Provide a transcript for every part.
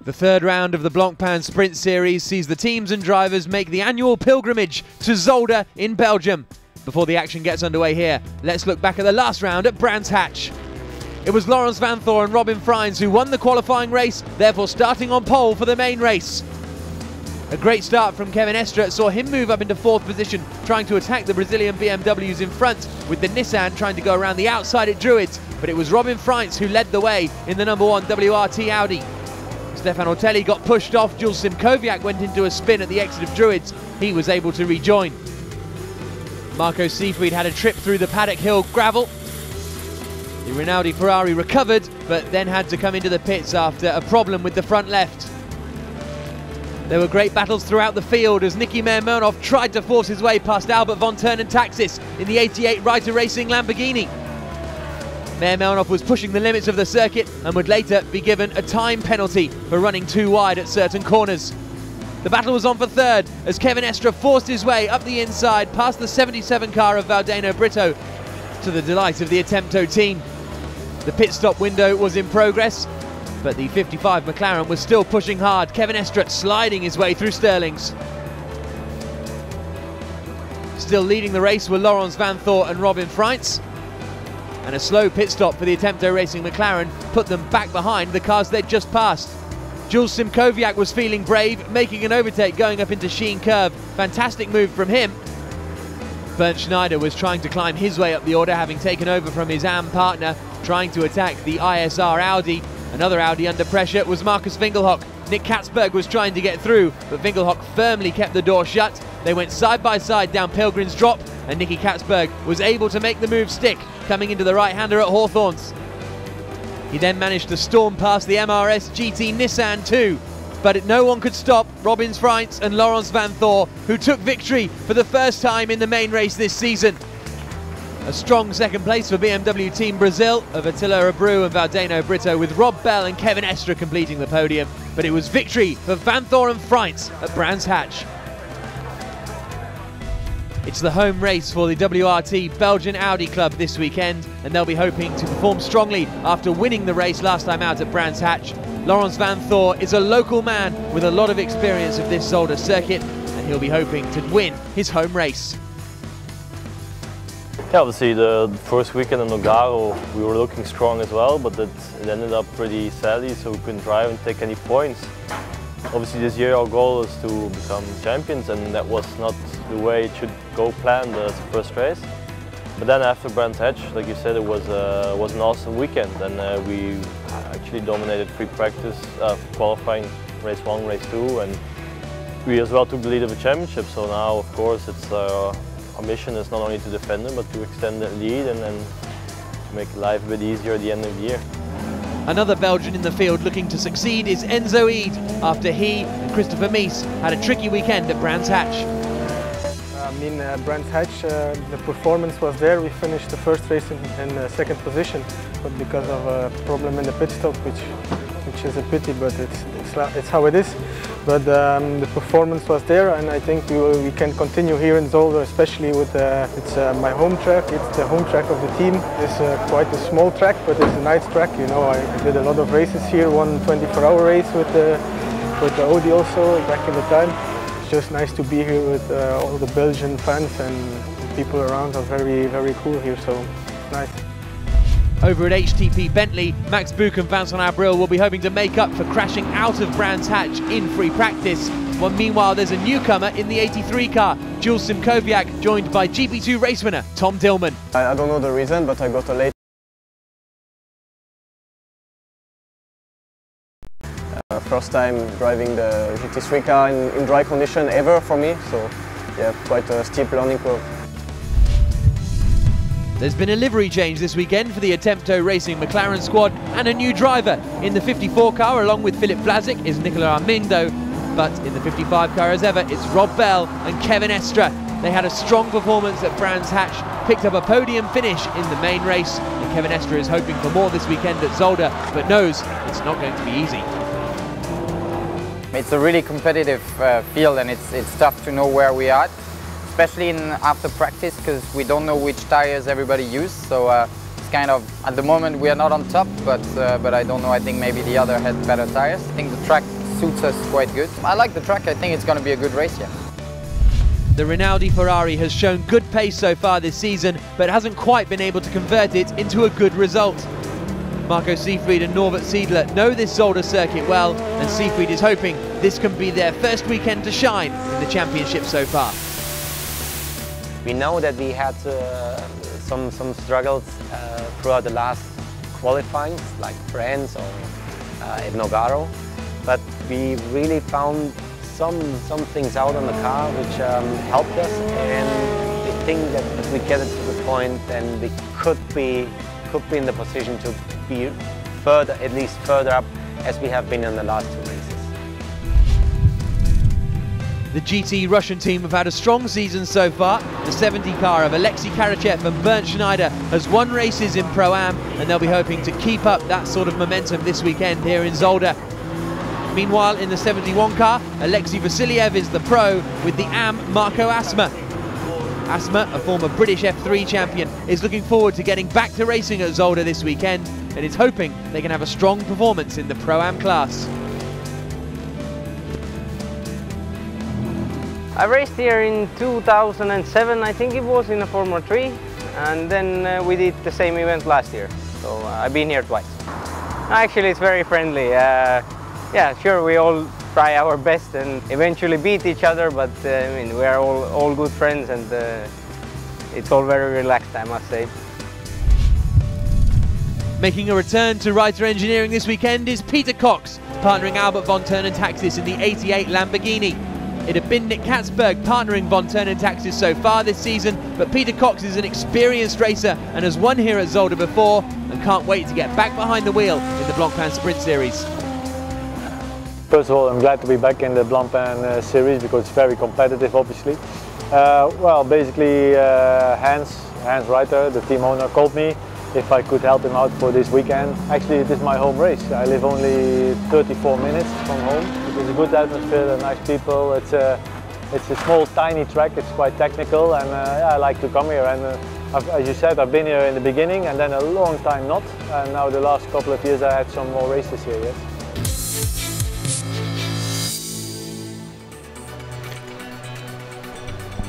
The third round of the Blancpain Sprint Series sees the teams and drivers make the annual pilgrimage to Zolder in Belgium. Before the action gets underway here, let's look back at the last round at Brands Hatch. It was Laurens Vanthoor and Robin Freins who won the qualifying race, therefore starting on pole for the main race. A great start from Kevin Estre saw him move up into fourth position, trying to attack the Brazilian BMWs in front, with the Nissan trying to go around the outside at Druids, but it was Robin Freins who led the way in the number 1 WRT Audi. Stefan Ortelli got pushed off, Jules Simkowiak went into a spin at the exit of Druids, he was able to rejoin. Marco Seefried had a trip through the Paddock Hill gravel. The Rinaldi Ferrari recovered, but then had to come into the pits after a problem with the front left. There were great battles throughout the field as Niki Meier-Murnhoff tried to force his way past Albert von Taxis in the 88 Reiter Racing Lamborghini. Meier-Murnhoff was pushing the limits of the circuit and would later be given a time penalty for running too wide at certain corners. The battle was on for third as Kevin Estre forced his way up the inside past the 77 car of Valdeno Brito, to the delight of the Attempto team. The pit stop window was in progress, but the 55 McLaren was still pushing hard, Kevin Estre sliding his way through Sterlings. Still leading the race were Laurens Vanthoor and Robin Freins, and a slow pit stop for the Attempto Racing McLaren put them back behind the cars they'd just passed. Jules Simkowiak was feeling brave, making an overtake going up into Sheen Curve. Fantastic move from him. Bernd Schneider was trying to climb his way up the order, having taken over from his AM partner, trying to attack the ISR Audi. Another Audi under pressure was Marcus Winkelhock. Nick Katzberg was trying to get through, but Winkelhock firmly kept the door shut. They went side by side down Pilgrim's Drop, and Nicky Katzberg was able to make the move stick, coming into the right-hander at Hawthorns. He then managed to storm past the MRS GT Nissan too, but no one could stop Robin Freins and Laurens Vanthoor, who took victory for the first time in the main race this season. A strong second place for BMW Team Brazil of Attila Abreu and Valdeno Brito, with Rob Bell and Kevin Estre completing the podium, but it was victory for Vanthoor and Freins at Brands Hatch. It's the home race for the WRT Belgian Audi Club this weekend, and they'll be hoping to perform strongly after winning the race last time out at Brands Hatch. Laurens Vanthoor is a local man with a lot of experience of this Zolder circuit, and he'll be hoping to win his home race. Yeah, obviously the first weekend in Nogaro we were looking strong as well, but it ended up pretty sadly, so we couldn't drive and take any points. Obviously this year our goal is to become champions, and that was not the way it should go planned as the first race. But then after Brands Hatch, like you said, it was an awesome weekend, and we actually dominated free practice, qualifying race 1, race 2, and we as well took the lead of the championship. So now of course it's our mission is not only to defend them, but to extend the lead and then to make life a bit easier at the end of the year. Another Belgian in the field looking to succeed is Enzo Eid, after he and Christopher Mies had a tricky weekend at Brands Hatch. Brands Hatch, the performance was there. We finished the first race in second position, but because of a problem in the pit stop, which is a pity, but it's how it is. But the performance was there, and I think we can continue here in Zolder, especially with it's my home track. It's the home track of the team. It's quite a small track, but it's a nice track. You know, I did a lot of races here. Won 24-hour race with the Audi also back in the time. It's just nice to be here with all the Belgian fans, and the people around are very, very cool here. So it's nice. Over at HTP Bentley, Max Buch and Vincent Abril will be hoping to make up for crashing out of Brands Hatch in free practice. While meanwhile there's a newcomer in the 83 car, Jules Simkowiak, joined by GP2 race winner Tom Dillman. I don't know the reason, but I got a late first time driving the GT3 car in dry condition ever for me, so yeah, quite a steep learning curve. There's been a livery change this weekend for the Attempto Racing McLaren squad, and a new driver. In the 54 car, along with Philip Blazic, is Nicolas Armindo, but in the 55 car as ever, it's Rob Bell and Kevin Estre. They had a strong performance at Brands Hatch, picked up a podium finish in the main race, and Kevin Estre is hoping for more this weekend at Zolder, but knows it's not going to be easy. It's a really competitive field, and it's tough to know where we are, especially after practice, because we don't know which tires everybody uses. So it's kind of, at the moment we are not on top, but I don't know, I think maybe the other had better tires. I think the track suits us quite good. I like the track, I think it's going to be a good race here. The Rinaldi Ferrari has shown good pace so far this season, but hasn't quite been able to convert it into a good result. Marco Seefried and Norbert Siedler know this Zolder circuit well, and Seefried is hoping this can be their first weekend to shine in the championship so far. We know that we had some struggles throughout the last qualifying, like France or at Nogaro, but we really found some things out on the car which helped us, and we think that if we get it to the point, then we could be in the position to be further, at least further up, as we have been in the last 2 races. The GT Russian team have had a strong season so far. The 70 car of Alexei Karachev and Bernd Schneider has won races in Pro-Am, and they'll be hoping to keep up that sort of momentum this weekend here in Zolder. Meanwhile, in the 71 car, Alexei Vasiliev is the pro with the AM Marco Asma. Asma, a former British F3 champion, is looking forward to getting back to racing at Zolder this weekend and is hoping they can have a strong performance in the Pro-Am class. I raced here in 2007, I think it was, in a Formula 3, and then we did the same event last year, so I've been here twice. Actually, it's very friendly. Yeah, sure, we all try our best and eventually beat each other, but I mean, we are all good friends, and it's all very relaxed, I must say. Making a return to Reiter Engineering this weekend is Peter Cox, partnering Albert von Turnentaxis in the 88 Lamborghini. It had been Nick Katzberg partnering von Turnentaxis so far this season, but Peter Cox is an experienced racer and has won here at Zolder before and can't wait to get back behind the wheel in the Blancpain Sprint Series. First of all, I'm glad to be back in the Blancpain series because it's very competitive, obviously. Well, basically, Hans Reiter, the team owner, called me if I could help him out for this weekend. Actually, it is my home race. I live only 34 minutes from home. It's a good atmosphere, they're nice people. It's a small, tiny track. It's quite technical, and yeah, I like to come here. And as you said, I've been here in the beginning, and then a long time not. And now the last couple of years, I had some more races here. Yes.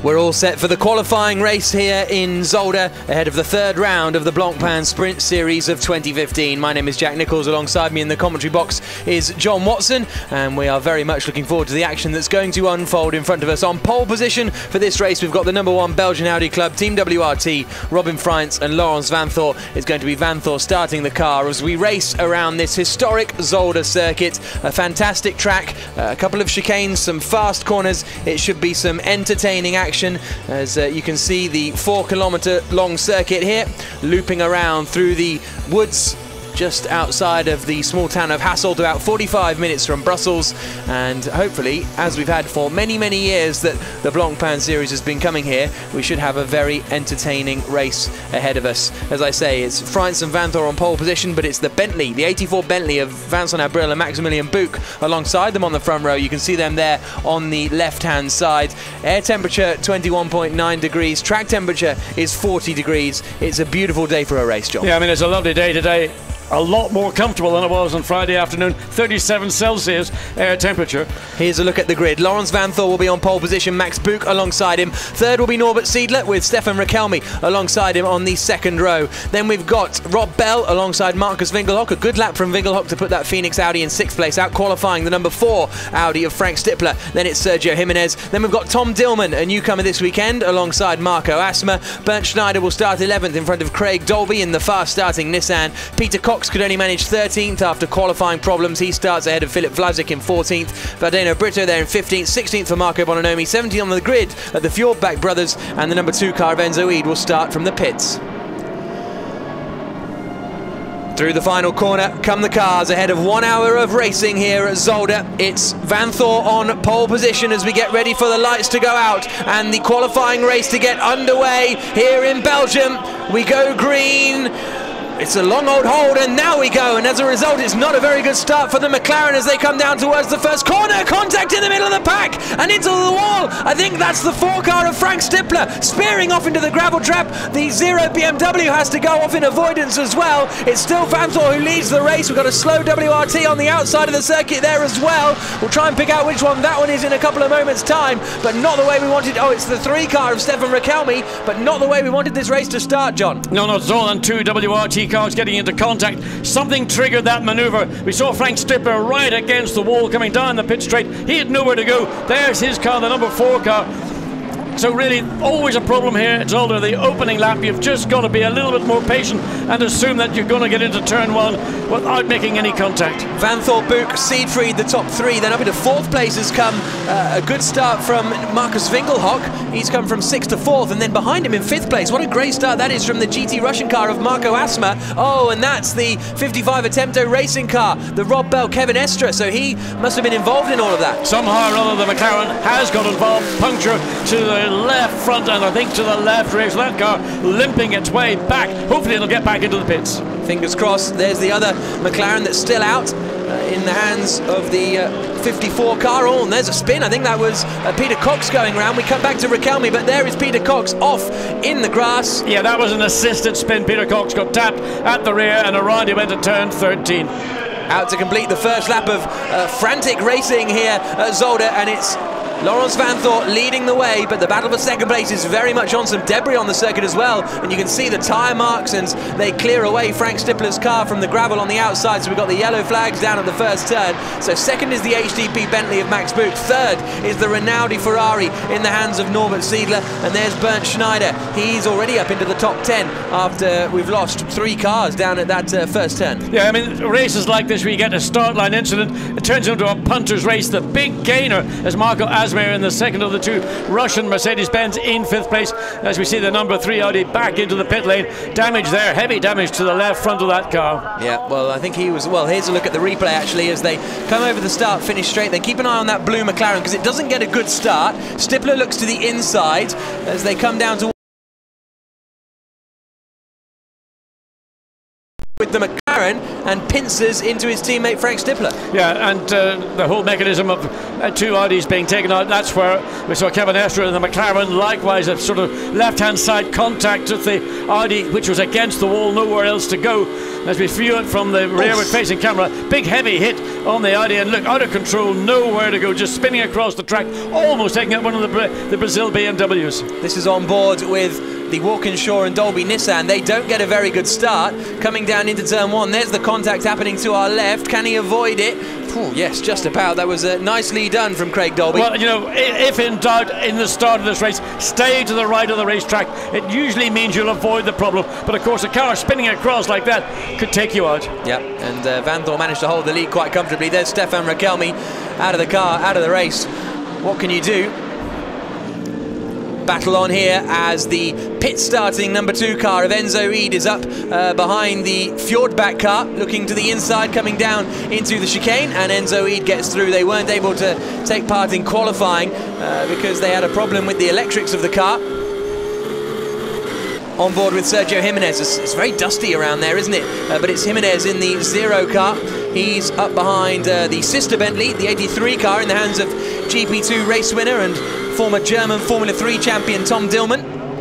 We're all set for the qualifying race here in Zolder ahead of the third round of the Blancpain Sprint Series of 2015. My name is Jack Nichols. Alongside me in the commentary box is John Watson, and we are very much looking forward to the action that's going to unfold in front of us. On pole position for this race, we've got the #1 Belgian Audi Club, Team WRT, Robin Freins and Laurens Vanthoor. It's going to be Vanthoor starting the car as we race around this historic Zolder circuit. A fantastic track, a couple of chicanes, some fast corners. It should be some entertaining action. As you can see, the 4-kilometre long circuit here, looping around through the woods just outside of the small town of Hasselt, about 45 minutes from Brussels, and hopefully, as we've had for many, many years that the Blancpain series has been coming here, we should have a very entertaining race ahead of us. As I say, it's Freins and Vanthoor on pole position, but it's the Bentley, the 84 Bentley of Vincent Abril and Maximilian Buch alongside them on the front row. You can see them there on the left-hand side. Air temperature 21.9 degrees, track temperature is 40 degrees. It's a beautiful day for a race, John. Yeah, I mean, it's a lovely day today. A lot more comfortable than it was on Friday afternoon. 37 Celsius air temperature. Here's a look at the grid. Laurens Vanthoor will be on pole position, Max Buch alongside him. Third will be Norbert Siedler with Stefan Rakelmi alongside him on the second row. Then we've got Rob Bell alongside Marcus Winkelhock. A good lap from Winkelhock to put that Phoenix Audi in 6th place, out qualifying the #4 Audi of Frank Stippler. Then it's Sergio Jimenez. Then we've got Tom Dillman, a newcomer this weekend, alongside Marco Asma. Bernd Schneider will start 11th in front of Craig Dolby in the fast-starting Nissan. Peter Cox could only manage 13th after qualifying problems. He starts ahead of Philip Vlasic in 14th. Valdeno Brito there in 15th, 16th for Marco Bononomi, 17th on the grid at the Fjordbach brothers, and the #2 car of Enzo Eid will start from the pits. Through the final corner come the cars ahead of 1 hour of racing here at Zolder. It's Vanthoor on pole position as we get ready for the lights to go out and the qualifying race to get underway here in Belgium. We go green. It's a long old hold, and now we go, and as a result it's not a very good start for the McLaren as they come down towards the first corner. Contact in the middle of the pack and into the wall. I think that's the 4 car of Frank Stippler spearing off into the gravel trap. The 0 BMW has to go off in avoidance as well. It's still Vanthor who leads the race. We've got a slow WRT on the outside of the circuit there as well. We'll try and pick out which one that one is in a couple of moments time, but not the way we wanted. Oh, it's the 3 car of Stefan Rakelmi, but not the way we wanted this race to start, John. No, not at all, and 2 WRT cars getting into contact. Something triggered that manoeuvre. We saw Frank Stippler right against the wall coming down the pit straight. He had nowhere to go. There's his car, the number 4 car. So really, always a problem here at Zolder. The opening lap, you've just got to be a little bit more patient and assume that you're going to get into turn 1 without making any contact. Vanthor, Book, Siegfried, the top 3. Then up into 4th place has come a good start from Markus Winkelhock. He's come from 6th to 4th, and then behind him in 5th place. What a great start that is from the GT Russian car of Marco Asma. Oh, and that's the 55 Attempto racing car, the Rob Bell, Kevin Estra. So he must have been involved in all of that. Somehow or other, the McLaren has got involved. Puncture to the left front and I think to the left rear, so that car limping its way back. Hopefully it'll get back into the pits. Fingers crossed. There's the other McLaren that's still out in the hands of the 54 car. Oh, and there's a spin. I think that was Peter Cox going round. We come back to Rakelmi, but there is Peter Cox off in the grass. Yeah, that was an assisted spin. Peter Cox got tapped at the rear and around he went to turn 13. Out to complete the first lap of frantic racing here at Zolder, and it's Laurens Vanthor leading the way, but the battle for second place is very much on some debris on the circuit as well, and you can see the tyre marks, and they clear away Frank Stippler's car from the gravel on the outside, so we've got the yellow flags down at the first turn. So second is the HDP Bentley of Max Buch, third is the Rinaldi Ferrari in the hands of Norbert Siedler, and there's Bernd Schneider. He's already up into the top 10 after we've lost 3 cars down at that first turn. Yeah, I mean, races like this where you get a start line incident, it turns into a punter's race. The big gainer is Marco Asma in the second of the 2 Russian Mercedes-Benz in 5th place, as we see the number 3 Audi back into the pit lane. Damage there, heavy damage to the left front of that car. Yeah, well, I think he was, well, here's a look at the replay actually as they come over the start, finish straight. Then keep an eye on that blue McLaren because it doesn't get a good start. Stippler looks to the inside as they come down to with the McLaren and pincers into his teammate Frank Stippler. Yeah, and the whole mechanism of 2 Audis being taken out, that's where we saw Kevin Estra and the McLaren likewise a sort of left-hand side contact with the Audi, which was against the wall, nowhere else to go. As we view it from the rearward facing camera, big heavy hit on the Audi, and look, out of control, nowhere to go, just spinning across the track, almost taking out one of the Brazil BMWs. This is on board with the Walkinshaw and Dolby Nissan. They don't get a very good start coming down into turn 1. There's the contact happening to our left. Can he avoid it? Ooh, yes, just about. That was nicely done from Craig Dolby. Well, you know, if in doubt in the start of this race, stay to the right of the racetrack. It usually means you'll avoid the problem, but of course a car spinning across like that could take you out. Yeah, and Vanthor managed to hold the lead quite comfortably. There's Stefan Rakelmi out of the car, out of the race. What can you do? Battle on here as the pit starting number 2 car of Enzo Eid is up behind the Fjordback car, looking to the inside, coming down into the chicane, and Enzo Eid gets through. They weren't able to take part in qualifying because they had a problem with the electrics of the car. On board with Sergio Jimenez. It's very dusty around there, isn't it? But it's Jimenez in the 0 car. He's up behind the sister Bentley, the 83 car, in the hands of GP2 race winner and former German Formula 3 champion Tom Dillman,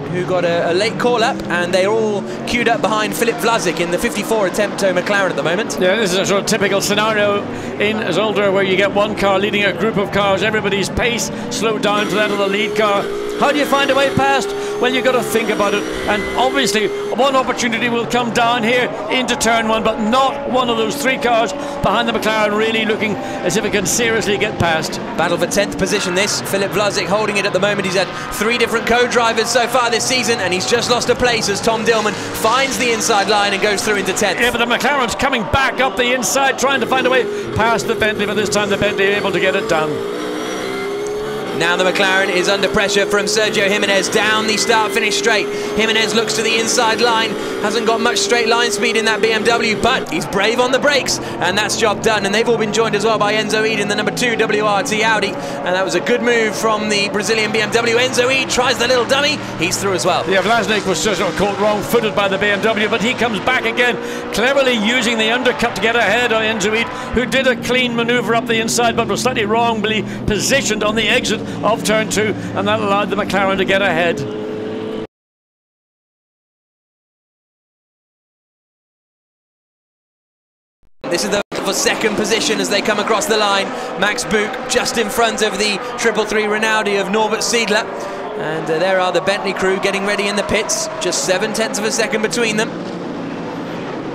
who got a late call-up, and they're all queued up behind Philip Vlasic in the 54 Attempto McLaren at the moment. Yeah, this is a sort of typical scenario in Zolder where you get one car leading a group of cars, everybody's pace slowed down to that of the lead car. How do you find a way past? Well, you've got to think about it, and obviously one opportunity will come down here into turn 1, but not one of those 3 cars behind the McLaren really looking as if it can seriously get past. Battle for 10th position this. Philip Vlasic holding it at the moment. He's had 3 different co-drivers so far this season, and he's just lost a place as Tom Dillman finds the inside line and goes through into 10th. Yeah, but the McLaren's coming back up the inside, trying to find a way past the Bentley, but this time the Bentley able to get it done. Now the McLaren is under pressure from Sergio Jimenez down the start-finish straight. Jimenez looks to the inside line, hasn't got much straight line speed in that BMW, but he's brave on the brakes, and that's job done. And they've all been joined as well by Enzo Ede in the number 2 WRT Audi, and that was a good move from the Brazilian BMW. Enzo Ede tries the little dummy, he's through as well. Yeah, Vlasnik was just caught wrong-footed by the BMW, but he comes back again, cleverly using the undercut to get ahead of Enzo Ede, who did a clean manoeuvre up the inside, but was slightly wrongly positioned on the exit of turn 2, and that allowed the McLaren to get ahead. This is the for second position as they come across the line. Max Buch just in front of the 333 Rinaldi of Norbert Seidler. And there are the Bentley crew getting ready in the pits, just 0.7 of a second between them.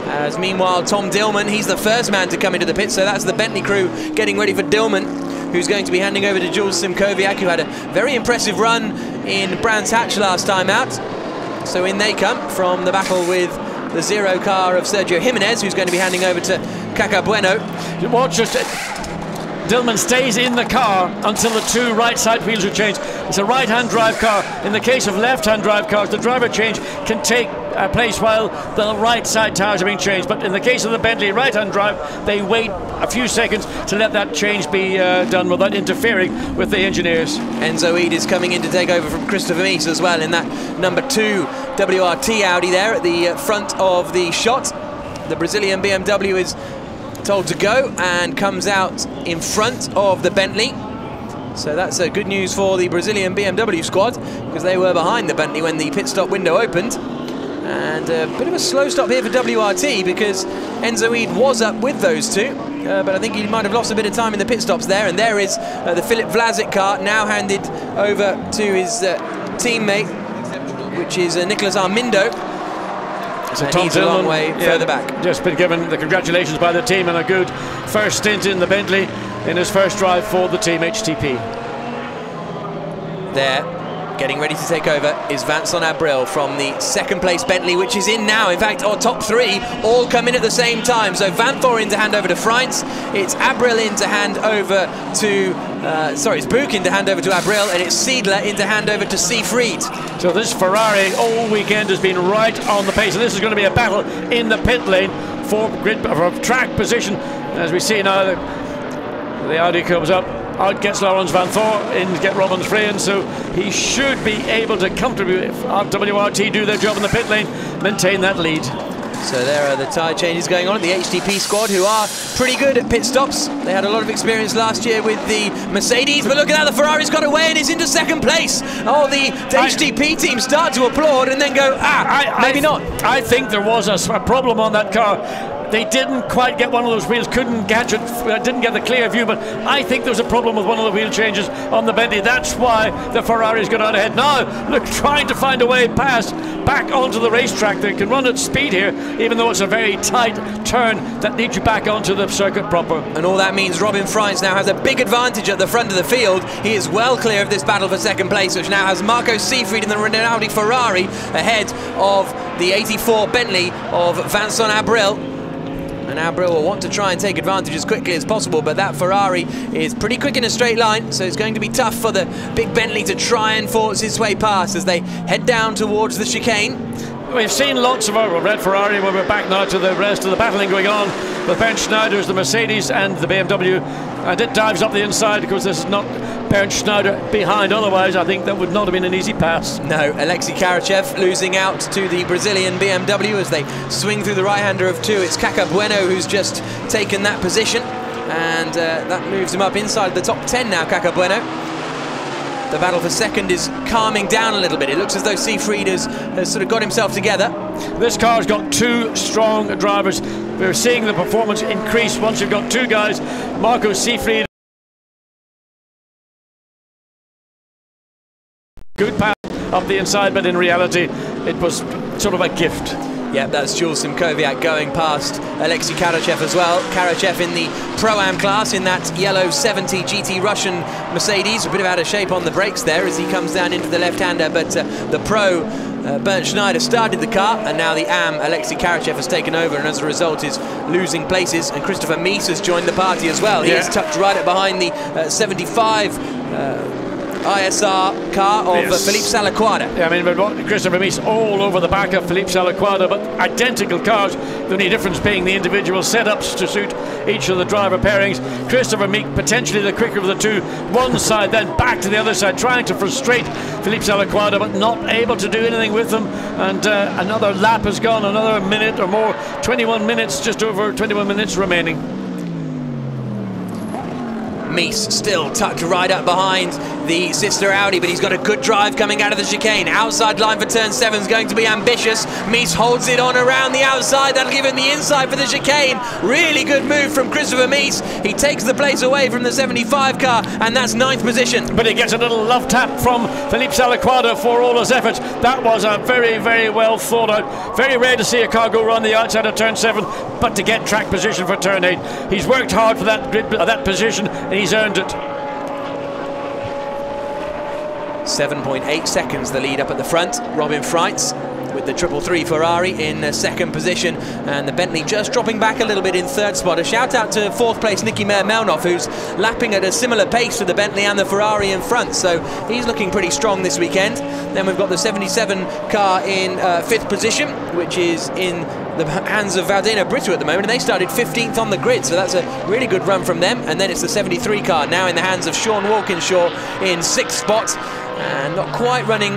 As meanwhile, Tom Dillman, he's the first man to come into the pits, so that's the Bentley crew getting ready for Dillman, who's going to be handing over to Jules Simkowiak, who had a very impressive run in Brands Hatch last time out. So in they come from the battle with the zero car of Sergio Jimenez, who's going to be handing over to Caca Bueno. Watch just Dillman stays in the car until the 2 right side wheels are changed. It's a right-hand drive car. In the case of left-hand drive cars, the driver change can take place while the right side tires are being changed. But in the case of the Bentley right-hand drive, they wait a few seconds to let that change be done without interfering with the engineers. Enzo Ede is coming in to take over from Christopher Mies as well in that number 2 WRT Audi there at the front of the shot. The Brazilian BMW is told to go and comes out in front of the Bentley. So that's good news for the Brazilian BMW squad, because they were behind the Bentley when the pit stop window opened. And a bit of a slow stop here for WRT, because Enzo Ede was up with those two, but I think he might have lost a bit of time in the pit stops there. And there is the Philip Vlasic car now handed over to his teammate, which is Nicholas Armindo. So and Tom he's a long way further back. Just been given the congratulations by the team and a good first stint in the Bentley in his first drive for the team HTP. There, getting ready to take over, is Vincent Abril from the second place Bentley, which is in now. In fact, our top 3 all come in at the same time. So Vanthor in to hand over to Freins, it's Abril in to hand over to it's Buch in to hand over to Abril, and it's Seidler in to hand over to Siegfried. So this Ferrari all weekend has been right on the pace, and this is going to be a battle in the pit lane for track position. As we see now, the Audi comes up, out gets Laurens Vanthor, in get Robin Frein, so he should be able to comfortably, if WRT do their job in the pit lane, maintain that lead. So there are the tyre changes going on at the HTP squad, who are pretty good at pit stops. They had a lot of experience last year with the Mercedes, but look at that, the Ferrari's got away and is into second place. Oh, the HTP team start to applaud and then go, maybe not. I think there was a problem on that car. They didn't quite get one of those wheels, couldn't catch it, didn't get the clear view, but I think there was a problem with one of the wheel changes on the Bentley. That's why the Ferrari's got out ahead. Now, look, trying to find a way past, back onto the racetrack. They can run at speed here, even though it's a very tight turn that leads you back onto the circuit proper. And all that means Robin Freins now has a big advantage at the front of the field. He is well clear of this battle for second place, which now has Marco Siegfried in the Rinaldi Ferrari ahead of the 84 Bentley of Vincent Abril. And Abril will want to try and take advantage as quickly as possible, but that Ferrari is pretty quick in a straight line, so it's going to be tough for the big Bentley to try and force its way past as they head down towards the chicane. We've seen lots of our red Ferrari when we're back now to the rest of the battling going on with Bernd Schneider's, the Mercedes and the BMW, and it dives up the inside because this is not Bernd Schneider behind. Otherwise, I think that would not have been an easy pass. No, Alexei Karachev losing out to the Brazilian BMW as they swing through the right-hander of 2. It's Caca Bueno who's just taken that position, and that moves him up inside the top 10 now, Caca Bueno. The battle for second is calming down a little bit. It looks as though Siegfried has sort of got himself together. This car's got 2 strong drivers. We're seeing the performance increase once you've got 2 guys. Marco Siegfried, good pass up the inside, but in reality it was sort of a gift. Yeah, that's Jules Simkowiak going past Alexei Karachev as well. Karachev in the Pro-Am class in that yellow 70 GT Russian Mercedes. A bit of out of shape on the brakes there as he comes down into the left-hander, but the Pro, Bernd Schneider, started the car, and now the Am, Alexei Karachev, has taken over, and as a result is losing places, and Christopher Mies has joined the party as well. He is tucked right up behind the 75 ISR car of Philippe Salaquada. Yeah, I mean, we've got Christopher Mies all over the back of Philippe Salaquada, but identical cars, the only difference being the individual setups to suit each of the driver pairings. Christopher Mies potentially the quicker of the two, one side then back to the other side, trying to frustrate Philippe Salaquada, but not able to do anything with them. And another lap has gone, another minute or more, 21 minutes, just over 21 minutes remaining. Mies still tucked right up behind the sister Audi, but he's got a good drive coming out of the chicane. Outside line for turn 7 is going to be ambitious. Mies holds it on around the outside. That'll give him the inside for the chicane. Really good move from Christopher Mies. He takes the place away from the 75 car, and that's 9th position. But he gets a little love tap from Philippe Salaquada for all his efforts. That was a very, very well thought out. Very rare to see a car go around the outside of turn 7, but to get track position for turn 8. He's worked hard for that position, and he's earned it. 7.8 seconds the lead up at the front. Robin Freitz with the 333 Ferrari in 2nd position, and the Bentley just dropping back a little bit in 3rd spot. A shout out to 4th place Nicky Meyer-Melnoff, who's lapping at a similar pace to the Bentley and the Ferrari in front, so he's looking pretty strong this weekend. Then we've got the 77 car in 5th position, which is in the hands of Valdena Brito at the moment, and they started 15th on the grid, so that's a really good run from them. And then it's the 73 car now in the hands of Sean Walkinshaw in 6th spot, and not quite running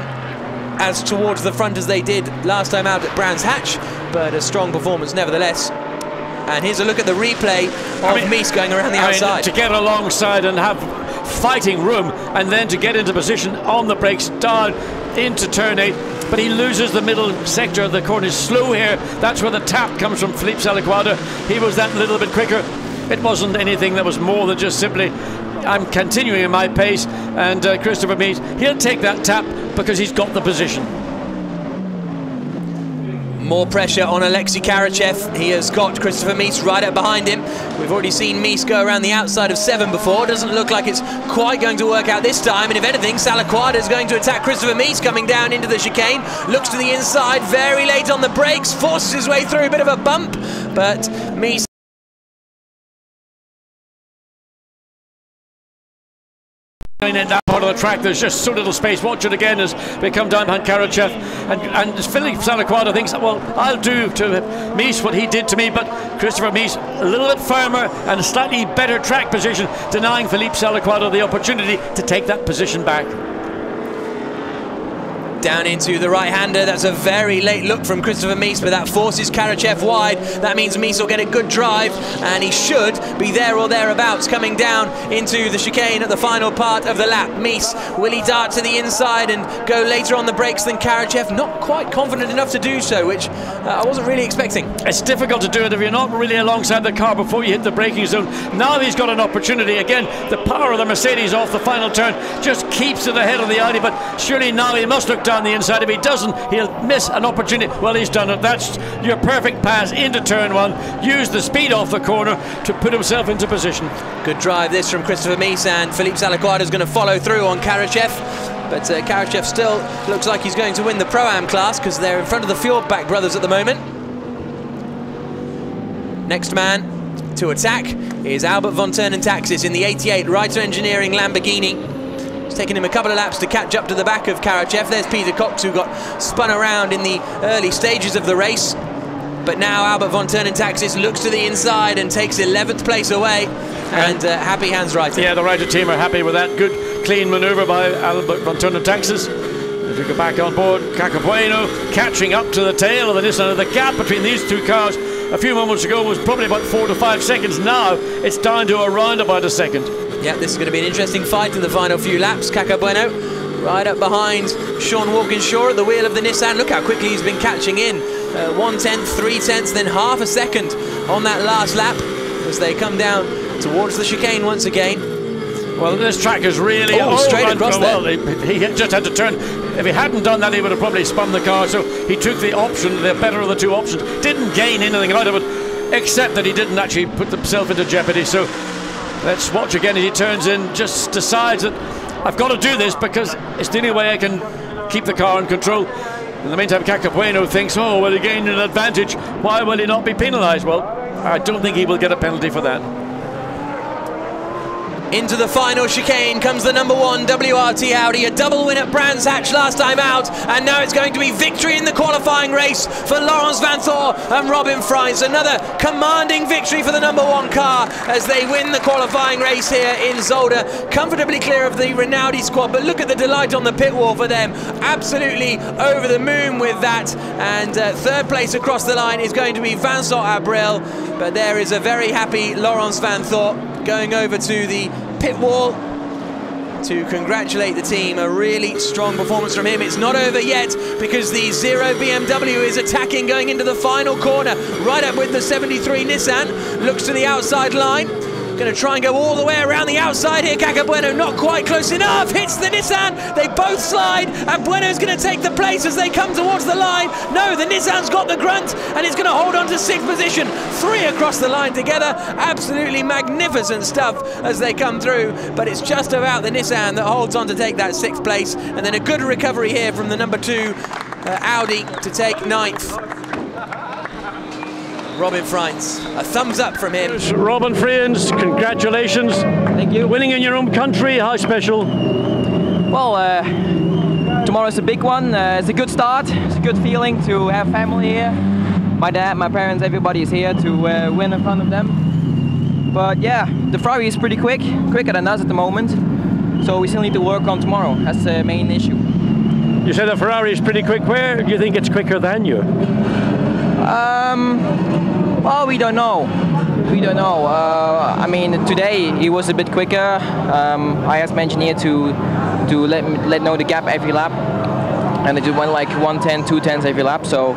as towards the front as they did last time out at Brands Hatch, but a strong performance nevertheless. And here's a look at the replay of Mies going around the outside. To get alongside and have fighting room, and then to get into position on the brakes down into turn 8, but he loses the middle sector of the corner. Is slow here. That's where the tap comes from Philippe Salaquada. He was that little bit quicker. It wasn't anything that was more than just simply, I'm continuing in my pace, and Christopher Mies, he'll take that tap because he's got the position. More pressure on Alexei Karachev. He has got Christopher Mies right up behind him. We've already seen Mies go around the outside of 7 before. Doesn't look like it's quite going to work out this time, and if anything, Salaquada is going to attack Christopher Mies coming down into the chicane. Looks to the inside, very late on the brakes, forces his way through a bit of a bump, but Mies in that part of the track, there's just so little space. Watch it again as they come down behind Karachev, and Philippe Salaquada thinks, well, I'll do to Mies what he did to me, but Christopher Mies a little bit firmer and a slightly better track position, denying Philippe Salaquada the opportunity to take that position back. Down into the right-hander. That's a very late look from Christopher Mies, but that forces Karachev wide. That means Mies will get a good drive, and he should be there or thereabouts coming down into the chicane at the final part of the lap. Mies, will he dart to the inside and go later on the brakes than Karachev? Not quite confident enough to do so, which I wasn't really expecting. It's difficult to do it if you're not really alongside the car before you hit the braking zone. Now he's got an opportunity. Again, the power of the Mercedes off the final turn just keeps it ahead of the Audi, but surely now he must look down the inside. If he doesn't, he'll miss an opportunity. Well, he's done it. That's your perfect pass into turn 1. Use the speed off the corner to put himself into position. Good drive this from Christopher Mies, and Philippe Salaquada is going to follow through on Karachev, but Karachev still looks like he's going to win the Pro-Am class because they're in front of the Fjordbach brothers at the moment. Next man to attack is Albert von Turnentaxis in the 88 Reiter Engineering Lamborghini. It's taken him a couple of laps to catch up to the back of Karachev. There's Peter Cox, who got spun around in the early stages of the race. But now Albert von Turnentaxis looks to the inside and takes 11th place away. And happy Hans Reiter. Yeah, the Reiter team are happy with that. Good, clean manoeuvre by Albert von Turnentaxis. If you go back on board, Cacabueno catching up to the tail of the Nissan. The gap between these two cars a few moments ago was probably about 4 to 5 seconds. Now it's down to around about a second. Yeah, this is going to be an interesting fight in the final few laps. Cacabueno right up behind Sean Walkinshaw at the wheel of the Nissan. Look how quickly he's been catching in. 1/10, 3/10, then half a second on that last lap as they come down towards the chicane once again. Well, this track is really straight across there. Well, he just had to turn. If he hadn't done that, he would have probably spun the car. So he took the option, the better of the two options. Didn't gain anything out of it, except that he didn't actually put himself into jeopardy. So let's watch again as he turns in. Just decides that I've got to do this because it's the only way I can keep the car in control. In the meantime, Cacabueno thinks, oh, well, he gained an advantage. Why will he not be penalised? Well, I don't think he will get a penalty for that. Into the final chicane comes the number 1 WRT Audi, a double win at Brands Hatch last time out, and now it's going to be victory in the qualifying race for Laurens Vanthoor and Robin Freins. Another commanding victory for the number 1 car as they win the qualifying race here in Zolder, comfortably clear of the Rinaldi squad. But look at the delight on the pit wall for them, absolutely over the moon with that. And third place across the line is going to be Vincent Abril, but there is a very happy Laurens Vanthoor going over to the pit wall to congratulate the team. A really strong performance from him. It's not over yet because the 0 BMW is attacking going into the final corner, right up with the 73 Nissan. Looks to the outside line. Going to try and go all the way around the outside here. Caca Bueno not quite close enough. Hits the Nissan. They both slide, and Bueno's going to take the place as they come towards the line. No, the Nissan's got the grunt, and it's going to hold on to 6th position. 3 across the line together. Absolutely magnificent stuff as they come through, but it's just about the Nissan that holds on to take that 6th place. And then a good recovery here from the number 2 Audi to take 9th. Robin Freins, a thumbs up from him. Robin Freins, congratulations. Thank you. Winning in your own country, how special? Well, tomorrow's a big one. It's a good start. It's a good feeling to have family here. My dad, my parents, everybody is here to win in front of them. But yeah, the Ferrari is pretty quicker than us at the moment. So we still need to work on tomorrow. That's the main issue. You said the Ferrari is pretty quick. Where do you think it's quicker than you? Well, we don't know. We don't know. I mean, today he was a bit quicker. I asked my engineer to let know the gap every lap, and it just went like 1:10, 2:10 every lap. So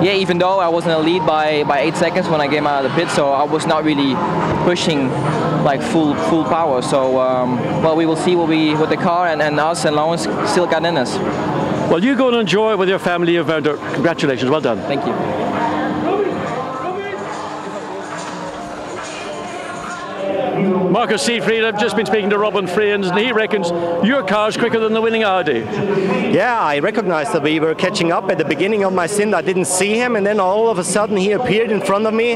yeah, even though I was in the lead by 8 seconds when I came out of the pit, so I was not really pushing like full power. So well, we will see what the car and us and Laurens still got in us. Well, you go and enjoy it with your family. Congratulations, well done. Thank you. Marcus Seefried, I've just been speaking to Robin Freins, and he reckons your car's quicker than the winning Audi. Yeah, I recognized that we were catching up at the beginning of my stint. I didn't see him, and then all of a sudden he appeared in front of me,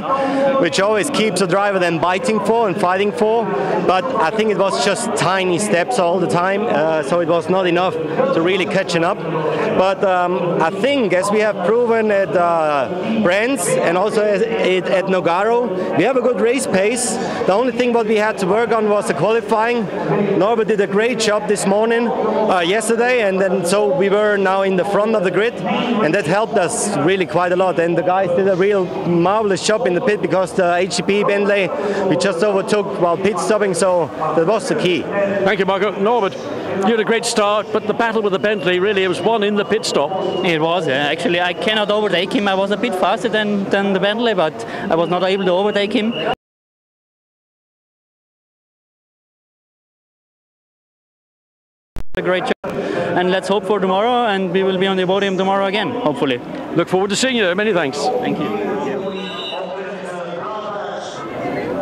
which always keeps a driver then biting for and fighting for. But I think it was just tiny steps all the time, so it was not enough to really catching up. But I think, as we have proven at Brands and also at Nogaro, we have a good race pace. The only thing what we had to work on was the qualifying. Norbert did a great job this morning, yesterday, and then so we were now in the front of the grid, and that helped us really quite a lot. And the guys did a real marvelous job in the pit because the HGP Bentley we just overtook while pit stopping, so that was the key. Thank you, Marco. Norbert, you had a great start, but the battle with the Bentley really it was won in the pit stop. It was, yeah. Actually, I cannot overtake him. I was a bit faster than the Bentley, but I was not able to overtake him. A great job, and let's hope for tomorrow, and we will be on the podium tomorrow again, hopefully. Look forward to seeing you. Many thanks. Thank you.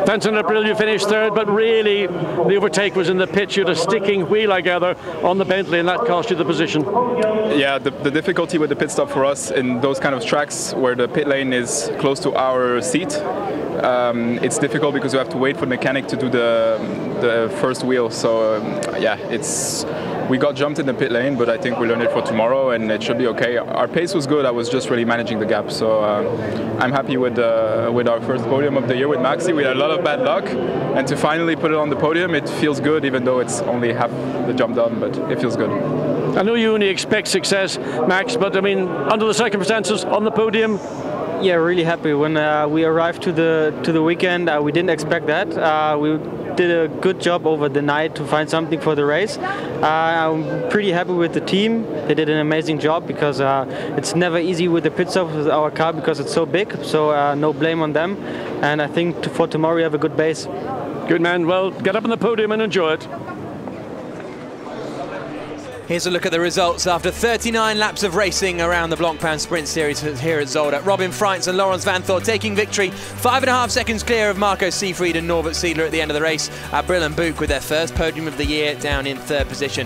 Vincent Abril, you finished third, but really the overtake was in the pit. You had a sticking wheel, I gather, on the Bentley, and that cost you the position. Yeah, the difficulty with the pit stop for us in those kind of tracks where the pit lane is close to our seat, it's difficult because you have to wait for the mechanic to do the first wheel. So yeah, we got jumped in the pit lane, but I think we learned it for tomorrow, and it should be okay. Our pace was good. I was just really managing the gap. So I'm happy with our first podium of the year with Maxi. We had a lot of bad luck, and to finally put it on the podium, it feels good, even though it's only half the jump done, but it feels good. I know you only expect success, Max, but I mean, under the circumstances, on the podium. Yeah, really happy. When we arrived to the weekend, we didn't expect that. We did a good job over the night to find something for the race. I'm pretty happy with the team. They did an amazing job because it's never easy with the pit stop with our car because it's so big. So no blame on them. And I think for tomorrow we have a good base. Good man. Well, get up on the podium and enjoy it. Here's a look at the results after 39 laps of racing around the Blancpain Sprint Series here at Zolder. Robin Freins and Laurens Vanthoor taking victory, 5.5 seconds clear of Marco Seefried and Norbert Siedler at the end of the race. Abril and Buch with their first podium of the year down in third position.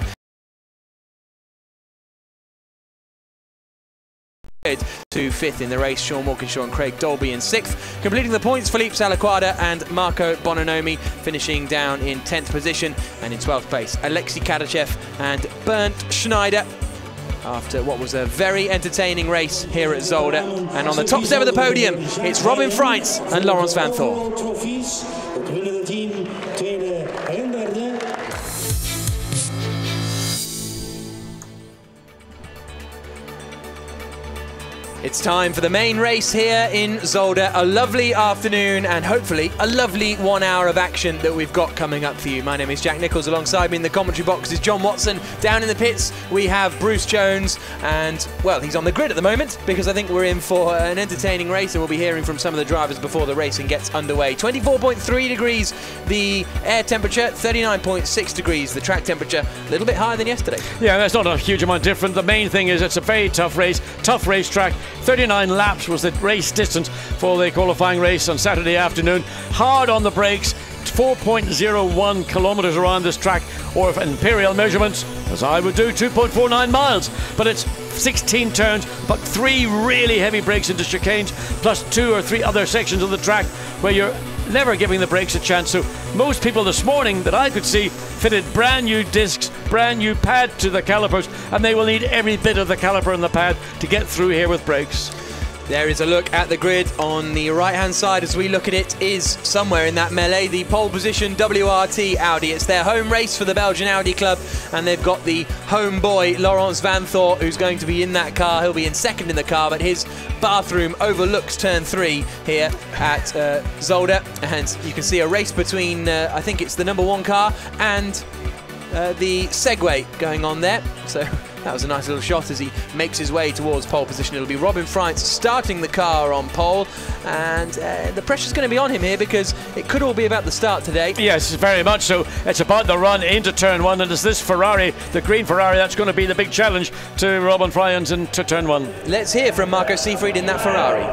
to 5th in the race. Sean Walkinshaw and Craig Dolby in 6th. Completing the points, Philippe Salaquada and Marco Bononomi finishing down in 10th position, and in 12th place Alexei Kadachev and Bernd Schneider, after what was a very entertaining race here at Zolder. And on the top step of the podium, it's Robin Freitz and Laurens Vanthoor. It's time for the main race here in Zolder. A lovely afternoon and hopefully a lovely 1 hour of action that we've got coming up for you. My name is Jack Nichols. Alongside me in the commentary box is John Watson. Down in the pits we have Bruce Jones, and well, he's on the grid at the moment because I think we're in for an entertaining race, and we'll be hearing from some of the drivers before the racing gets underway. 24.3 degrees the air temperature, 39.6 degrees the track temperature, a little bit higher than yesterday. Yeah, that's not a huge amount different. The main thing is it's a very tough race, tough racetrack. 39 laps was the race distance for the qualifying race on Saturday afternoon. Hard on the brakes, 4.01 kilometers around this track, or if imperial measurements, as I would do, 2.49 miles. But it's 16 turns, but 3 really heavy brakes into chicanes, plus 2 or 3 other sections of the track where you're never giving the brakes a chance. So most people this morning that I could see fitted brand new discs, brand new pad to the calipers, and they will need every bit of the caliper and the pad to get through here with brakes. There is a look at the grid on the right-hand side as we look at it. Is somewhere in that melee the pole position WRT Audi. It's their home race for the Belgian Audi Club, and they've got the home boy Laurens Vanthoor, who's going to be in that car. He'll be in second in the car, but his bathroom overlooks turn 3 here at Zolder, and you can see a race between I think it's the number 1 car and the Segway going on there. So that was a nice little shot as he makes his way towards pole position. It'll be Robin Freitz starting the car on pole, and the pressure's going to be on him here because it could all be about the start today. Yes, very much so. It's about the run into turn 1, and it's this Ferrari, the green Ferrari, that's going to be the big challenge to Robin Freitz into turn 1. Let's hear from Marco Seefried in that Ferrari.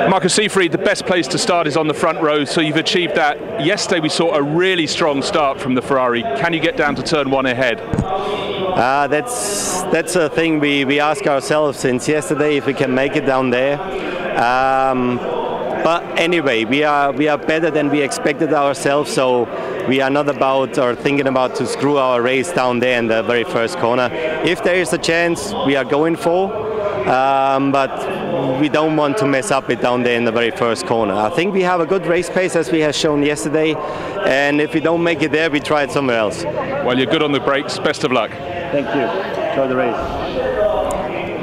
Marco Seefried, the best place to start is on the front row, so you've achieved that. Yesterday we saw a really strong start from the Ferrari. Can you get down to turn 1 ahead? That's a thing we ask ourselves since yesterday, if we can make it down there. But anyway, we are better than we expected ourselves, so we are not about or thinking about to screw our race down there in the very first corner. If there is a chance, we are going for, but we don't want to mess up it down there in the very first corner. I think we have a good race pace as we have shown yesterday, and if we don't make it there, we try it somewhere else. Well, you're good on the brakes. Best of luck. Thank you. Enjoy the race.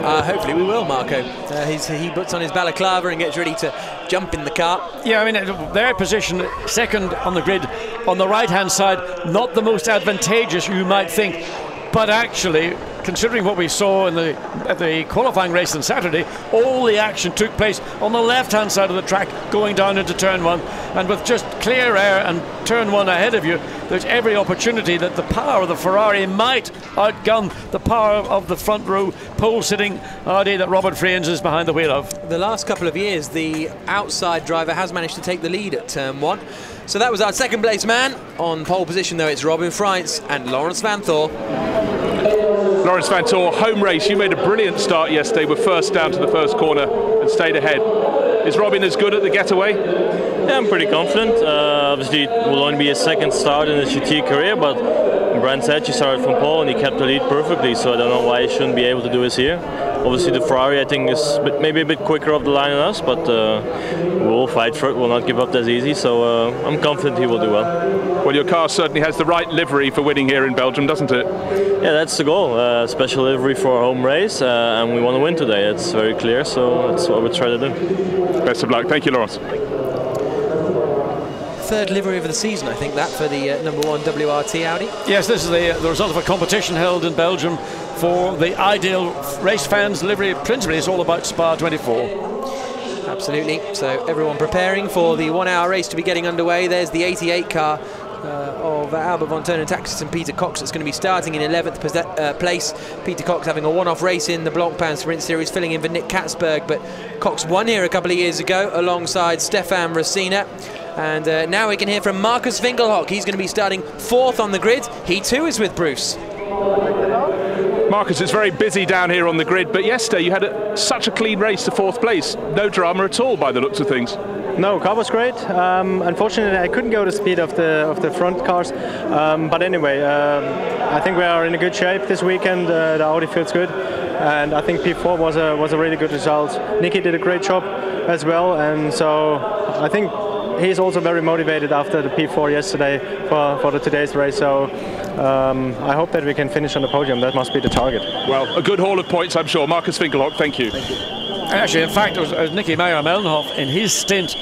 Hopefully we will, Marco. He puts on his balaclava and gets ready to jump in the car. Yeah, I mean, their position second on the grid on the right-hand side, not the most advantageous, you might think, but actually, considering what we saw in at the qualifying race on Saturday, all the action took place on the left-hand side of the track going down into turn 1, and with just clear air and turn 1 ahead of you, there's every opportunity that the power of the Ferrari might outgun the power of the front row pole-sitting Audi that Robin Freitz is behind the wheel of. The last couple of years, the outside driver has managed to take the lead at turn 1. So that was our second place man. On pole position, though, it's Robin Freitz and Laurens Vanthoor. Laurens Vanthoor, home race. You made a brilliant start yesterday. We're first down to the first corner and stayed ahead. Is Robin as good at the getaway? Yeah, I'm pretty confident. Obviously, it will only be his second start in his GT career, but Brand said he started from pole and he kept the lead perfectly, so I don't know why he shouldn't be able to do this here. Obviously, the Ferrari, I think, is maybe a bit quicker off the line than us, but we'll fight for it. We'll not give up as easy, so I'm confident he will do well. Well, your car certainly has the right livery for winning here in Belgium, doesn't it? Yeah, that's the goal. Special livery for a home race, and we want to win today. It's very clear, so that's what we're trying to do. Best of luck. Thank you, Laurens. Third livery of the season, I think, that for the number 1 WRT Audi. Yes, this is the result of a competition held in Belgium for the ideal race fans. Livery principally is all about Spa 24. Absolutely. So everyone preparing for the 1 hour race to be getting underway. There's the 88 car of Albert von Turner Taxis and Peter Cox that's going to be starting in 11th place. Peter Cox having a one-off race in the Blancpain Sprint Series, filling in for Nick Katzberg, but Cox won here a couple of years ago alongside Stefan Racina. And now we can hear from Marcus Winkelhock. He's going to be starting 4th on the grid. He too is with Bruce. Marcus, it's very busy down here on the grid, but yesterday you had such a clean race to 4th place. No drama at all by the looks of things. No, car was great. Unfortunately, I couldn't go the speed of the front cars. But anyway, I think we are in a good shape this weekend. The Audi feels good, and I think P4 was a really good result. Nicky did a great job as well, and so I think he's also very motivated after the P4 yesterday for today's race. So I hope that we can finish on the podium. That must be the target. Well, a good haul of points, I'm sure. Marcus Winkelhock, thank you. Thank you. Actually, in fact, it was Nicky Meyer-Melnhof in his stint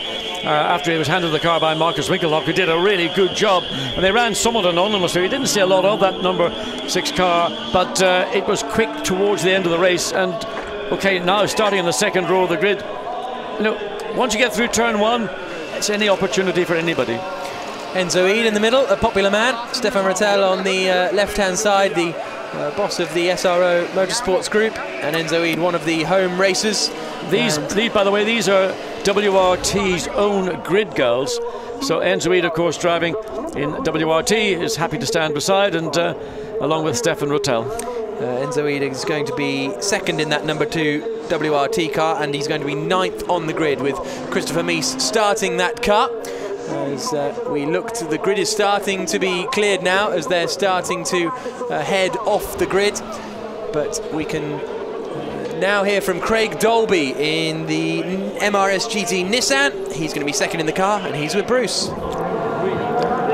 after he was handed the car by Marcus Winkelhock, who did a really good job. And they ran somewhat anonymously. We didn't see a lot of that number 6 car, but it was quick towards the end of the race. And okay, now starting in the second row of the grid, you know, once you get through turn 1, it's any opportunity for anybody. Enzo Eid in the middle, a popular man. Stefan Rattel on the left-hand side, the boss of the SRO Motorsports Group, and Enzo Eid, one of the home racers. These, by the way, these are WRT's own grid girls. So Enzo Eid, of course, driving in WRT, is happy to stand beside, and along with Stefan Rattel. Enzo Eid is going to be second in that number 2 WRT car, and he's going to be 9th on the grid, with Christopher Mies starting that car. As we look to the grid is starting to be cleared now, as they're starting to head off the grid. But we can now hear from Craig Dolby in the MRS GT Nissan. He's going to be second in the car, and he's with Bruce.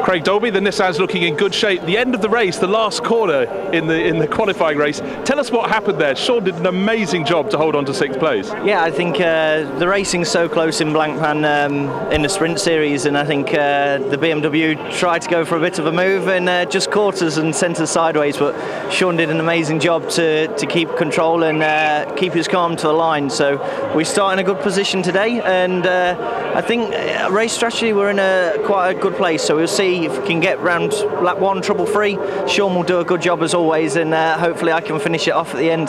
Craig Dolby, the Nissan's looking in good shape. The end of the race, the last corner in the qualifying race. Tell us what happened there. Sean did an amazing job to hold on to 6th place. Yeah, I think the racing's so close in Blancpain in the sprint series, and I think the BMW tried to go for a bit of a move and just caught us and sent us sideways, but Sean did an amazing job to keep control and keep his car to a line. So we start in a good position today, and I think race strategy, we're in quite a good place, so we'll see if we can get round lap 1 trouble-free. Sean will do a good job as always, and hopefully I can finish it off at the end.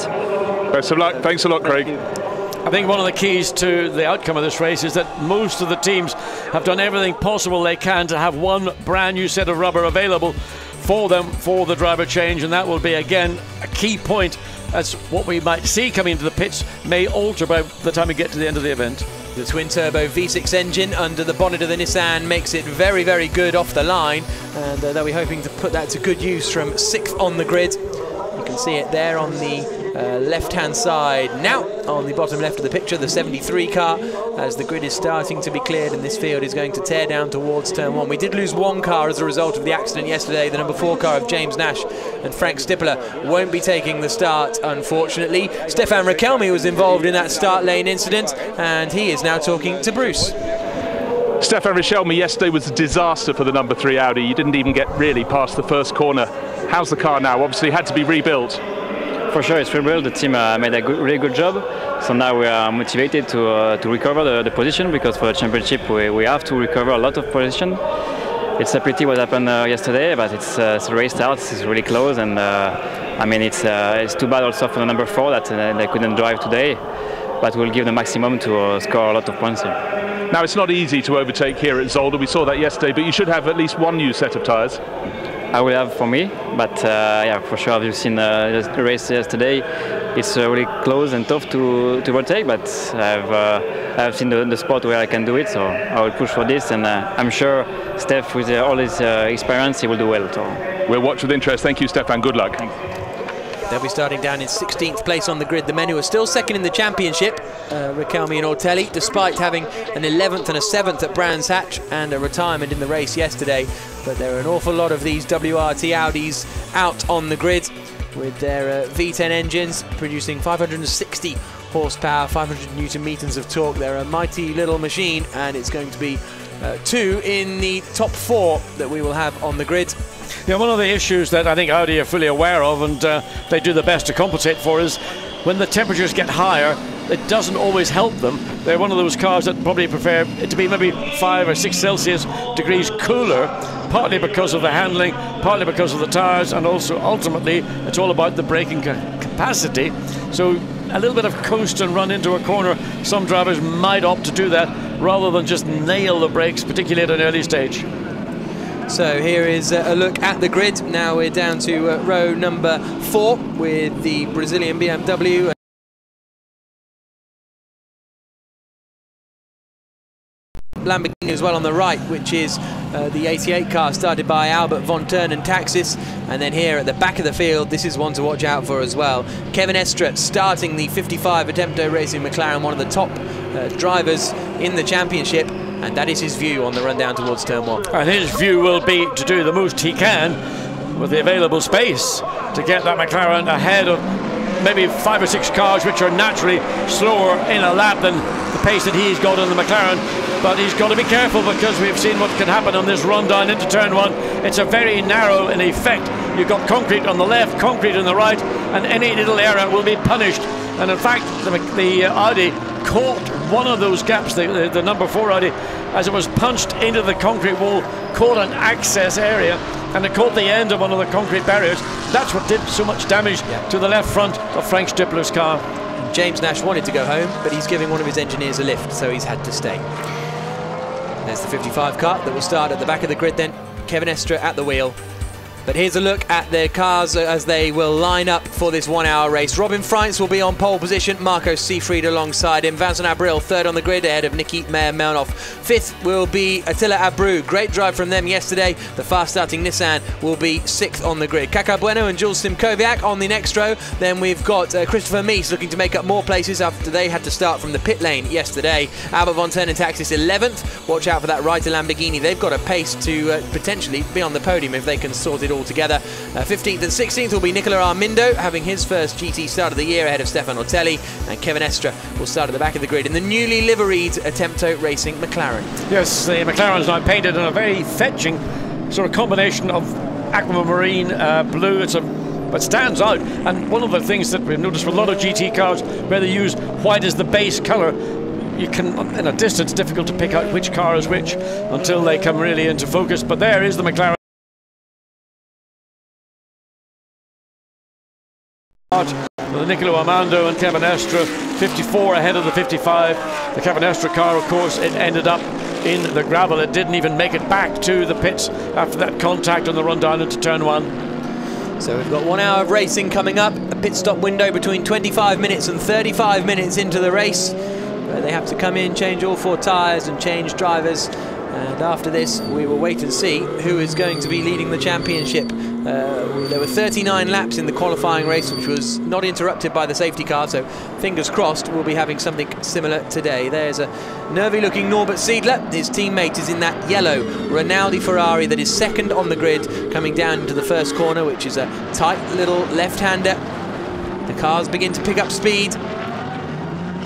Best of luck. Thanks a lot, Craig. I think one of the keys to the outcome of this race is that most of the teams have done everything possible they can to have one brand new set of rubber available for them for the driver change, and that will be again a key point, as what we might see coming into the pits may alter by the time we get to the end of the event. The twin-turbo V6 engine under the bonnet of the Nissan makes it very, very good off the line, and they'll be hoping to put that to good use from 6th on the grid. You can see it there on the left-hand side. Now, on the bottom left of the picture, the 73 car, as the grid is starting to be cleared, and this field is going to tear down towards turn 1. We did lose 1 car as a result of the accident yesterday, the number 4 car of James Nash, and Frank Stippler won't be taking the start, unfortunately. Stefan Rakelmi was involved in that start lane incident, and he is now talking to Bruce. Stefan Rakelmi yesterday was a disaster for the number 3 Audi. You didn't even get really past the first corner. How's the car now? Obviously had to be rebuilt. For sure, it's rebuilt. The team made a really good job. So now we are motivated to recover the position, because for the championship we have to recover a lot of position. It's a pity what happened yesterday, but it's the race starts. It's really close, and I mean it's too bad also for the number 4 that they couldn't drive today. But we'll give the maximum to score a lot of points here. Now it's not easy to overtake here at Zolder. We saw that yesterday, but you should have at least 1 new set of tyres. I will have for me, but yeah, for sure, you've seen the race yesterday. It's really close and tough to overtake, but I've seen the spot where I can do it, so I will push for this, and I'm sure Steph, with all his experience, he will do well. So we'll watch with interest. Thank you, Stefan. Good luck. Thanks. They'll be starting down in 16th place on the grid. The men who are still second in the championship, Rakelmi and Ortelli, despite having an 11th and a 7th at Brands Hatch and a retirement in the race yesterday. But there are an awful lot of these WRT Audis out on the grid with their V10 engines producing 560 horsepower, 500 newton meters of torque. They're a mighty little machine, and it's going to be 2 in the top 4 that we will have on the grid. Yeah, one of the issues that I think Audi are fully aware of, and they do the best to compensate for, is when the temperatures get higher, it doesn't always help them. They're one of those cars that probably prefer it to be maybe 5 or 6 Celsius degrees cooler, partly because of the handling, partly because of the tyres, and also ultimately it's all about the braking capacity. So a little bit of coast and run into a corner, some drivers might opt to do that rather than just nail the brakes, particularly at an early stage. So here is a look at the grid. Now we're down to row number 4 with the Brazilian BMW. Lamborghini as well on the right, which is the 88 car started by Albert von Turn and Taxis. And then here at the back of the field, this is one to watch out for as well. Kevin Estre starting the 55 Attempto Racing McLaren, one of the top drivers in the championship. And that is his view on the run down towards turn 1. And his view will be to do the most he can with the available space to get that McLaren ahead of maybe 5 or 6 cars which are naturally slower in a lap than the pace that he's got in the McLaren. But he's got to be careful, because we've seen what can happen on this run down into turn 1. It's a very narrow in effect. You've got concrete on the left, concrete on the right, and any little error will be punished. And in fact, the Audi caught one of those gaps, the number 4 Audi, as it was punched into the concrete wall, caught an access area, and it caught the end of one of the concrete barriers. That's what did so much damage to the left front of Frank Stippler's car. James Nash wanted to go home, but he's giving one of his engineers a lift, so he's had to stay. There's the 55 car that will start at the back of the grid then. Kevin Estre at the wheel. But here's a look at the cars as they will line up for this 1 hour race. Robin Freitz will be on pole position, Marco Seefried alongside him. Vincent Abril third on the grid ahead of Nicky Meyer-Melnoff. Fifth will be Attila Abreu. Great drive from them yesterday. The fast starting Nissan will be 6th on the grid. Kaka Bueno and Jules Simkoviak on the next row. Then we've got Christopher Mies looking to make up more places after they had to start from the pit lane yesterday. Albert von Turn and Taxis 11th. Watch out for that Reiter Lamborghini. They've got a pace to potentially be on the podium if they can sort it all together. 15th and 16th will be Nicola Armindo, having his first GT start of the year ahead of Stefan Ortelli, and Kevin Estre will start at the back of the grid in the newly liveried Attempto Racing McLaren. Yes, the McLaren's now painted in a very fetching sort of combination of aquamarine blue. It stands out, and one of the things that we've noticed with a lot of GT cars where they use white as the base colour, you can, in a distance, difficult to pick out which car is which until they come really into focus. But there is the McLaren. With Nicolo Armando and Kevin Estre, 54 ahead of the 55. The Kevin Estre car, of course, it ended up in the gravel. It didn't even make it back to the pits after that contact on the run down into turn 1. So we've got 1 hour of racing coming up, a pit stop window between 25 minutes and 35 minutes into the race, where they have to come in, change all 4 tyres and change drivers. And after this, we will wait and see who is going to be leading the championship. There were 39 laps in the qualifying race, which was not interrupted by the safety car, so fingers crossed we'll be having something similar today. There's a nervy-looking Norbert Siedler. His teammate is in that yellow Rinaldi Ferrari that is 2nd on the grid, coming down into the first corner, which is a tight little left-hander. The cars begin to pick up speed.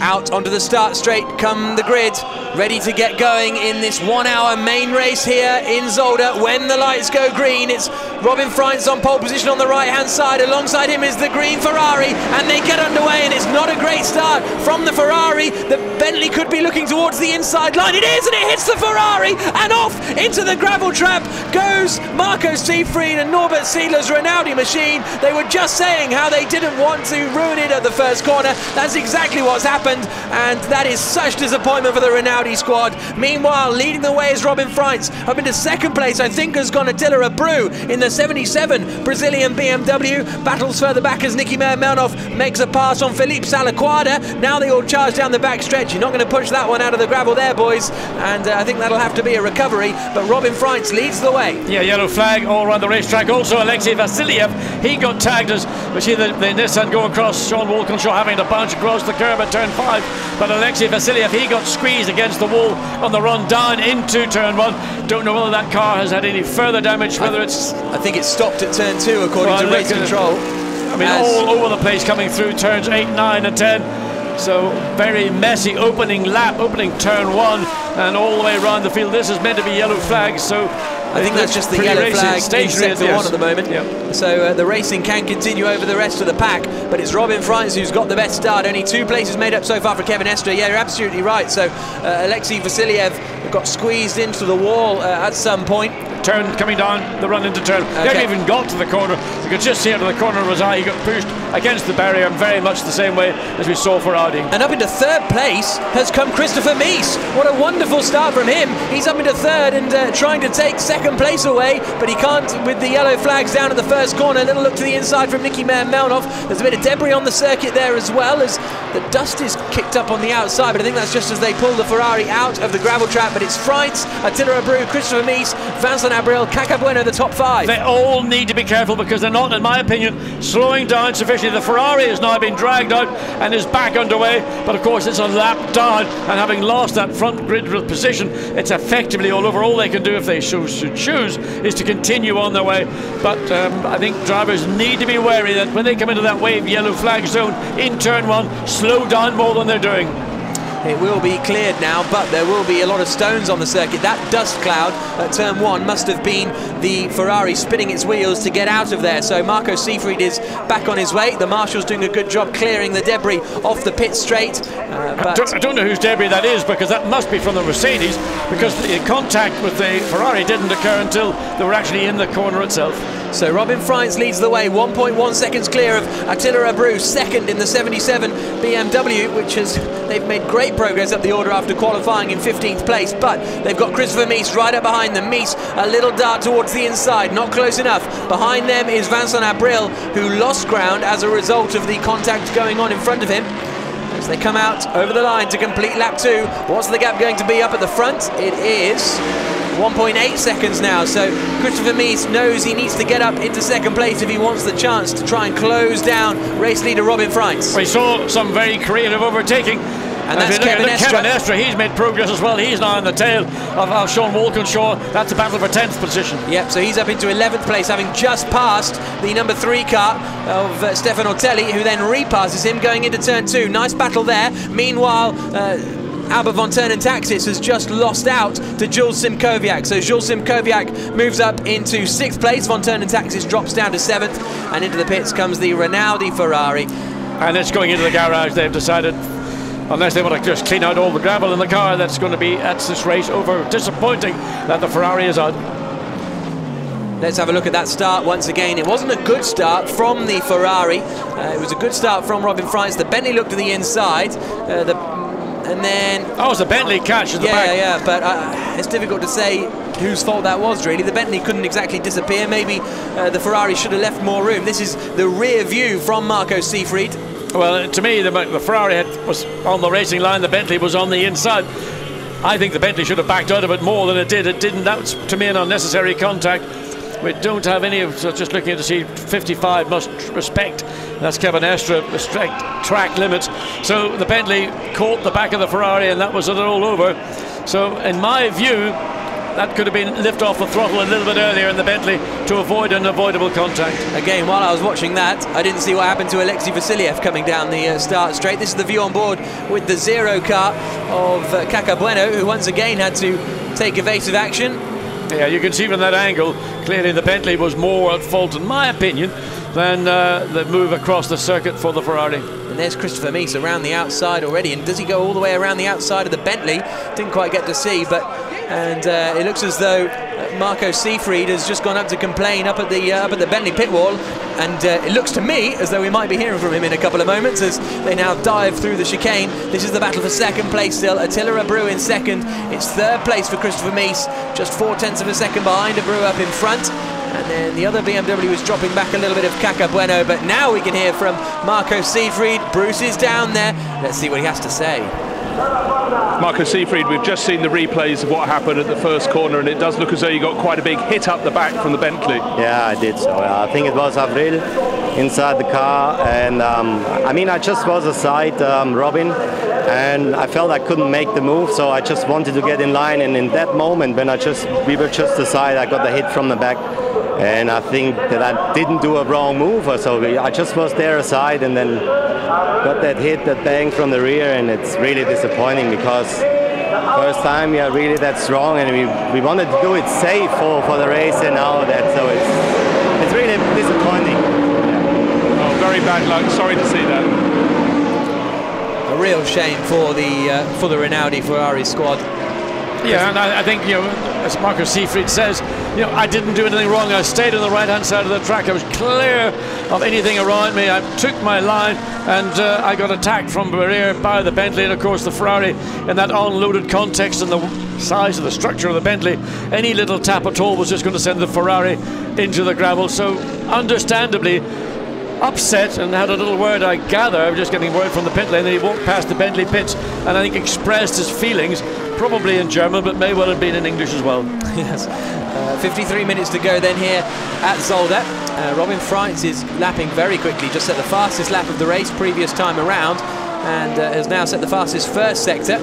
Out onto the start straight come the grid, ready to get going in this 1 hour main race here in Zolder. When the lights go green, it's Robin Freitz on pole position on the right hand side. Alongside him is the green Ferrari, and they get underway, and it's not a great start from the Ferrari. The Bentley could be looking towards the inside line. It is, and it hits the Ferrari, and off into the gravel trap goes Marco Seefried and Norbert Siedler's Rinaldi machine. They were just saying how they didn't want to ruin it at the first corner. That's exactly what's happened, and that is such disappointment for the Rinaldi squad. Meanwhile, leading the way is Robin Freitz. Up into 2nd place, I think, has gone Attila Abreu in the 77 Brazilian BMW. Battles further back as Nicky Meyer-Melnoff makes a pass on Felipe Salaquada. Now they all charge down the back stretch. You're not going to push that one out of the gravel there, boys, and I think that'll have to be a recovery, but Robin Freitz leads the way. Yeah, yellow flag all around the racetrack. Also Alexei Vasiliev, he got tagged as we see the Nissan go across. Sean Walkinshaw having to bounce across the curb at turn 5, but Alexei Vasiliev, he got squeezed against the wall on the run down into turn 1. Don't know whether that car has had any further damage, whether I think it's stopped at turn 2 according to race control. I mean, all over the place coming through turns 8, 9 and 10. So very messy opening lap, opening turn 1, and all the way around the field. This is meant to be yellow flags, so I think that's just the yellow flag in sector 1 at the moment. Yep. So the racing can continue over the rest of the pack, but it's Robin Freitz who's got the best start. Only 2 places made up so far for Kevin Estre. Yeah, you're absolutely right. So Alexei Vasiliev got squeezed into the wall at some point. turn coming down the run into turn. They haven't even got to the corner. You could just see out of the corner of his eye. He got pushed against the barrier in very much the same way as we saw for Audi. And up into third place has come Christopher Mies. What a wonderful start from him. He's up into third and trying to take second place away, but he can't with the yellow flags down at the first corner. A little look to the inside from Nicky Melnhoff. There's a bit of debris on the circuit there as well, as the dust is kicked up on the outside, but I think that's just as they pull the Ferrari out of the gravel trap. But it's Freitz, Attila Abreu, Christopher Mies, Vincent Abril, Caca Bueno, the top 5. They all need to be careful because they're not, in my opinion, slowing down sufficiently. The Ferrari has now been dragged out and is back underway, but of course it's a lap down, and having lost that front grid position, it's effectively all over. All they can do if they choose is to continue on their way. But I think drivers need to be wary that when they come into that wave yellow flag zone in turn 1, slow down more than they're doing. It will be cleared now, but there will be a lot of stones on the circuit. That dust cloud at turn 1 must have been the Ferrari spinning its wheels to get out of there. So Marco Seefried is back on his way. The marshal's doing a good job clearing the debris off the pit straight. I don't know whose debris that is, because that must be from the Mercedes, because the contact with the Ferrari didn't occur until they were actually in the corner itself. So Robin Freitz leads the way, 1.1 seconds clear of Attila Abreu, second in the 77 BMW, which they've made great progress up the order after qualifying in 15th place, but they've got Christopher Mies right up behind them. Mies, a little dart towards the inside, not close enough. Behind them is Vincent Abril, who lost ground as a result of the contact going on in front of him. As they come out over the line to complete lap 2, what's the gap going to be up at the front? It is 1.8 seconds now, so Christopher Mies knows he needs to get up into second place if he wants the chance to try and close down race leader Robin Freitz. We saw some very creative overtaking. And that's Kevin Estre. He's made progress as well. He's now on the tail of Sean Walkinshaw. That's a battle for 10th position. Yep, so he's up into 11th place, having just passed the number 3 car of Stefan Ortelli, who then repasses him going into turn 2. Nice battle there. Meanwhile, Albert von Taxis has just lost out to Jules Simkowiak. So Jules Simkowiak moves up into 6th place. Von Taxis drops down to 7th. And into the pits comes the Rinaldi Ferrari. And it's going into the garage. They've decided, unless they want to just clean out all the gravel in the car, that's going to be at this race over. Disappointing that the Ferrari is out. Let's have a look at that start once again. It wasn't a good start from the Ferrari. It was a good start from Robin Freitz. The Bentley looked to the inside. And then... Oh, it's a Bentley catch at the back. Yeah, but it's difficult to say whose fault that was, really. The Bentley couldn't exactly disappear. Maybe the Ferrari should have left more room. This is the rear view from Marco Seefried. Well, to me, the Ferrari was on the racing line. The Bentley was on the inside. I think the Bentley should have backed out of it more than it did. It didn't. That was, to me, an unnecessary contact. We don't have any of, so just looking to see 55 must respect. That's Kevin Estre, respect track limits. So the Bentley caught the back of the Ferrari, and that was it all over. So in my view, that could have been lift off the throttle a little bit earlier in the Bentley to avoid an avoidable contact. Again, while I was watching that, I didn't see what happened to Alexei Vasiliev coming down the start straight. This is the view on board with the 0 car of Caca Bueno, who once again had to take evasive action. Yeah, you can see from that angle, clearly the Bentley was more at fault, in my opinion, than the move across the circuit for the Ferrari. And there's Christopher Mies around the outside already. And does he go all the way around the outside of the Bentley? Didn't quite get to see, but it looks as though Marco Seefried has just gone up to complain up at the Bentley pit wall. And it looks to me as though we might be hearing from him in a couple of moments as they now dive through the chicane. This is the battle for second place still. Attila Abreu in second. It's third place for Christopher Mies, just 0.4 of a second behind Abreu up in front. And then the other BMW is dropping back a little bit of Caca Bueno, but now we can hear from Marco Seefried. Bruce is down there. Let's see what he has to say. Marco Seefried, we've just seen the replays of what happened at the first corner, and it does look as though you got quite a big hit up the back from the Bentley. Yeah, I did so. I think it was Avril inside the car, and I mean, I just was aside Robin, and I felt I couldn't make the move, so I just wanted to get in line, and in that moment when we were just aside, I got the hit from the back. And I think that I didn't do a wrong move, so I just was there aside and then got that hit, that bang from the rear, and it's really disappointing because first time we are really that strong, and we wanted to do it safe for the race, and now that, so it's really disappointing. Oh, very bad luck. Sorry to see that. A real shame for the Rinaldi Ferrari squad. Yeah, and I think, you know, as Marcus Seefried says, you know, I didn't do anything wrong. I stayed on the right-hand side of the track. I was clear of anything around me. I took my line, and I got attacked from the rear by the Bentley, and of course the Ferrari. In that unloaded context and the size of the structure of the Bentley, any little tap at all was just going to send the Ferrari into the gravel. So, understandably upset, and had a little word, I gather, I was just getting word from the pit lane that he walked past the Bentley pits and I think expressed his feelings, probably in German, but may well have been in English as well. Yes. 53 minutes to go then here at Zolder. Robin Freitz is lapping very quickly, just set the fastest lap of the race previous time around, and has now set the fastest first sector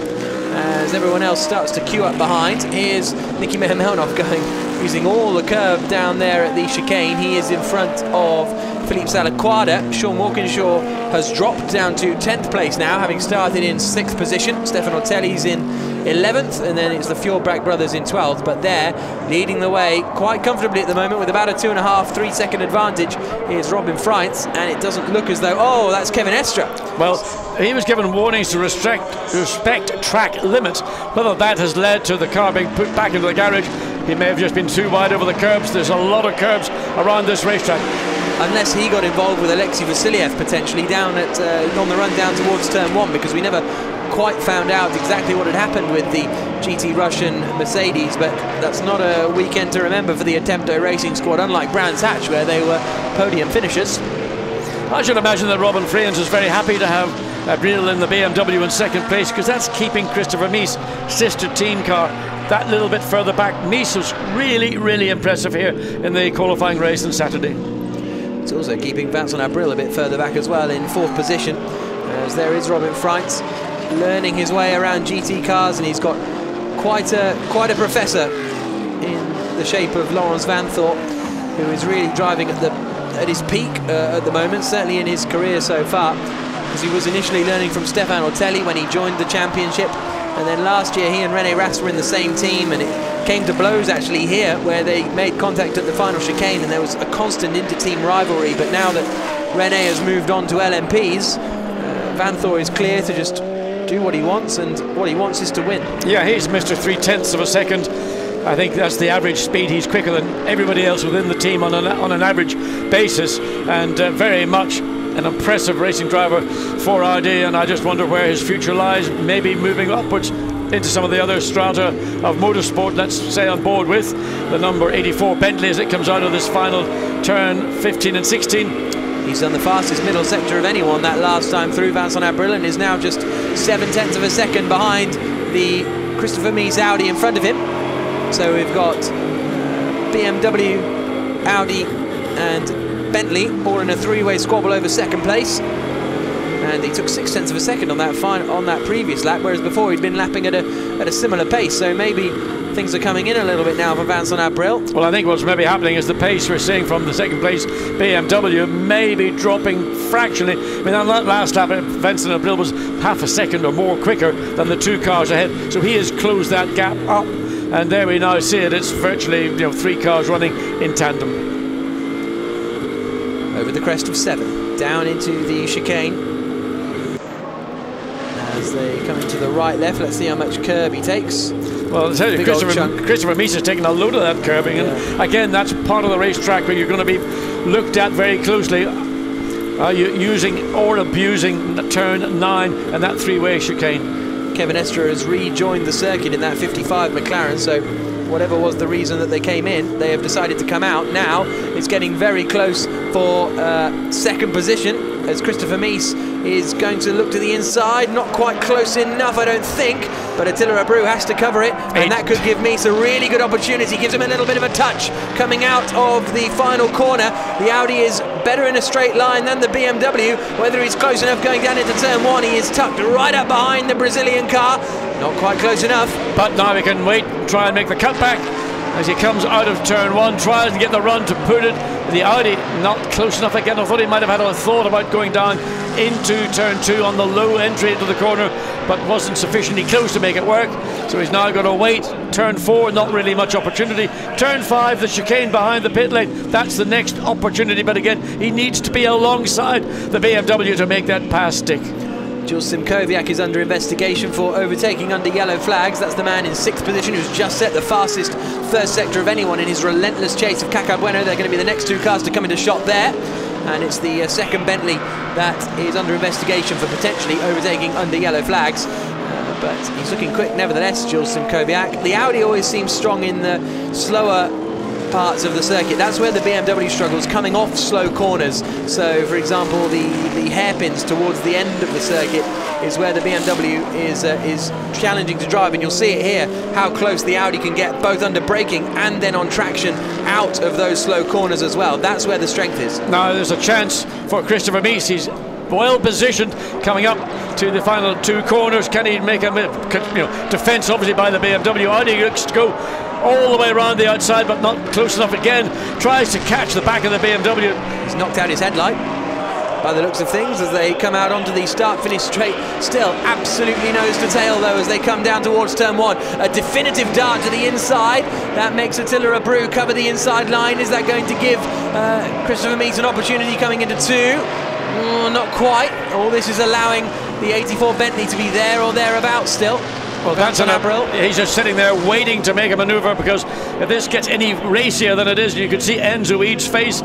as everyone else starts to queue up behind. Here's Nicky Meher-Melnov going, using all the curve down there at the chicane. He is in front of Philippe Salaquada. Sean Walkinshaw has dropped down to 10th place now, having started in 6th position. Stefan Ortelli's in 11th, and then it's the Fjordbrack brothers in 12th, but they're leading the way quite comfortably at the moment with about a 2.5–3 second advantage. Here's Robin Freitz, and it doesn't look as though, oh, that's Kevin Estre. Well, he was given warnings to respect track limits. Whether that has led to the car being put back into the garage, he may have just been too wide over the curbs. There's a lot of curbs around this racetrack. Unless he got involved with Alexei Vasiliev potentially down at on the run down towards turn 1, because we never quite found out exactly what had happened with the GT Russian Mercedes, but that's not a weekend to remember for the Attempto Racing squad, unlike Brands Hatch, where they were podium finishers. I should imagine that Robin Freitz is very happy to have Abril in the BMW in 2nd place, because that's keeping Christopher Mies' sister team car that little bit further back. Mies was really impressive here in the qualifying race on Saturday. It's also keeping Vincent Abril a bit further back as well in 4th position, as there is Robin Freitz learning his way around GT cars, and he's got quite a professor in the shape of Laurens Vanthoor, who is really driving at his peak at the moment, certainly in his career so far, because he was initially learning from Stefan Ortelli when he joined the championship, and then last year he and René Rast were in the same team, and it came to blows actually here where they made contact at the final chicane, and there was a constant inter-team rivalry. But now that René has moved on to LMPs, Vanthoor is clear to just do what he wants, and what he wants is to win. Yeah, he's Mr. 3/10 of a second. I think that's the average speed. He's quicker than everybody else within the team on an average basis, and very much an impressive racing driver for RD, and I just wonder where his future lies, maybe moving upwards into some of the other strata of motorsport, let's say on board with the number 84 Bentley as it comes out of this final turn 15 and 16. He's done the fastest middle sector of anyone that last time through, Vincent Abril, and is now just 0.7 of a second behind the Christopher Mies Audi in front of him. So we've got BMW, Audi and Bentley all in a three-way squabble over 2nd place, and he took 0.6 of a second on that previous lap, whereas before he'd been lapping at a similar pace. So maybe things are coming in a little bit now for Vincent Abril. Well, I think what's maybe happening is the pace we're seeing from the 2nd place BMW may be dropping fractionally. I mean, on that last lap, Vincent Abril was 0.5 second or more quicker than the 2 cars ahead, so he has closed that gap up, and there we now see it. It's virtually, you know, 3 cars running in tandem. Over the crest of 7, down into the chicane. As they come into the right-left, let's see how much curb he takes. Well, I'll tell you, Christopher Mies has taken a load of that curbing, and again, that's part of the racetrack where you're going to be looked at very closely. Using or abusing turn 9 and that 3-way chicane. Kevin Estre has rejoined the circuit in that 55 McLaren, so whatever was the reason that they came in, they have decided to come out. Now it's getting very close for 2nd position, as Christopher Mies is going to look to the inside. Not quite close enough, I don't think, but Attila Abreu has to cover it, and that could give Mies a really good opportunity. Gives him a little bit of a touch coming out of the final corner. The Audi is better in a straight line than the BMW. Whether he's close enough going down into turn 1, he is tucked right up behind the Brazilian car. Not quite close enough. But now we can wait and try and make the cutback as he comes out of turn 1, tries to get the run to put it. The Audi not close enough again. I thought he might have had a thought about going down into turn 2 on the low entry into the corner, but wasn't sufficiently close to make it work. So he's now going to wait. Turn 4, not really much opportunity. Turn 5, the chicane behind the pit lane. That's the next opportunity, but again, he needs to be alongside the BMW to make that pass stick. Jules Simkowiak is under investigation for overtaking under yellow flags. That's the man in 6th position who's just set the fastest first sector of anyone in his relentless chase of Caca Bueno. They're going to be the next two cars to come into shot there. And it's the second Bentley that is under investigation for potentially overtaking under yellow flags. But he's looking quick nevertheless, Jules Simkowiak. The Audi always seems strong in the slower parts of the circuit. That's where the BMW struggles, coming off slow corners. So, for example, the hairpins towards the end of the circuit is where the BMW is challenging to drive, and you'll see it here, how close the Audi can get, both under braking and then on traction, out of those slow corners as well. That's where the strength is. Now there's a chance for Christopher Mies. He's well positioned coming up to the final two corners. Can he make a defence, obviously, by the BMW? Audi looks to go all the way around the outside, but not close enough again. Tries to catch the back of the BMW. He's knocked out his headlight by the looks of things as they come out onto the start-finish straight. Still absolutely nose to tail though as they come down towards turn 1. A definitive dart to the inside. That makes Attila Abreu cover the inside line. Is that going to give Christopher Mies an opportunity coming into 2? Not quite. All this is allowing the 84 Bentley to be there or thereabouts still. Well, that's an April. He's just sitting there waiting to make a manoeuvre, because if this gets any racier than it is, you can see Enzo Ead's face,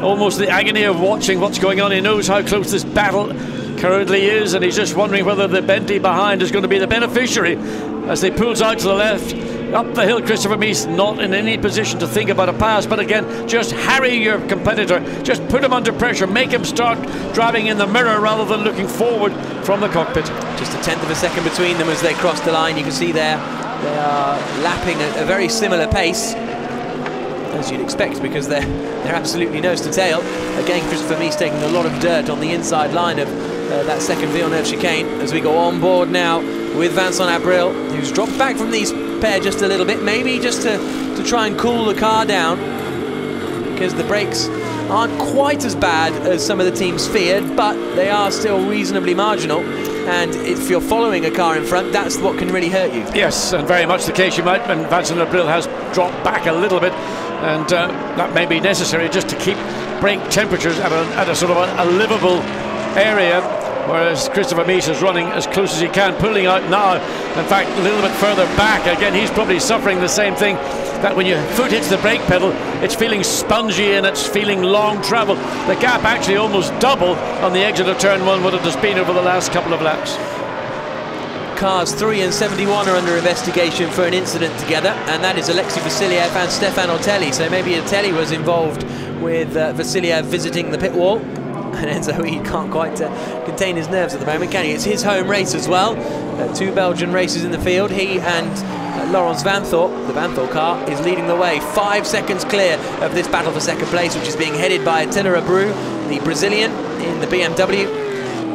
almost the agony of watching what's going on. He knows how close this battle currently is, and he's just wondering whether the Bentley behind is going to be the beneficiary as they pulls out to the left. Up the hill, Christopher Mies not in any position to think about a pass, but again, just harry your competitor, just put him under pressure, make him start driving in the mirror rather than looking forward from the cockpit. Just a 1/10 of a second between them as they cross the line. You can see there they are lapping at a very similar pace, as you'd expect, because they're absolutely nose to tail. Again, Christopher Mies taking a lot of dirt on the inside line of that second Villeneuve chicane as we go on board now with Vincent Abril, who's dropped back from these pair just a little bit, maybe just to try and cool the car down, because the brakes aren't quite as bad as some of the teams feared, but they are still reasonably marginal. And if you're following a car in front, that's what can really hurt you. Yes, and very much the case you might. And Vincent Abril has dropped back a little bit, and that may be necessary just to keep brake temperatures at a sort of a livable area, whereas Christopher Mies is running as close as he can, pulling out now, in fact, a little bit further back. Again, he's probably suffering the same thing, that when your foot hits the brake pedal, it's feeling spongy and it's feeling long travel. The gap actually almost double on the exit of turn 1 what it has been over the last couple of laps. Cars 3 and 71 are under investigation for an incident together, and that is Alexei Vasiliev and Stefan Otelli. So maybe Otelli was involved with Vasiliev visiting the pit wall. And Enzo Ead can't quite contain his nerves at the moment, can he? It's his home race as well. 2 Belgian races in the field. He and Laurens Vanthoor, the Vanthoor car, is leading the way. 5 seconds clear of this battle for second place, which is being headed by Attila Abreu, the Brazilian in the BMW,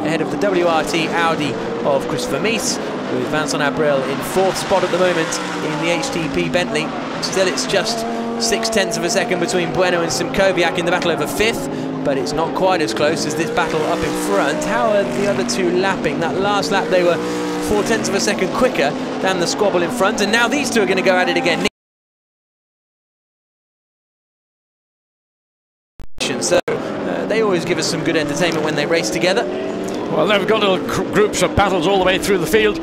ahead of the WRT Audi of Christopher Mies, with Vincent Abril in 4th spot at the moment in the HTP Bentley. Still, it's just 0.6 of a second between Bueno and Simkowiak in the battle over 5th. But it's not quite as close as this battle up in front. How are the other two lapping? That last lap they were 0.4 of a second quicker than the squabble in front, and now these two are going to go at it again. So they always give us some good entertainment when they race together. Well, they've got little groups of battles all the way through the field,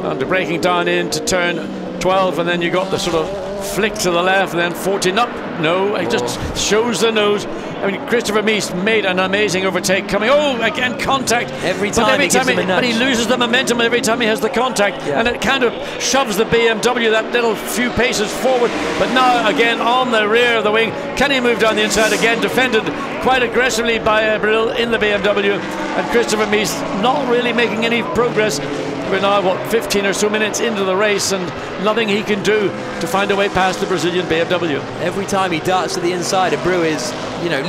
under braking down into turn 12, and then you got the sort of flick to the left, and then 14 up. No, it just shows the nose. I mean, Christopher Mies made an amazing overtake coming. Oh, again, contact. Every time he gives him a nudge. But he loses the momentum every time he has the contact. Yeah. And it kind of shoves the BMW that little few paces forward. But now, again, on the rear of the wing. Can he move down the inside again? Defended quite aggressively by Abril in the BMW. And Christopher Mies not really making any progress. We're now, what, 15 or so minutes into the race, and nothing he can do to find a way past the Brazilian BMW. Every time he darts to the inside, Abreu is,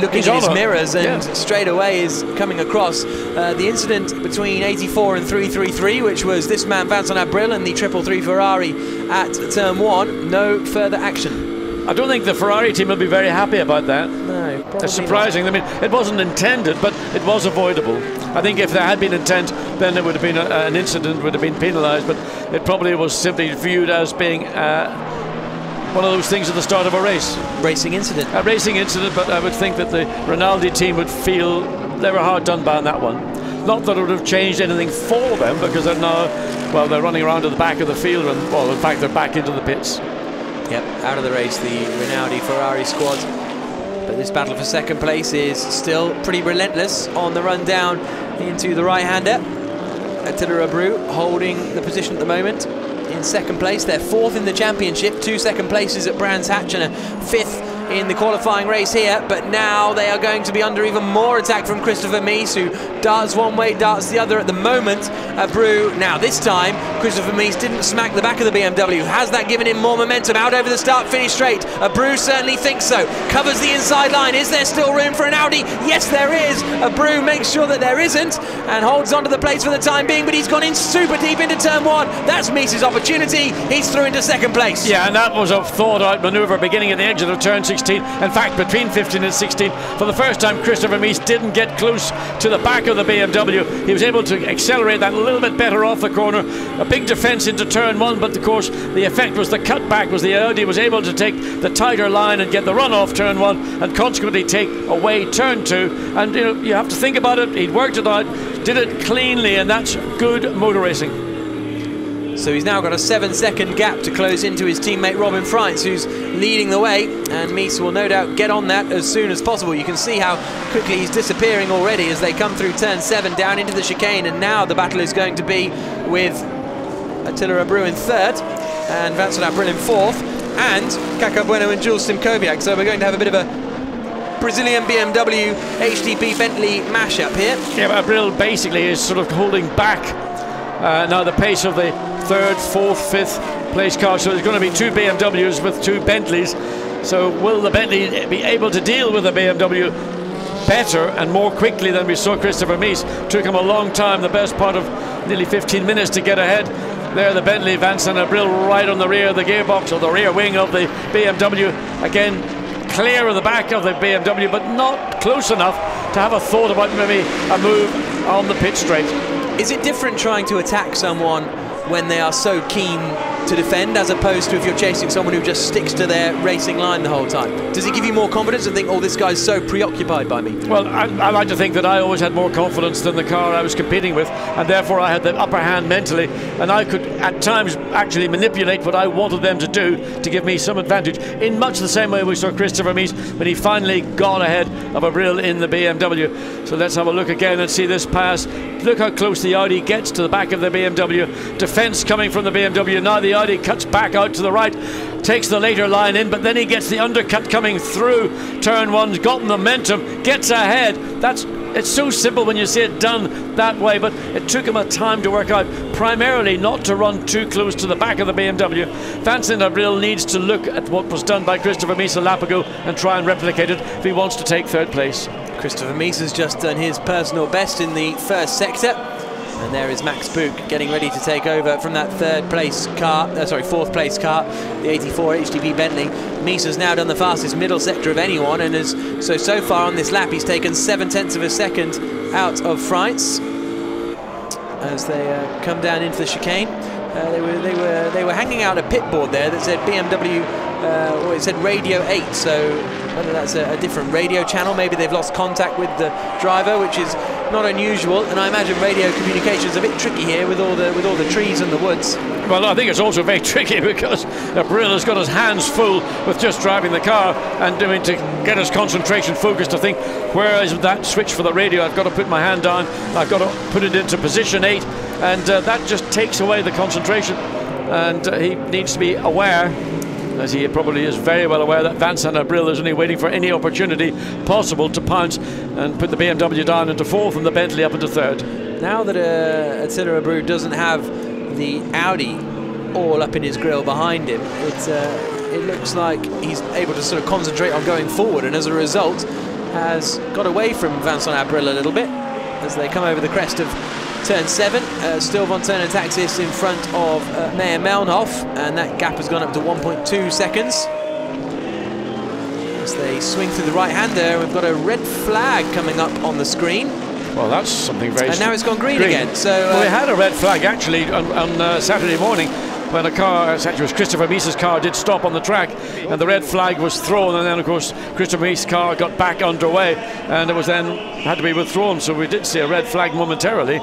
looking in his mirrors and straight away is coming across. The incident between 84 and 333, which was this man Vincent Abril and the 333 Ferrari at turn 1, no further action. I don't think the Ferrari team will be very happy about that. No, probably it's surprising. Not. I mean, it wasn't intended, but it was avoidable. I think if there had been intent, then it would have been an incident, would have been penalised, but it probably was simply viewed as being one of those things at the start of a race. Racing incident. A racing incident, but I would think that the Rinaldi team would feel they were hard done by on that one. Not that it would have changed anything for them, because they're now, well, they're running around to the back of the field, and, well, in fact, they're back into the pits. Yep, out of the race, the Rinaldi Ferrari squad. But this battle for second place is still pretty relentless on the run down into the right-hander. Attila Abreu holding the position at the moment in second place. They're fourth in the championship, 2 second places at Brands Hatch and a fifth in the qualifying race here, but now they are going to be under even more attack from Christopher Mies, who darts one way, darts the other at the moment. Abreu, now this time, Christopher Mies didn't smack the back of the BMW. Has that given him more momentum? Out over the start, finish straight. Abreu certainly thinks so. Covers the inside line. Is there still room for an Audi? Yes, there is. Abreu makes sure that there isn't and holds onto the place for the time being, but he's gone in super deep into turn 1. That's Mies' opportunity. He's through into second place. Yeah, and that was a thought-out manoeuvre beginning at the edge of turn 16. In fact, between 15 and 16, for the first time, Christopher Mies didn't get close to the back of the BMW. He was able to accelerate that a little bit better off the corner. A big defence into turn 1, but of course the effect was the cutback, was the Audi was able to take the tighter line and get the run off turn 1 and consequently take away turn 2. And you know, you have to think about it. He'd worked it out, did it cleanly, and that's good motor racing. So he's now got a 7-second gap to close into his teammate Robin Freitz, who's leading the way, and Mies will no doubt get on that as soon as possible. You can see how quickly he's disappearing already as they come through turn 7 down into the chicane, and now the battle is going to be with Attila Abreu in 3rd and Vincent Abril in 4th and Kaka Bueno and Jules Simkowiak. So we're going to have a bit of a Brazilian BMW HDP Bentley mashup here. Yeah, but Abril basically is sort of holding back now the pace of the 3rd, 4th, 5th place car. So there's going to be 2 BMWs with 2 Bentleys. So will the Bentley be able to deal with the BMW better and more quickly than we saw Christopher Mies? Took him a long time, the best part of nearly 15 minutes to get ahead. There the Bentley, Vincent Abril right on the rear of the gearbox, or the rear wing of the BMW. Again, clear of the back of the BMW, but not close enough to have a thought about maybe a move on the pit straight. Is it different trying to attack someone when they are so keen to defend, as opposed to if you're chasing someone who just sticks to their racing line the whole time? Does it give you more confidence and think, oh, this guy's so preoccupied by me? Well, I like to think that I always had more confidence than the car I was competing with, and therefore I had the upper hand mentally, and I could at times actually manipulate what I wanted them to do to give me some advantage, in much the same way we saw Christopher Mies when he finally got ahead of Abril in the BMW. So let's have a look again and see this pass. Look how close the Audi gets to the back of the BMW. Defence coming from the BMW. Now the Audi cuts back out to the right, takes the later line in, but then he gets the undercut coming through turn 1, got momentum, gets ahead. It's so simple when you see it done that way, but it took him a time to work out, primarily not to run too close to the back of the BMW. Vincent Abril needs to look at what was done by Christopher Mies a lap ago and try and replicate it if he wants to take 3rd place. Christopher Mies has just done his personal best in the 1st sector, and there is Max Book getting ready to take over from that 4th place car, the 84 HDP Bentley. Mies has now done the fastest middle sector of anyone, and so far on this lap he's taken 7/10 of a second out of Freitz as they come down into the chicane. They were hanging out a pit board there that said BMW, or it said Radio 8, so whether that's a different radio channel, maybe they've lost contact with the driver, which is not unusual, and I imagine radio communication is a bit tricky here with all the trees and the woods. Well, I think it's also very tricky because Abril has got his hands full with just driving the car, and I mean, to get his concentration focused to think, where is that switch for the radio? I've got to put my hand down, I've got to put it into position 8, and that just takes away the concentration, and he needs to be aware, as he probably is very well aware, that Vincent Abril is only waiting for any opportunity possible to pounce and put the BMW down into 4th and the Bentley up into 3rd. Now that Attila Abreu doesn't have the Audi all up in his grill behind him, it looks like he's able to sort of concentrate on going forward, and as a result has got away from Vincent Abril a little bit as they come over the crest of turn 7. Still von Turner Taxis in front of Meyer Melnhof, and that gap has gone up to 1.2 seconds. As they swing through the right-hander, we've got a red flag coming up on the screen. Well, that's something very... And now it's gone green again. So well, we had a red flag actually on Saturday morning, when a car, actually it was Christopher Meese's car, did stop on the track, and the red flag was thrown, and then of course Christopher Meese's car got back underway, and it was then had to be withdrawn. So we did see a red flag momentarily,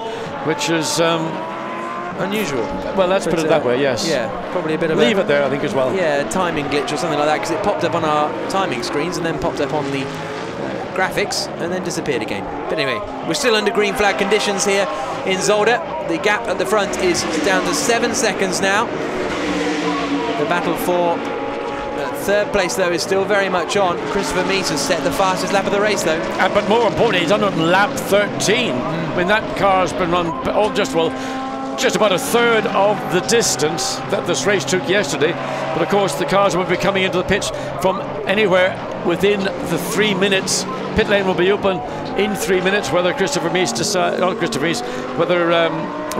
which is unusual. Well, let's put it that way. Yes. Yeah, probably a bit of leave it there, I think, as well. Yeah, timing glitch or something like that, because it popped up on our timing screens and then popped up on the graphics and then disappeared again. But anyway, we're still under green flag conditions here in Zolder. The gap at the front is down to 7 seconds now. The battle for third place, though, is still very much on. Christopher Meese has set the fastest lap of the race, though. But more importantly, he's on lap 13. I mean, that car's been run just about a third of the distance that this race took yesterday. But of course, the cars will be coming into the pits from anywhere within the 3 minutes. Pit lane will be open in 3 minutes, whether Christopher Meese decides, not Christopher Meese, whether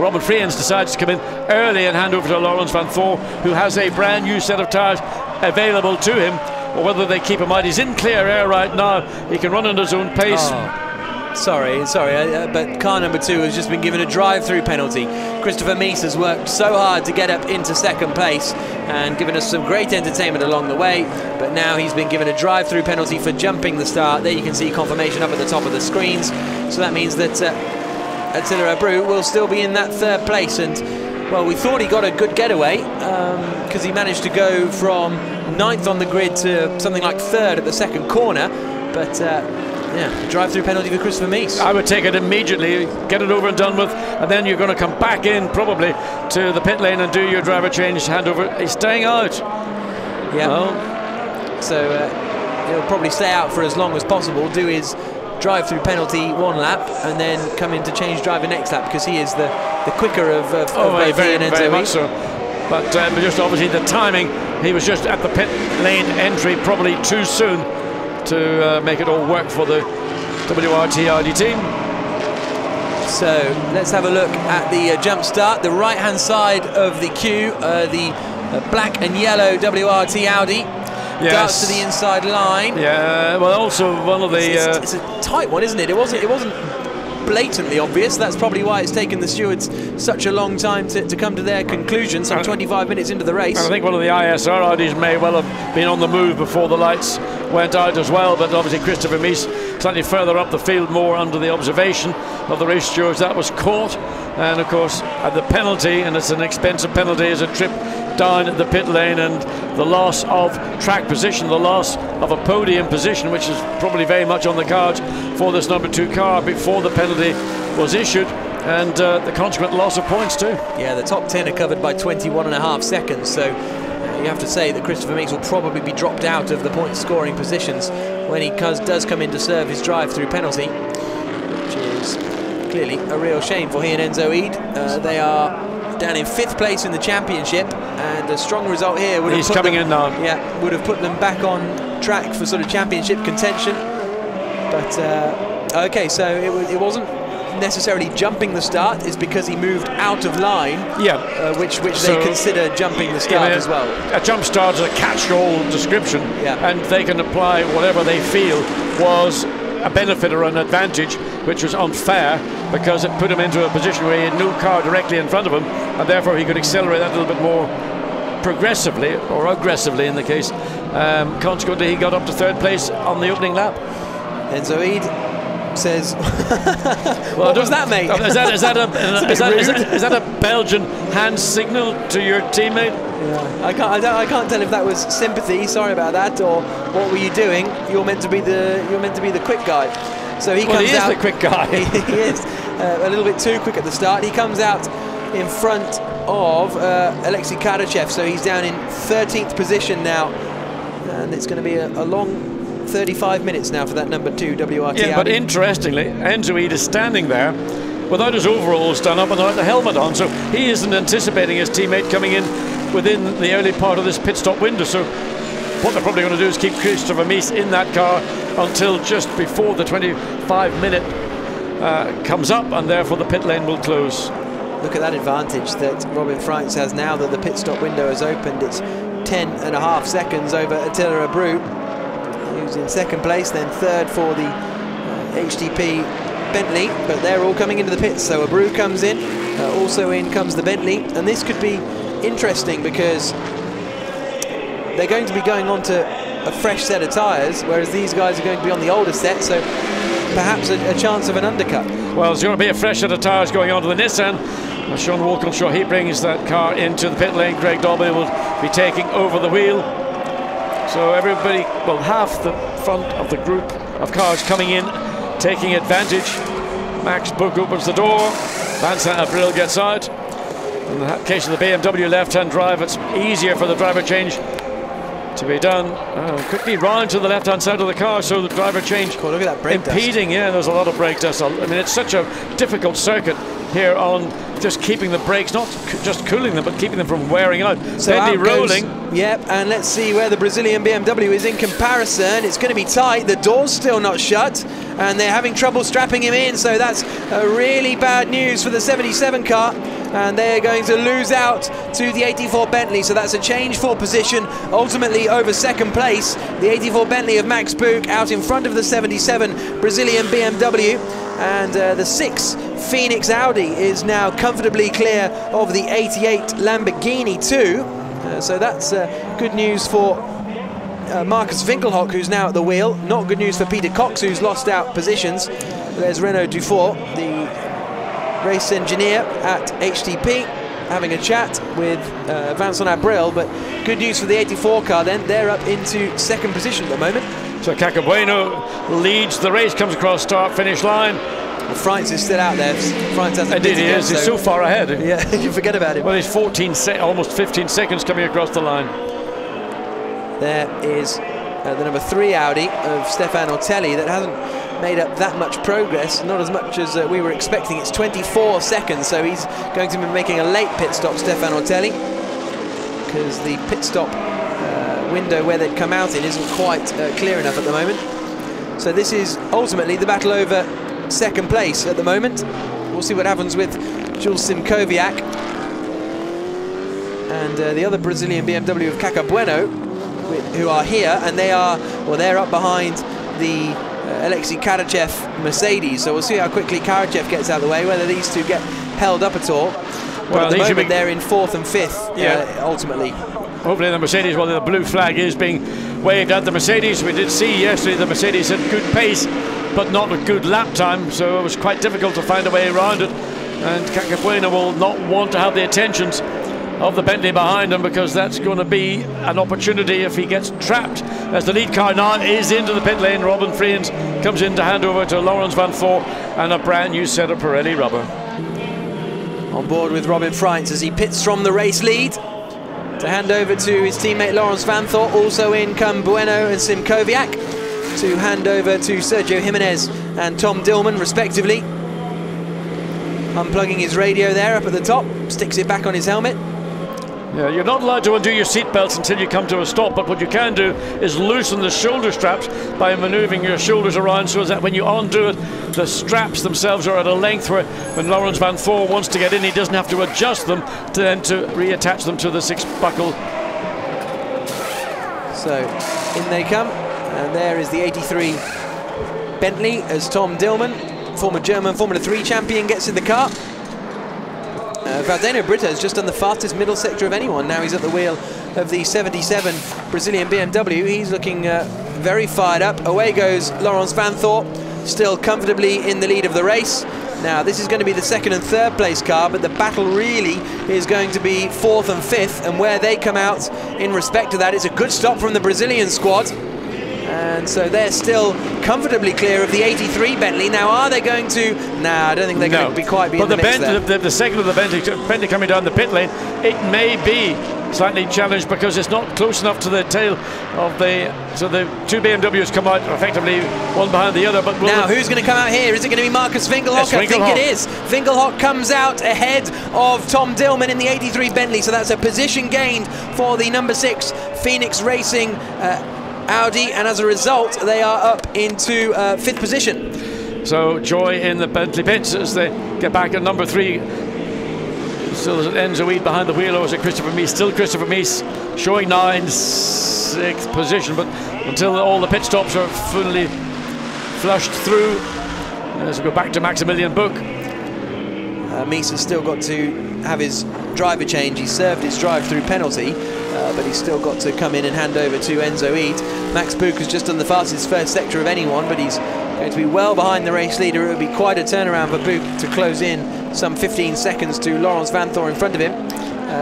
Robin Freehens decides to come in early and hand over to Lawrence Van Thor, who has a brand new set of tyres available to him, or whether they keep him out. He's in clear air right now. He can run at his own pace. Oh, sorry, but car number 2 has just been given a drive-through penalty. Christopher Meese has worked so hard to get up into second place and given us some great entertainment along the way, but now he's been given a drive-through penalty for jumping the start. There you can see confirmation up at the top of the screens. So that means that Attila Abreu will still be in that third place, and well, we thought he got a good getaway because he managed to go from 9th on the grid to something like 3rd at the second corner, but yeah, drive-through penalty for Christopher Meese. I would take it immediately, get it over and done with, and then you're going to come back in probably to the pit lane and do your driver change handover. He's staying out. Yeah. Well, so he'll probably stay out for as long as possible, do his drive-through penalty 1 lap, and then come in to change driver next lap, because he is the quicker of both very, and very much so. But just obviously the timing, he was just at the pit lane entry probably too soon to make it all work for the WRT Audi team. So let's have a look at the jump start. The right-hand side of the queue, the black and yellow WRT Audi. Yes. Darts to the inside line. Yeah, well, also one of the... It's a tight one, isn't it? It wasn't blatantly obvious. That's probably why it's taken the stewards such a long time to come to their conclusion, some 25 minutes into the race. I think one of the ISR Audis may well have been on the move before the lights went out as well, but obviously Christopher Meese slightly further up the field, more under the observation of the race stewards. That was caught, and of course the penalty, and it's an expensive penalty, is a trip down the pit lane and the loss of track position, the loss of a podium position, which is probably very much on the cards for this number 2 car before the penalty was issued, and the consequent loss of points too. Yeah, the top 10 are covered by 21.5 seconds, so you have to say that Christopher Meese will probably be dropped out of the point scoring positions when he does come in to serve his drive-through penalty, which is clearly a real shame for he and Enzo Eid. They are down in 5th place in the championship, and a strong result here would have put them in now. Yeah, would have put them back on track for sort of championship contention. But okay, so it wasn't necessarily jumping the start, is because he moved out of line. Yeah, which they consider jumping the start as well. A jump start is a catch-all description, and they can apply whatever they feel was a benefit or an advantage, which was unfair because it put him into a position where he had no car directly in front of him, and therefore he could accelerate that a little bit more progressively or aggressively in the case. Consequently, he got up to 3rd place on the opening lap. Enzo Eid says, what was that, mate? Is that a Belgian hand signal to your teammate? Yeah. I can't tell if that was sympathy, sorry about that, or what were you doing? You're meant to be the quick guy. So he comes out. He is the quick guy. He is a little bit too quick at the start. He comes out in front of Alexei Karachev, so he's down in 13th position now, and it's going to be a long 35 minutes now for that number 2 WRT. Yeah, but interestingly, Enzo Eid is standing there without his overalls done up and without the helmet on, so he isn't anticipating his teammate coming in within the early part of this pit stop window. So what they're probably going to do is keep Christopher Meese in that car until just before the 25-minute comes up, and therefore the pit lane will close. Look at that advantage that Robin Freins has now that the pit stop window has opened. It's 10.5 seconds over Attila Abreu, who's in 2nd place, then 3rd for the HTP Bentley, but they're all coming into the pits. So Abreu comes in, also in comes the Bentley, and this could be interesting because they're going to be going on to a fresh set of tyres, whereas these guys are going to be on the older set, so perhaps a chance of an undercut. Well, there's going to be a fresh set of tyres going on to the Nissan. Sean Walkinshaw, he brings that car into the pit lane. Craig Dolby will be taking over the wheel. So everybody, well, half the front of the group of cars coming in, taking advantage. Max Book opens the door. Vincent Abril gets out. In the case of the BMW left-hand drive, it's easier for the driver change to be done quickly round to the left-hand side of the car, so the driver change look at that brake impeding dust. Yeah, there's a lot of brake dust. I mean, it's such a difficult circuit here on just keeping the brakes, not just cooling them, but keeping them from wearing out. So Bentley rolling. Yep, and let's see where the Brazilian BMW is in comparison. It's going to be tight. The door's still not shut, and they're having trouble strapping him in, so that's really bad news for the 77 car. And they're going to lose out to the 84 Bentley, so that's a change for position, ultimately over second place. The 84 Bentley of Max Book out in front of the 77 Brazilian BMW, and the 6 Phoenix Audi is now comfortably clear of the 88 Lamborghini too. So that's good news for Marcus Winkelhock, who's now at the wheel. Not good news for Peter Cox, who's lost out positions. There's Renaud Dufour, the race engineer at HTP, having a chat with Vincent Abril, but good news for the 84 car then. They're up into second position at the moment. So Cacabueno leads the race, comes across start-finish line. Well, Frantz is still out there. Frantz hasn't Indeed he is, he's so far ahead. Yeah, you forget about him. Well, he's almost 15 seconds coming across the line. There is the number 3 Audi of Stefan Ortelli that hasn't made up that much progress, not as much as we were expecting. It's 24 seconds, so he's going to be making a late pit stop, Stefan Ortelli, because the pit stop window where they'd come out in isn't quite clear enough at the moment. So this is ultimately the battle over second place at the moment. We'll see what happens with Jules Simkowiak and the other Brazilian BMW of Cacabueno, who are here, and they're up behind the Alexei Karachev Mercedes, so we'll see how quickly Karachev gets out of the way, whether these two get held up at all. But at the moment they're in 4th and 5th, ultimately. Hopefully the Mercedes, well, the blue flag is being waved at the Mercedes. We did see yesterday the Mercedes had good pace, but not a good lap time, so it was quite difficult to find a way around it. And Cacabueno will not want to have the attentions of the Bentley behind him, because that's going to be an opportunity if he gets trapped. As the lead car now is into the pit lane, Robin Freins comes in to hand over to Laurens van Voor and a brand new set of Pirelli rubber. On board with Robin Freins as he pits from the race lead to hand over to his teammate Laurens van Voor. Also in come Bueno and Simkowiak to hand over to Sergio Jimenez and Tom Dillman respectively. Unplugging his radio there up at the top, sticks it back on his helmet. Yeah, you're not allowed to undo your seat belts until you come to a stop, but what you can do is loosen the shoulder straps by manoeuvring your shoulders around, so that when you undo it, the straps themselves are at a length where when Laurens van Voor wants to get in, he doesn't have to adjust them to reattach them to the 6 buckle. So in they come, and there is the 83 Bentley as Tom Dillman, former German Formula 3 champion, gets in the car. Valdeno Brito has just done the fastest middle sector of anyone. Now he's at the wheel of the 77 Brazilian BMW. He's looking very fired up. Away goes Laurens van Voor, still comfortably in the lead of the race. Now this is going to be the 2nd and 3rd place car, but the battle really is going to be 4th and 5th, and where they come out in respect to that, it's a good stop from the Brazilian squad. And so they're still comfortably clear of the 83 Bentley. Now, are they going to? Nah, I don't think they're going to be quite in the mix there. The second of the Bentley coming down the pit lane, it may be slightly challenged because it's not close enough to the tail of the. So the 2 BMWs come out effectively one behind the other. But now, who's going to come out here? Is it going to be Marcus Winkelhock? I think it is. Winkelhock comes out ahead of Tom Dillman in the 83 Bentley. So that's a position gained for the number 6 Phoenix Racing Audi, and as a result they are up into 5th position. So joy in the Bentley pits as they get back at number 3. Still as it ends a wee behind the wheel, or is it Christopher Mies? Still Christopher Mies showing now in 6th position, but until all the pit stops are fully flushed through, let's go back to Maximilian Book. Mies has still got to have his driver change. He served his drive-through penalty, but he's still got to come in and hand over to Enzo Eid. Max Buch has just done the fastest first sector of anyone, but he's going to be well behind the race leader. It would be quite a turnaround for Buch to close in some 15 seconds to Laurens Vanthoor in front of him.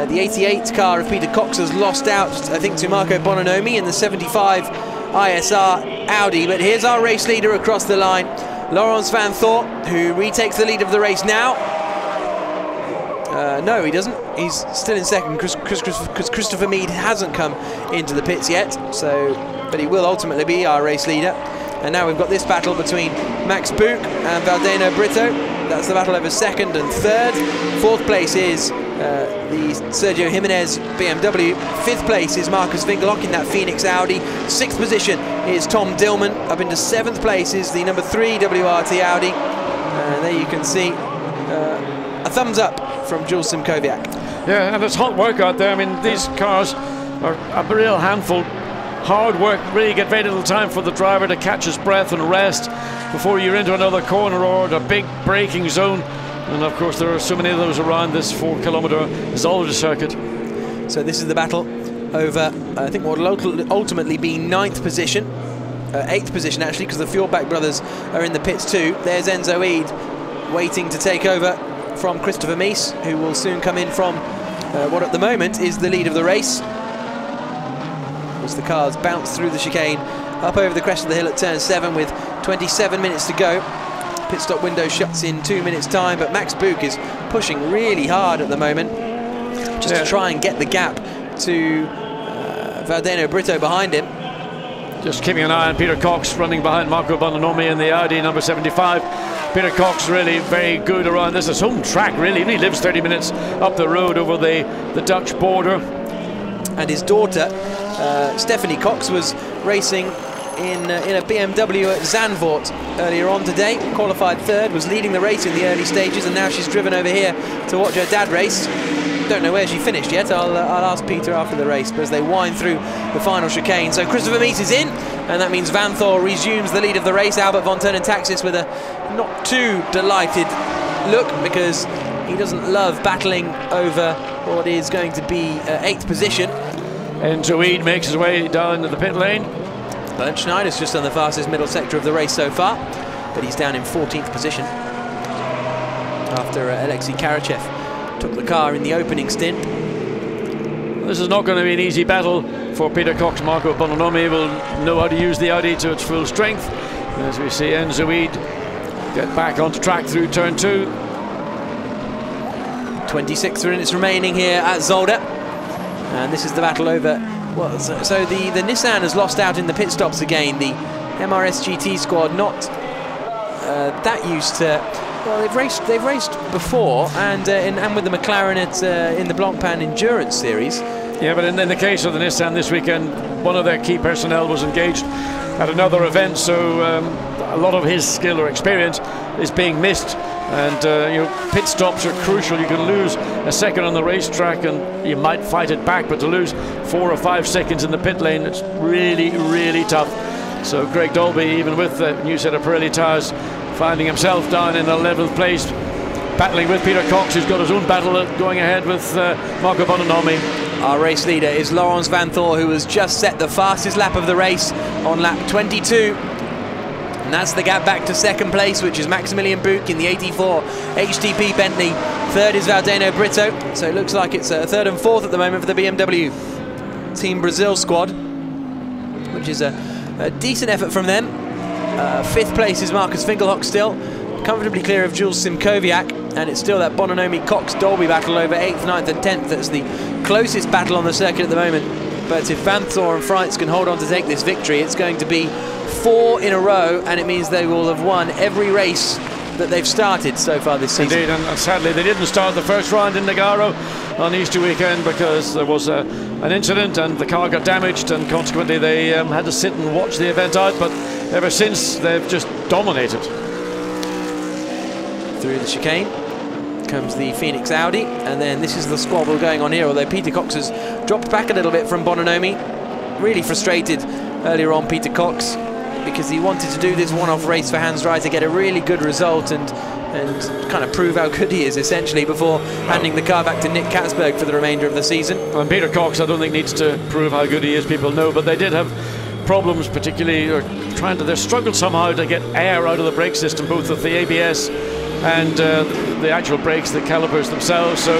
The 88 car of Peter Cox has lost out, I think, to Marco Bononomi in the 75 ISR Audi, but here's our race leader across the line, Laurens Vanthoor, who retakes the lead of the race now. No, he doesn't. He's still in second because Christopher Meade hasn't come into the pits yet, but he will ultimately be our race leader. And now we've got this battle between Max Buch and Valdeno Brito. That's the battle over second and third. Fourth place is the Sergio Jimenez BMW. Fifth place is Marcus Winkelhock in that Phoenix Audi. Sixth position is Tom Dillman. Up into seventh place is the number 3 WRT Audi. And there you can see a thumbs up from Jules Simkowiak. Yeah, and it's hot work out there. I mean, these cars are a real handful. Hard work, really get very little time for the driver to catch his breath and rest before you're into another corner or a big braking zone. And of course there are so many of those around this 4-kilometre Zolder circuit. So this is the battle over, I think, what will ultimately be 9th position, 8th position actually, because the Fjordbach brothers are in the pits too. There's Enzo Eid waiting to take over from Christopher Mies, who will soon come in from what at the moment is the lead of the race. As the cars bounce through the chicane up over the crest of the hill at turn 7 with 27 minutes to go. Pit stop window shuts in 2 minutes time, but Max Buch is pushing really hard at the moment just to try and get the gap to Valdeno Brito behind him. Just keeping an eye on Peter Cox running behind Marco Bononomi in the Audi number 75. Peter Cox really very good around this. It's home track really, and he lives 30 minutes up the road over the Dutch border. And his daughter Stephanie Cox was racing in a BMW at Zandvoort earlier on today, qualified third, was leading the race in the early stages, and now she's driven over here to watch her dad race. Don't know where she finished yet. I'll ask Peter after the race, but as they wind through the final chicane. So Christopher Mies is in, and that means Vanthoor resumes the lead of the race. Albert von Turnentaxis with a not too delighted look, because he doesn't love battling over what is going to be 8th position. Enzo Eid makes his way down to the pit lane. Bernd Schneider's just done the fastest middle sector of the race so far, but he's down in 14th position after Alexei Karachev took the car in the opening stint. This is not going to be an easy battle for Peter Cox. Marco Bononomi will know how to use the Audi to its full strength, as we see Enzo Eid get back onto track through turn 2. 26 minutes remaining here at Zolder. And this is the battle over, well, so the Nissan has lost out in the pit stops again. The MRS GT squad not that used to, well, they've raced before, and with the McLaren in the Blancpain Endurance Series. Yeah, but in the case of the Nissan this weekend, one of their key personnel was engaged at another event, so a lot of his skill or experience is being missed. And you know, pit stops are crucial. You can lose a second on the racetrack and you might fight it back, but to lose 4 or 5 seconds in the pit lane, it's really, really tough. So Greg Dolby, even with the new set of Pirelli tyres, finding himself down in 11th place, battling with Peter Cox, who's got his own battle going ahead with Marco Bononomi. Our race leader is Laurens Vanthoor, who has just set the fastest lap of the race on lap 22. And that's the gap back to second place, which is Maximilian Buch in the 84 HTP Bentley. Third is Valdeno Brito. So it looks like it's third and fourth at the moment for the BMW Team Brazil squad, which is a decent effort from them. Fifth place is Marcus Winkelhock still, comfortably clear of Jules Simkowiak. And it's still that Bononomi-Cox-Dolby battle over 8th, 9th and 10th that's the closest battle on the circuit at the moment. But if Vanthoor and Freitz can hold on to take this victory, it's going to be 4 in a row, and it means they will have won every race that they've started so far this season. Indeed, and sadly they didn't start the first round in Nogaro on Easter weekend because there was an incident and the car got damaged, and consequently they had to sit and watch the event out, but ever since they've just dominated. Through the chicane comes the Phoenix Audi, and then this is the squabble going on here, although Peter Cox has dropped back a little bit from Bononomi. Really frustrated earlier on, Peter Cox, because he wanted to do this one-off race for Hans Rey to get a really good result, and and kind of prove how good he is, essentially, before handing the car back to Nick Katzberg for the remainder of the season. And Peter Cox, I don't think, needs to prove how good he is, people know, but they did have problems, particularly they struggled somehow to get air out of the brake system, both with the ABS and the actual brakes, the calipers themselves. So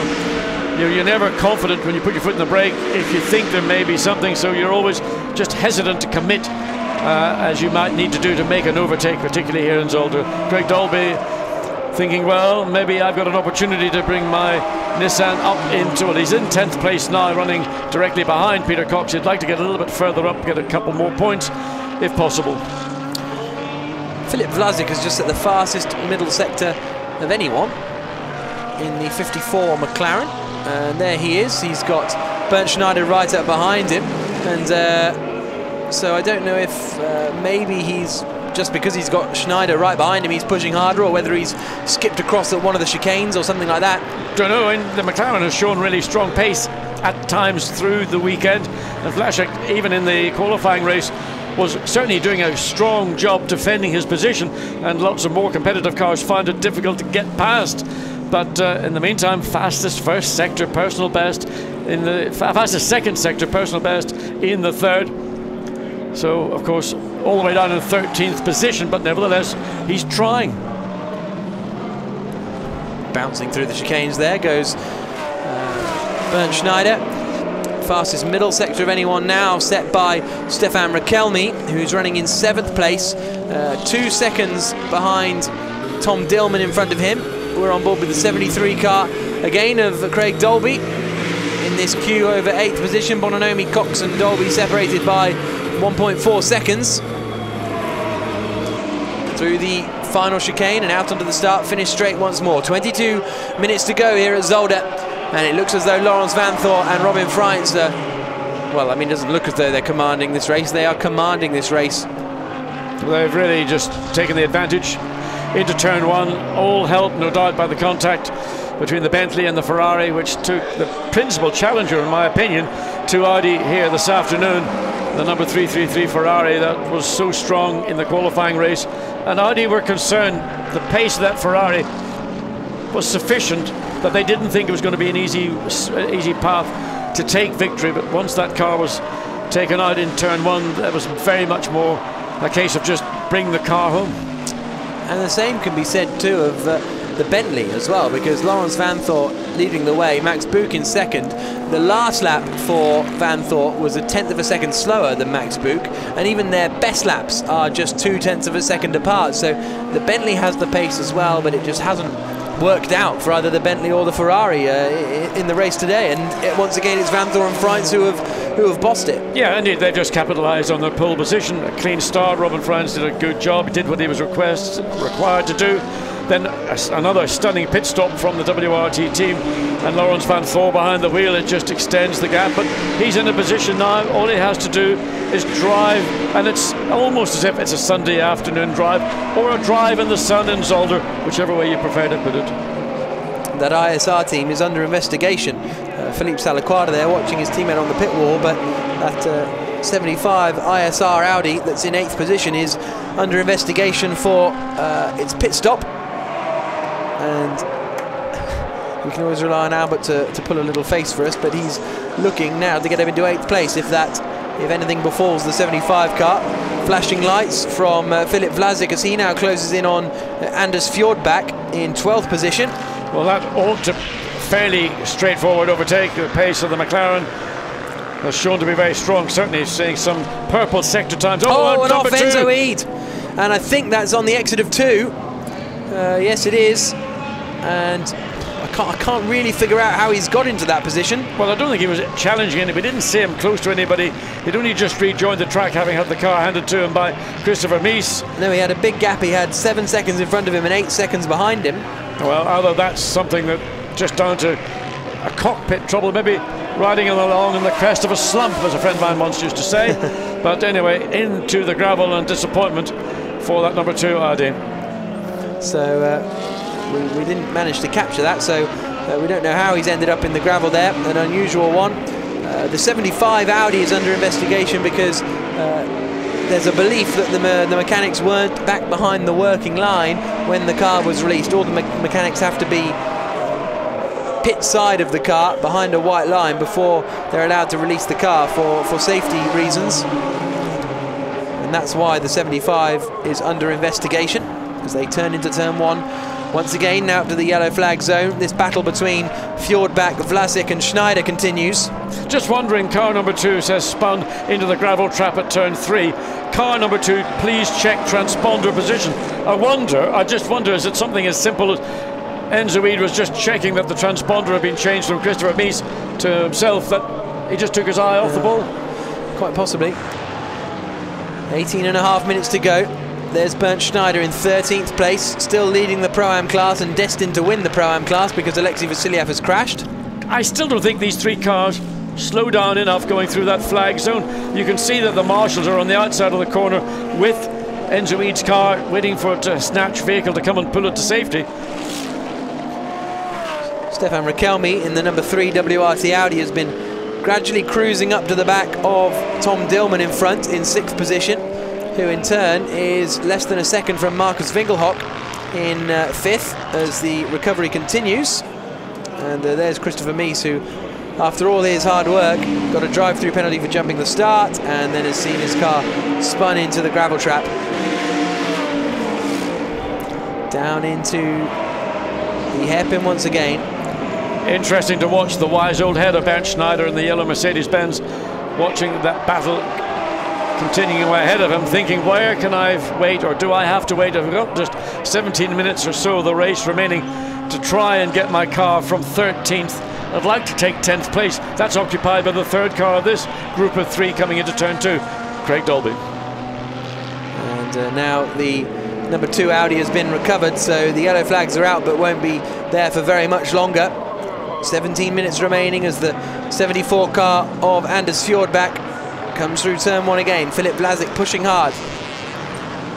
you're never confident when you put your foot in the brake if you think there may be something, so you're always just hesitant to commit, as you might need to do to make an overtake, particularly here in Zolder. Craig Dolby thinking, well, maybe I've got an opportunity to bring my Nissan up into, well, he's in 10th place now, running directly behind Peter Cox. He'd like to get a little bit further up, get a couple more points if possible. Filip Vlasic is just at the fastest middle sector of anyone in the 54 McLaren, and there he is. He's got Bernd Schneider right up behind him, and so I don't know if maybe he's, just because he's got Schneider right behind him, he's pushing harder, or whether he's skipped across at one of the chicanes or something like that. Don't know, and the McLaren has shown really strong pace at times through the weekend, and Vlasic, even in the qualifying race, was certainly doing a strong job defending his position, and lots of more competitive cars found it difficult to get past. But in the meantime, fastest first sector personal best, in the fastest second sector personal best in the third. So of course all the way down in 13th position, but nevertheless he's trying. Bouncing through the chicanes there goes Bernd Schneider. Fastest middle sector of anyone now, set by Stefan Rakelny, who's running in 7th place, 2 seconds behind Tom Dillman in front of him. We're on board with the 73 car again of Craig Dolby in this queue over 8th position. Bononomi, Cox and Dolby separated by 1.4 seconds through the final chicane and out onto the start finish straight once more. 22 minutes to go here at Zolder, and it looks as though Laurens Vanthoor and Robin Freins are, well, I mean, it doesn't look as though they're commanding this race. They are commanding this race. They've really just taken the advantage into turn one. All helped, no doubt, by the contact between the Bentley and the Ferrari, which took the principal challenger, in my opinion, to Audi here this afternoon. The number 333 Ferrari that was so strong in the qualifying race, and Audi were concerned the pace of that Ferrari was sufficient that they didn't think it was going to be an easy path to take victory. But once that car was taken out in turn one, it was very much more a case of just bring the car home. And the same can be said too of the Bentley as well, because Laurens Vanthoor leading the way, Max Buch in second. The last lap for Vanthoor was 1/10 of a second slower than Max Buch, and even their best laps are just 2/10 of a second apart. So the Bentley has the pace as well, but it just hasn't worked out for either the Bentley or the Ferrari in the race today. And once again, it's Vanthoor and Freins who have bossed it. Yeah, indeed, they've just capitalised on their pole position. A clean start. Robin Freins did a good job. He did what he was required to do. Then another stunning pit stop from the WRT team, and Laurens Vanthoor behind the wheel. It just extends the gap, but he's in a position now. All he has to do is drive, and it's almost as if it's a Sunday afternoon drive or a drive in the sun in Zolder, whichever way you prefer to put it. That ISR team is under investigation. Philippe Salaquada there watching his teammate on the pit wall, but that 75 ISR Audi that's in 8th position is under investigation for its pit stop. And we can always rely on Albert to pull a little face for us, but he's looking now to get him into 8th place if anything befalls the 75 car. Flashing lights from Filip Vlasic as he now closes in on Anders Fjordback in 12th position. Well, that ought to fairly straightforward overtake. The pace of the McLaren has shown to be very strong, certainly seeing some purple sector times. Oh, and off Enzo Eid, and I think that's on the exit of 2. Yes, it is. And I can't really figure out how he's got into that position. Well, I don't think he was challenging anybody. We didn't see him close to anybody. He'd only just rejoined the track, having had the car handed to him by Christopher Mies. No, he had a big gap. He had 7 seconds in front of him and 8 seconds behind him. Well, either that's something that just down to a cockpit trouble, maybe riding along in the crest of a slump, as a friend of mine once used to say. But anyway, into the gravel and disappointment for that number 2 Audi. So we didn't manage to capture that, so we don't know how he's ended up in the gravel there. An unusual one. The 75 Audi is under investigation because there's a belief that the mechanics weren't back behind the working line when the car was released. All the mechanics have to be pit side of the car behind a white line before they're allowed to release the car for safety reasons. And that's why the 75 is under investigation, as they turn into turn 1 once again. Now up to the yellow flag zone. This battle between Fjordbach, Vlasic and Schneider continues. Just wondering, car number 2 says spun into the gravel trap at turn 3. Car number 2, please check transponder position. I just wonder, is it something as simple as Enzo Weed was just checking that the transponder had been changed from Christopher Mies to himself, that he just took his eye off the ball? Quite possibly. 18.5 minutes to go. There's Bernd Schneider in 13th place, still leading the Pro-Am class and destined to win the Pro-Am class because Alexei Vasilyev has crashed. I still don't think these 3 cars slow down enough going through that flag zone. You can see that the marshals are on the outside of the corner with Enzo Weed's car waiting for it to snatch vehicle to come and pull it to safety. Stefan Rakelmi in the number 3 WRT Audi has been gradually cruising up to the back of Tom Dillman in front in 6th position, who in turn is less than a second from Marcus Winkelhock in 5th as the recovery continues. And there's Christopher Mies, who after all his hard work got a drive-through penalty for jumping the start and then has seen his car spun into the gravel trap. Down into the hairpin once again. Interesting to watch the wise old head of Bernd Schneider in the yellow Mercedes-Benz, watching that battle continuing ahead of him, thinking, where can I wait, or do I have to wait? I've got just 17 minutes or so of the race remaining to try and get my car from 13th. I'd like to take 10th place. That's occupied by the 3rd car of this group of 3 coming into turn 2, Craig Dolby. And now the number 2 Audi has been recovered, so the yellow flags are out but won't be there for very much longer. 17 minutes remaining as the 74 car of Anders Fjordbach comes through turn 1 again. Philip Vlasic pushing hard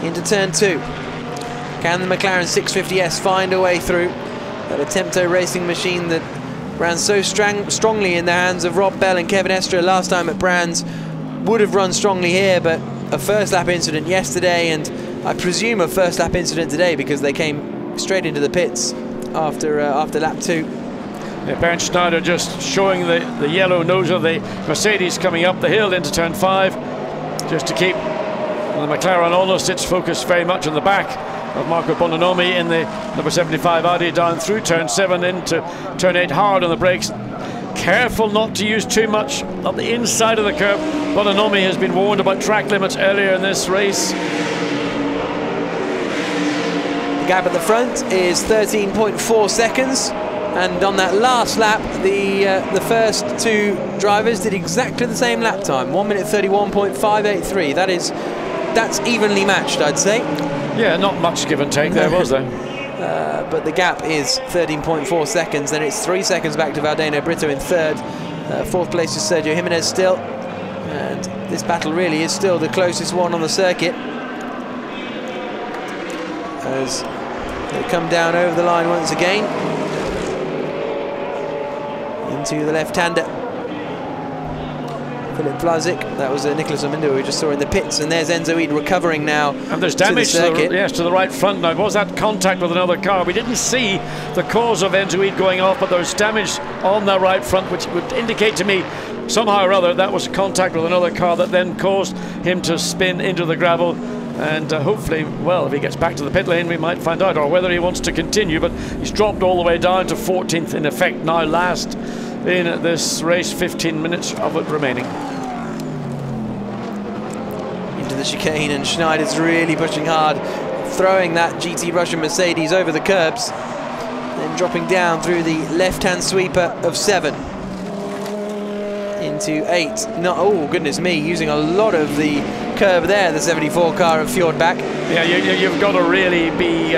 into turn 2. Can the McLaren 650S find a way through that Attempto racing machine that ran so strongly in the hands of Rob Bell and Kevin Estre last time at Brands? Would have run strongly here, but a first lap incident yesterday, and I presume a first lap incident today because they came straight into the pits after lap 2. Yeah, Bernd Schneider just showing the yellow nose of the Mercedes coming up the hill into turn 5, just to keep the McLaren honest. Its focus very much on the back of Marco Bononomi in the number 75 Audi down through turn 7 into turn 8, hard on the brakes. Careful not to use too much on the inside of the curb. Bononomi has been warned about track limits earlier in this race. The gap at the front is 13.4 seconds. And on that last lap, the first 2 drivers did exactly the same lap time, 1 minute 31.583. That's evenly matched, I'd say. Yeah, not much give and take there, was there? But the gap is 13.4 seconds. Then it's 3 seconds back to Valdeno Brito in 3rd. 4th place is Sergio Jimenez still. And this battle really is still the closest one on the circuit, as they come down over the line once again. Into the left-hander, Philip Vlasic. That was Nicholas Omindo who we just saw in the pits, and there's Enzo Weed recovering now. And there's damage to the right front now. Was that contact with another car? We didn't see the cause of Enzo Weed going off, but there's damage on the right front, which would indicate to me somehow or other that was contact with another car that then caused him to spin into the gravel. And hopefully, well, if he gets back to the pit lane, we might find out, or whether he wants to continue. But he's dropped all the way down to 14th, in effect now last in this race, 15 minutes of it remaining. Into the chicane, and Schneider's really pushing hard, throwing that GT Russian Mercedes over the curbs, then dropping down through the left-hand sweeper of 7 into 8. No, oh goodness me, using a lot of the curb there, the 74 car of Fjordbach. Yeah, you've got to really be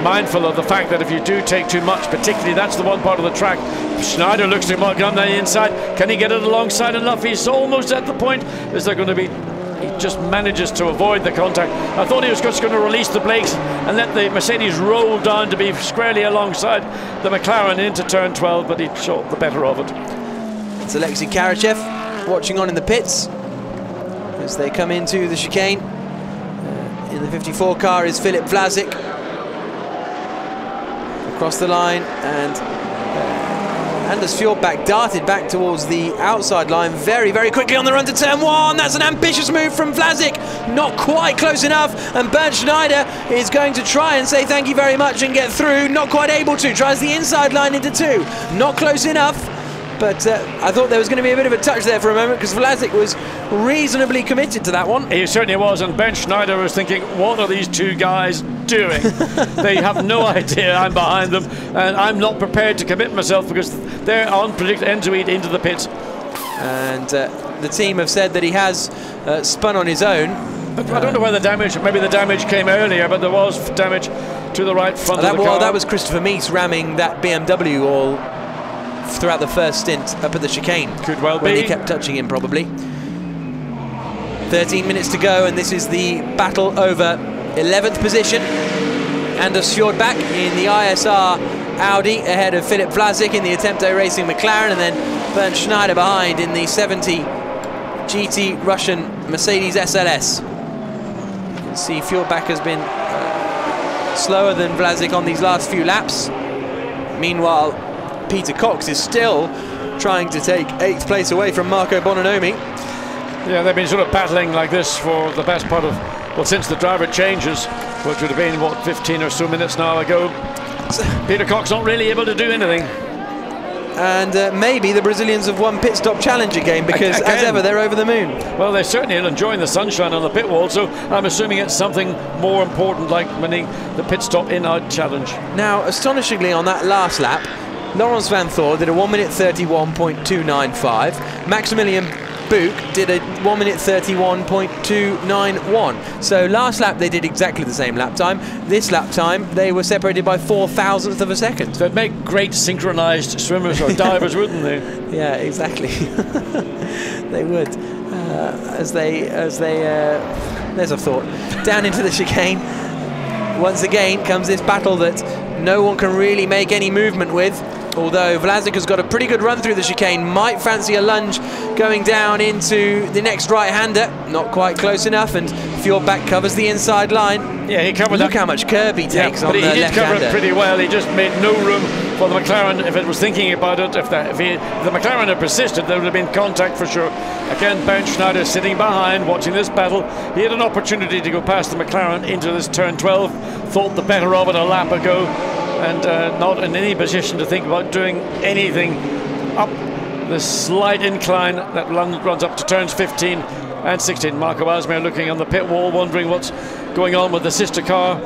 mindful of the fact that if you do take too much, particularly that's the one part of the track, Schneider looks to come down the inside. Can he get it alongside enough? He's almost at the point. Is there going to be... He just manages to avoid the contact. I thought he was just going to release the brakes and let the Mercedes roll down to be squarely alongside the McLaren into turn 12, but he shot the better of it. It's Alexei Karachev watching on in the pits, as they come into the chicane. In the 54 car is Filip Vlasic. Across the line, and Anders Fjordback darted back towards the outside line very, very quickly on the run to turn 1. That's an ambitious move from Vlasic. Not quite close enough, and Bernd Schneider is going to try and say thank you very much and get through. Not quite able to. Tries the inside line into 2. Not close enough. But I thought there was going to be a bit of a touch there for a moment, because Vlasic was reasonably committed to that one. He certainly was, and Bernd Schneider was thinking, what are these two guys doing? They have no idea I'm behind them, and I'm not prepared to commit myself because they're unpredictable end to eat into the pit. And the team have said that he has spun on his own. But I don't know where the damage, maybe the damage came earlier, but there was damage to the right front of the car. That was Christopher Meese ramming that BMW all throughout the first stint up at the chicane. Could well be. When he kept touching him, probably. 13 minutes to go, and this is the battle over 11th position. Anders Fjordback in the ISR Audi ahead of Filip Vlasic in the Attempto Racing McLaren, and then Bernd Schneider behind in the 70 GT Russian Mercedes SLS. You can see Fjordback has been slower than Vlasic on these last few laps. Meanwhile, Peter Cox is still trying to take 8th place away from Marco Bononomi. Yeah, they've been sort of battling like this for the best part of, well, since the driver changes, which would have been, what, 15 or so minutes now ago. Peter Cox not really able to do anything. And maybe the Brazilians have won pit stop challenge again, because as ever they're over the moon. Well, they're certainly enjoying the sunshine on the pit wall, so I'm assuming it's something more important like winning the pit stop in-out challenge. Now, astonishingly, on that last lap, Laurens van Thor did a 1 minute 31.295. Maximilian Buch did a 1 minute 31.291. So last lap they did exactly the same lap time. This lap time they were separated by 4,000th of a second. So it'd make great synchronized swimmers or divers, wouldn't they? Yeah, exactly. They would. There's a thought. Down into the chicane. Once again comes this battle that no one can really make any movement with. Although Vlasic has got a pretty good run through the chicane, might fancy a lunge going down into the next right-hander. Not quite close enough, and Fjordback covers the inside line. Yeah, he covered Look how much curb he takes on the left-hander. He did cover it pretty well. He just made no room for the McLaren. If it was thinking about it, if the McLaren had persisted, there would have been contact for sure. Again, Bernd Schneider sitting behind, watching this battle. He had an opportunity to go past the McLaren into this turn 12. Thought the better of it a lap ago, and not in any position to think about doing anything up the slight incline that runs up to turns 15 and 16. Marco Asmer looking on the pit wall, wondering what's going on with the sister car.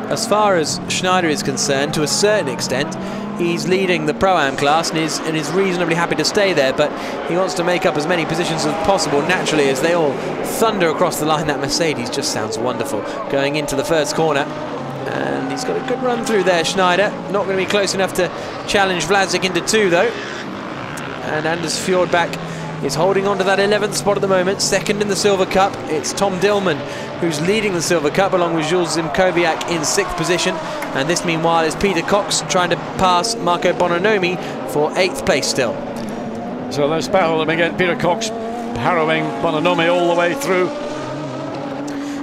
As far as Schneider is concerned, to a certain extent, he's leading the Pro-Am class and is reasonably happy to stay there, but he wants to make up as many positions as possible naturally as they all thunder across the line. That Mercedes just sounds wonderful. Going into the first corner. And he's got a good run through there, Schneider. Not going to be close enough to challenge Vlasic into 2, though. And Anders Fjordback is holding on to that 11th spot at the moment, second in the Silver Cup. It's Tom Dillman who's leading the Silver Cup, along with Jules Zimkowiak in 6th position. And this, meanwhile, is Peter Cox trying to pass Marco Bononomi for 8th place still. So let's battle them again. Peter Cox harrowing Bononomi all the way through.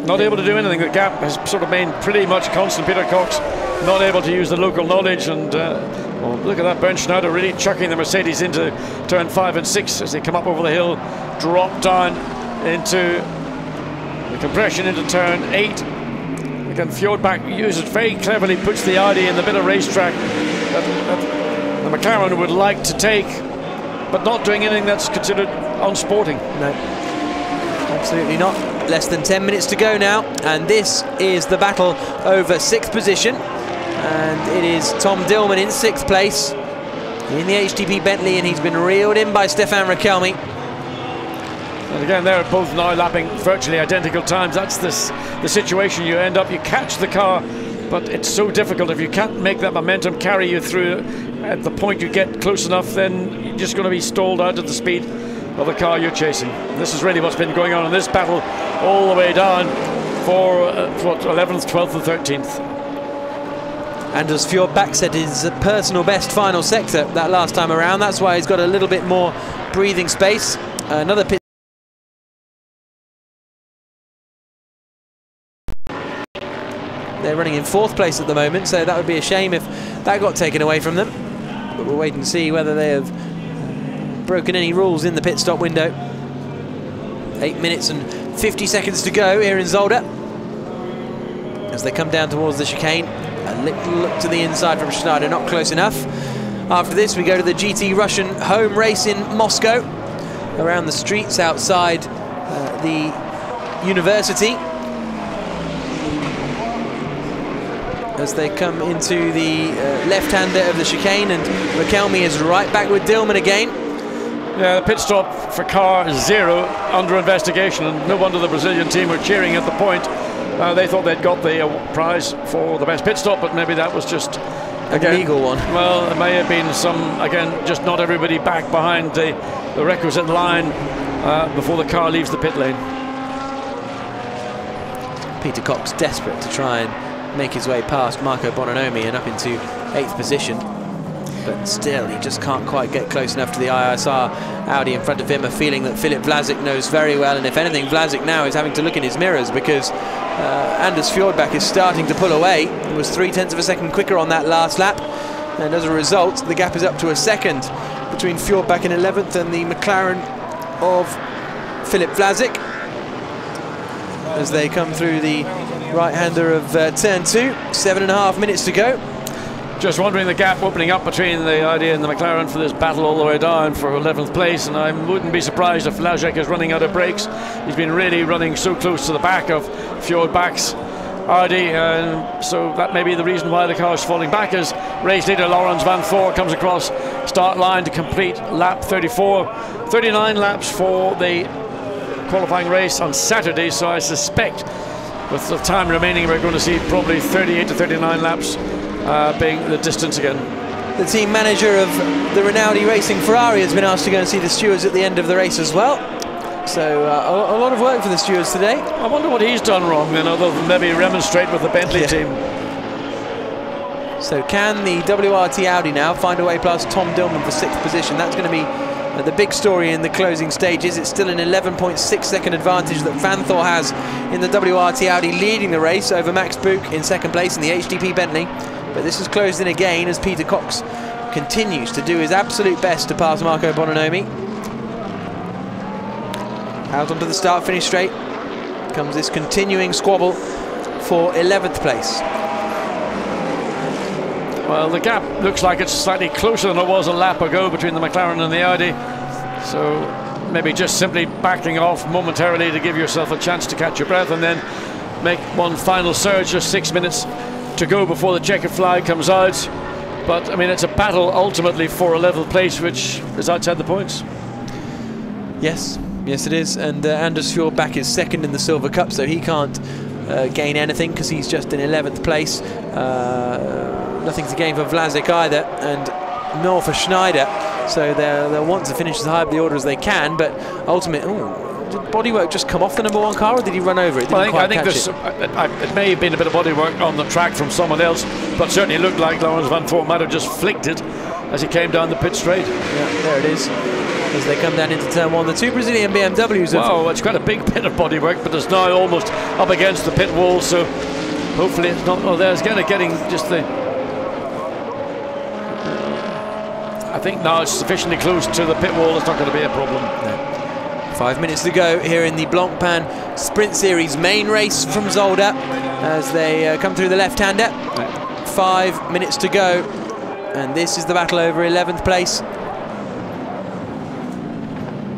Not able to do anything. The gap has sort of been pretty much constant. Peter Cox not able to use the local knowledge, and well, look at that. Bernd Schneider really chucking the Mercedes into turn 5 and 6 as they come up over the hill, drop down into the compression into turn 8. Again, Fjordback uses very cleverly, puts the Audi in the bit of racetrack that the McLaren would like to take, but not doing anything that's considered unsporting. No, absolutely not. Less than 10 minutes to go now, and this is the battle over 6th position, and it is Tom Dillman in 6th place in the HTP Bentley, and he's been reeled in by Stefan Rakelmi. And again, they're both now lapping virtually identical times. That's the situation you end up. You catch the car, but it's so difficult. If you can't make that momentum carry you through at the point you get close enough, then you're just going to be stalled out at the speed of the car you're chasing. This is really what's been going on in this battle all the way down for 11th, 12th and 13th. Anders Fjordback set his personal best final sector that last time around. That's why he's got a little bit more breathing space. Another pit they're running in 4th place at the moment, so that would be a shame if that got taken away from them. But we'll wait and see whether they have broken any rules in the pit stop window. 8 minutes and 50 seconds to go here in Zolder. As they come down towards the chicane, a little look to the inside from Schneider, not close enough. After this, we go to the GT Russian home race in Moscow, around the streets outside the university. As they come into the left-hander of the chicane, and Rakelmi is right back with Dillman again. Yeah, the pit stop for car 0 under investigation, and no wonder the Brazilian team were cheering at the point. They thought they'd got the prize for the best pit stop, but maybe that was just an illegal one. Well, it may have been some, again, just not everybody back behind the requisite line before the car leaves the pit lane. Peter Cox desperate to try and make his way past Marco Bononomi and up into 8th position, but still he just can't quite get close enough to the ISR Audi in front of him. A feeling that Philip Vlasic knows very well, and if anything, Vlasic now is having to look in his mirrors, because Anders Fjordbach is starting to pull away. He was 0.3 of a second quicker on that last lap, and as a result the gap is up to a second between Fjordbach in 11th and the McLaren of Philip Vlasic as they come through the right-hander of turn 2. 7.5 minutes to go. Just wondering the gap opening up between the Audi and the McLaren for this battle all the way down for 11th place, and I wouldn't be surprised if Vlasic is running out of brakes. He's been really running so close to the back of Fjordbach's Audi, and so that may be the reason why the car is falling back, as race leader Laurens van Voor comes across start line to complete lap 34. 39 laps for the qualifying race on Saturday, so I suspect with the time remaining we're going to see probably 38 to 39 laps being the distance again. The team manager of the Rinaldi Racing Ferrari has been asked to go and see the stewards at the end of the race as well. So a lot of work for the stewards today. I wonder what he's done wrong then, other than maybe remonstrate with the Bentley team. So can the WRT Audi now find a way past Tom Dillman for 6th position? That's going to be the big story in the closing stages. It's still an 11.6 second advantage that Van Thor has in the WRT Audi, leading the race over Max Buch in 2nd place in the HDP Bentley. But this is closed in again as Peter Cox continues to do his absolute best to pass Marco Bononomi. Out onto the start-finish straight comes this continuing squabble for 11th place. Well, the gap looks like it's slightly closer than it was a lap ago between the McLaren and the Audi. So maybe just simply backing off momentarily to give yourself a chance to catch your breath, and then make one final surge. Just 6 minutes to go before the checkered flag comes out. But I mean, it's a battle ultimately for a level place, which is outside the points. Yes, yes it is. And Anders Fjordbach is 2nd in the Silver Cup, so he can't gain anything because he's just in 11th place. Nothing to gain for Vlasic either, and nor for Schneider. So they'll want to finish as high up the order as they can, but ultimately, did bodywork just come off the number 1 car, or did he run over it? Well, I think there's it may have been a bit of bodywork on the track from someone else, but certainly looked like Laurens van Voor might have just flicked it as he came down the pit straight. Yeah, there it is. As they come down into turn 1, the 2 Brazilian BMWs. Wow, it's quite a big bit of bodywork, but it's now almost up against the pit wall, so hopefully it's not. Oh, there's kind of getting just the. I think now it's sufficiently close to the pit wall, it's not going to be a problem. No. 5 minutes to go here in the Blancpain Sprint Series main race from Zolder as they come through the left-hander. 5 minutes to go, and this is the battle over 11th place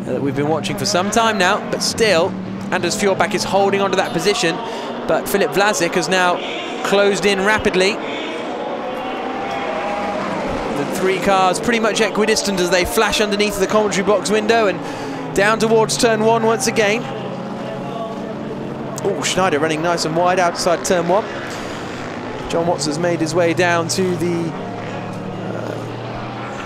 that we've been watching for some time now, but still Anders Fjordbach is holding onto that position, but Philip Vlasic has now closed in rapidly. The 3 cars pretty much equidistant as they flash underneath the commentary box window and down towards turn 1 once again. Oh, Schneider running nice and wide outside turn 1. John Watts has made his way down to the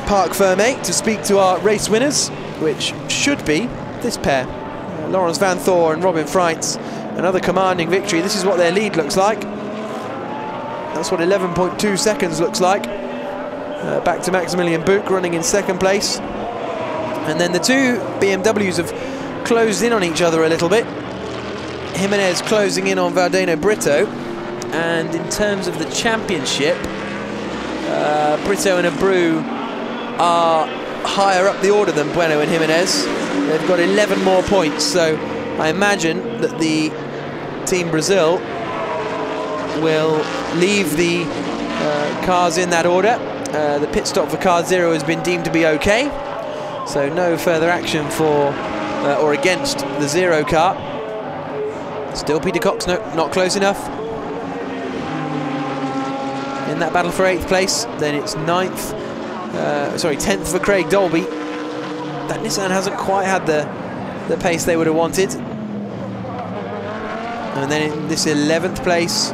Parc Fermé to speak to our race winners, which should be this pair, Laurens van Voor and Robin Freitz. Another commanding victory. This is what their lead looks like. That's what 11.2 seconds looks like. Back to Maximilian Buch running in 2nd place. And then the 2 BMWs have closed in on each other a little bit. Jimenez closing in on Valdeno Brito. And in terms of the championship, Brito and Abreu are higher up the order than Bueno and Jimenez. They've got 11 more points, so I imagine that the Team Brazil will leave the cars in that order. The pit stop for car 0 has been deemed to be okay, so no further action for or against the 0 car. Still Peter Cox not close enough in that battle for 8th place. Then it's 10th for Craig Dolby. That Nissan hasn't quite had the pace they would have wanted. And then in this 11th place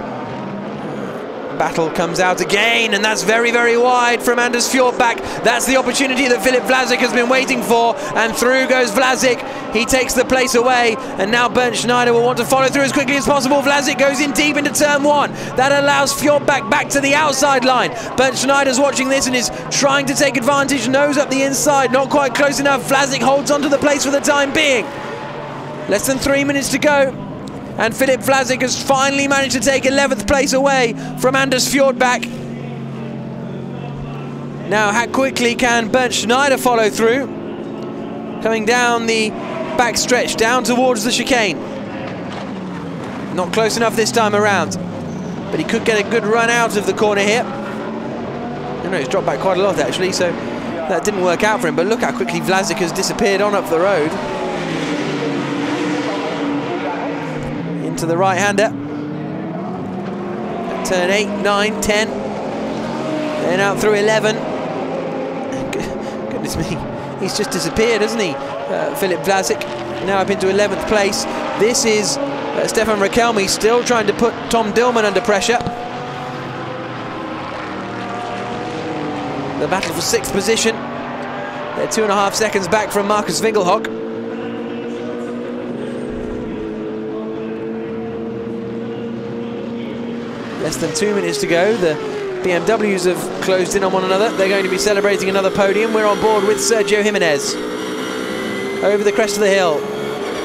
battle comes out again, and that's very, very wide from Anders Fjordbach. That's the opportunity that Philip Vlasic has been waiting for, and through goes Vlasic. He takes the place away, and now Bernd Schneider will want to follow through as quickly as possible. Vlasic goes in deep into turn 1. That allows Fjordbach back to the outside line. Bernd Schneider's watching this and is trying to take advantage, nose up the inside, not quite close enough. Vlasic holds onto the place for the time being. Less than 3 minutes to go, and Philip Vlasic has finally managed to take 11th place away from Anders Fjordbach. Now, how quickly can Bernd Schneider follow through? Coming down the back stretch, down towards the chicane. Not close enough this time around, but he could get a good run out of the corner here. I know he's dropped back quite a lot, actually, so that didn't work out for him, but look how quickly Vlasic has disappeared on up the road. To the right-hander. Turn 8, 9, 10. Then out through 11. Goodness me, he's just disappeared, hasn't he? Philip Vlasic now up into 11th place. This is Stefan Rakelmi still trying to put Tom Dillman under pressure. The battle for 6th position. They're 2.5 seconds back from Marcus Winkelhock. Less than 2 minutes to go. The BMWs have closed in on one another. They're going to be celebrating another podium. We're on board with Sergio Jimenez. Over the crest of the hill.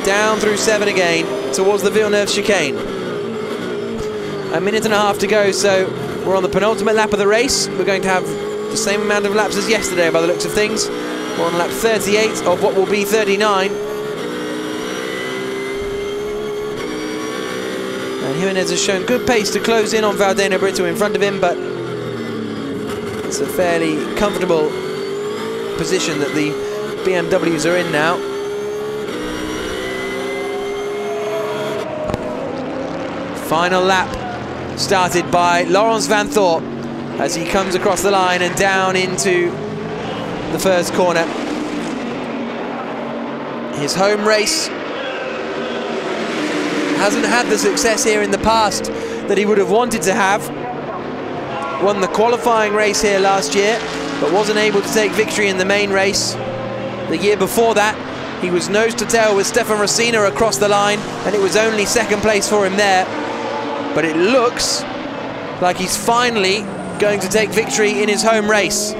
Down through 7 again. Towards the Villeneuve chicane. 1.5 minutes to go, so we're on the penultimate lap of the race. We're going to have the same amount of laps as yesterday by the looks of things. We're on lap 38 of what will be 39. And Jimenez has shown good pace to close in on Valdena Brito in front of him, but it's a fairly comfortable position that the BMWs are in now. Final lap started by Laurens Vanthoor as he comes across the line and down into the first corner. His home race. Hasn't had the success here in the past that he would have wanted to have. Won the qualifying race here last year, but wasn't able to take victory in the main race. The year before that, he was nose to tail with Stefan Rossina across the line, and it was only 2nd place for him there. But it looks like he's finally going to take victory in his home race.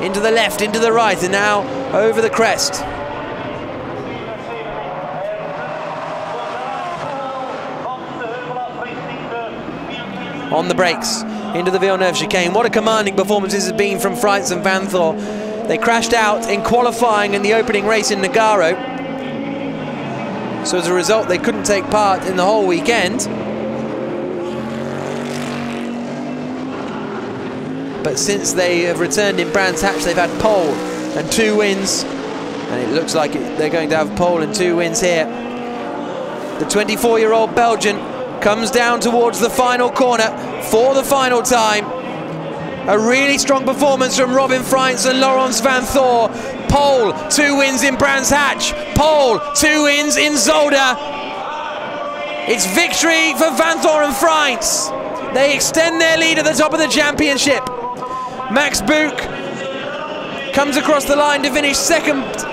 Into the left, into the right, and now over the crest. On the brakes, into the Villeneuve chicane. What a commanding performance this has been from Freitz and Vanthoor. They crashed out in qualifying in the opening race in Nogaro. So as a result, they couldn't take part in the whole weekend. But since they have returned in Brands Hatch, they've had pole and 2 wins. And it looks like they're going to have pole and 2 wins here. The 24-year-old Belgian comes down towards the final corner for the final time. A really strong performance from Robin Freitz and Laurens Vanthoor. Pole, 2 wins in Brands Hatch. Pole, 2 wins in Zolder. It's victory for Vanthoor and Freitz. They extend their lead at the top of the championship. Max Buch comes across the line to finish 2nd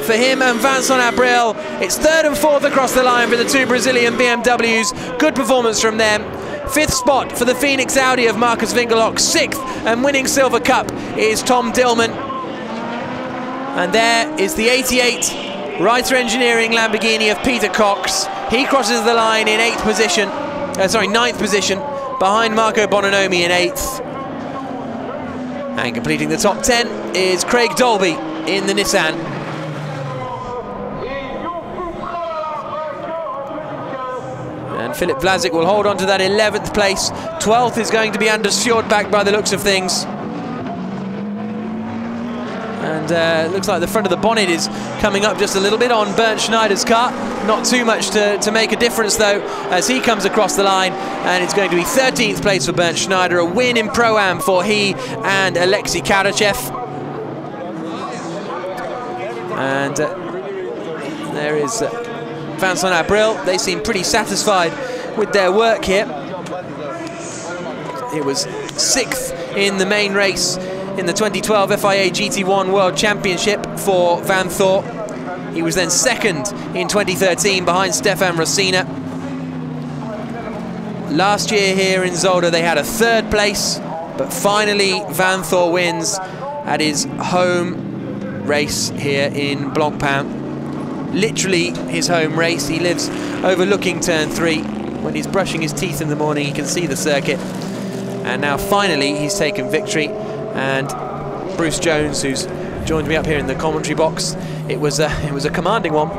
for him and Vincent Abril. It's 3rd and 4th across the line for the 2 Brazilian BMWs. Good performance from them. 5th spot for the Phoenix Audi of Marcus Winkelhock. 6th and winning Silver Cup is Tom Dillman. And there is the 88 Reiter Engineering Lamborghini of Peter Cox. He crosses the line in 8th position, sorry, 9th position, behind Marco Bononomi in 8th. And completing the top 10 is Craig Dolby in the Nissan. And Philip Vlasic will hold on to that 11th place. 12th is going to be Anders Fjordbak by the looks of things. And looks like the front of the bonnet is coming up just a little bit on Bernd Schneider's car. Not too much to make a difference though, as he comes across the line, and it's going to be 13th place for Bernd Schneider, a win in Pro-Am for he and Alexei Karachev. And there is Vincent Abril. They seem pretty satisfied with their work here. It was 6th in the main race in the 2012 FIA GT1 World Championship for Van Thor. He was then 2nd in 2013 behind Stefan Rossina. Last year here in Zolder they had a 3rd place, but finally Van Thor wins at his home race here in Blancpain. Literally his home race. He lives overlooking turn 3. When he's brushing his teeth in the morning he can see the circuit. And now finally he's taken victory. And Bruce Jones, who's joined me up here in the commentary box, it was a commanding one.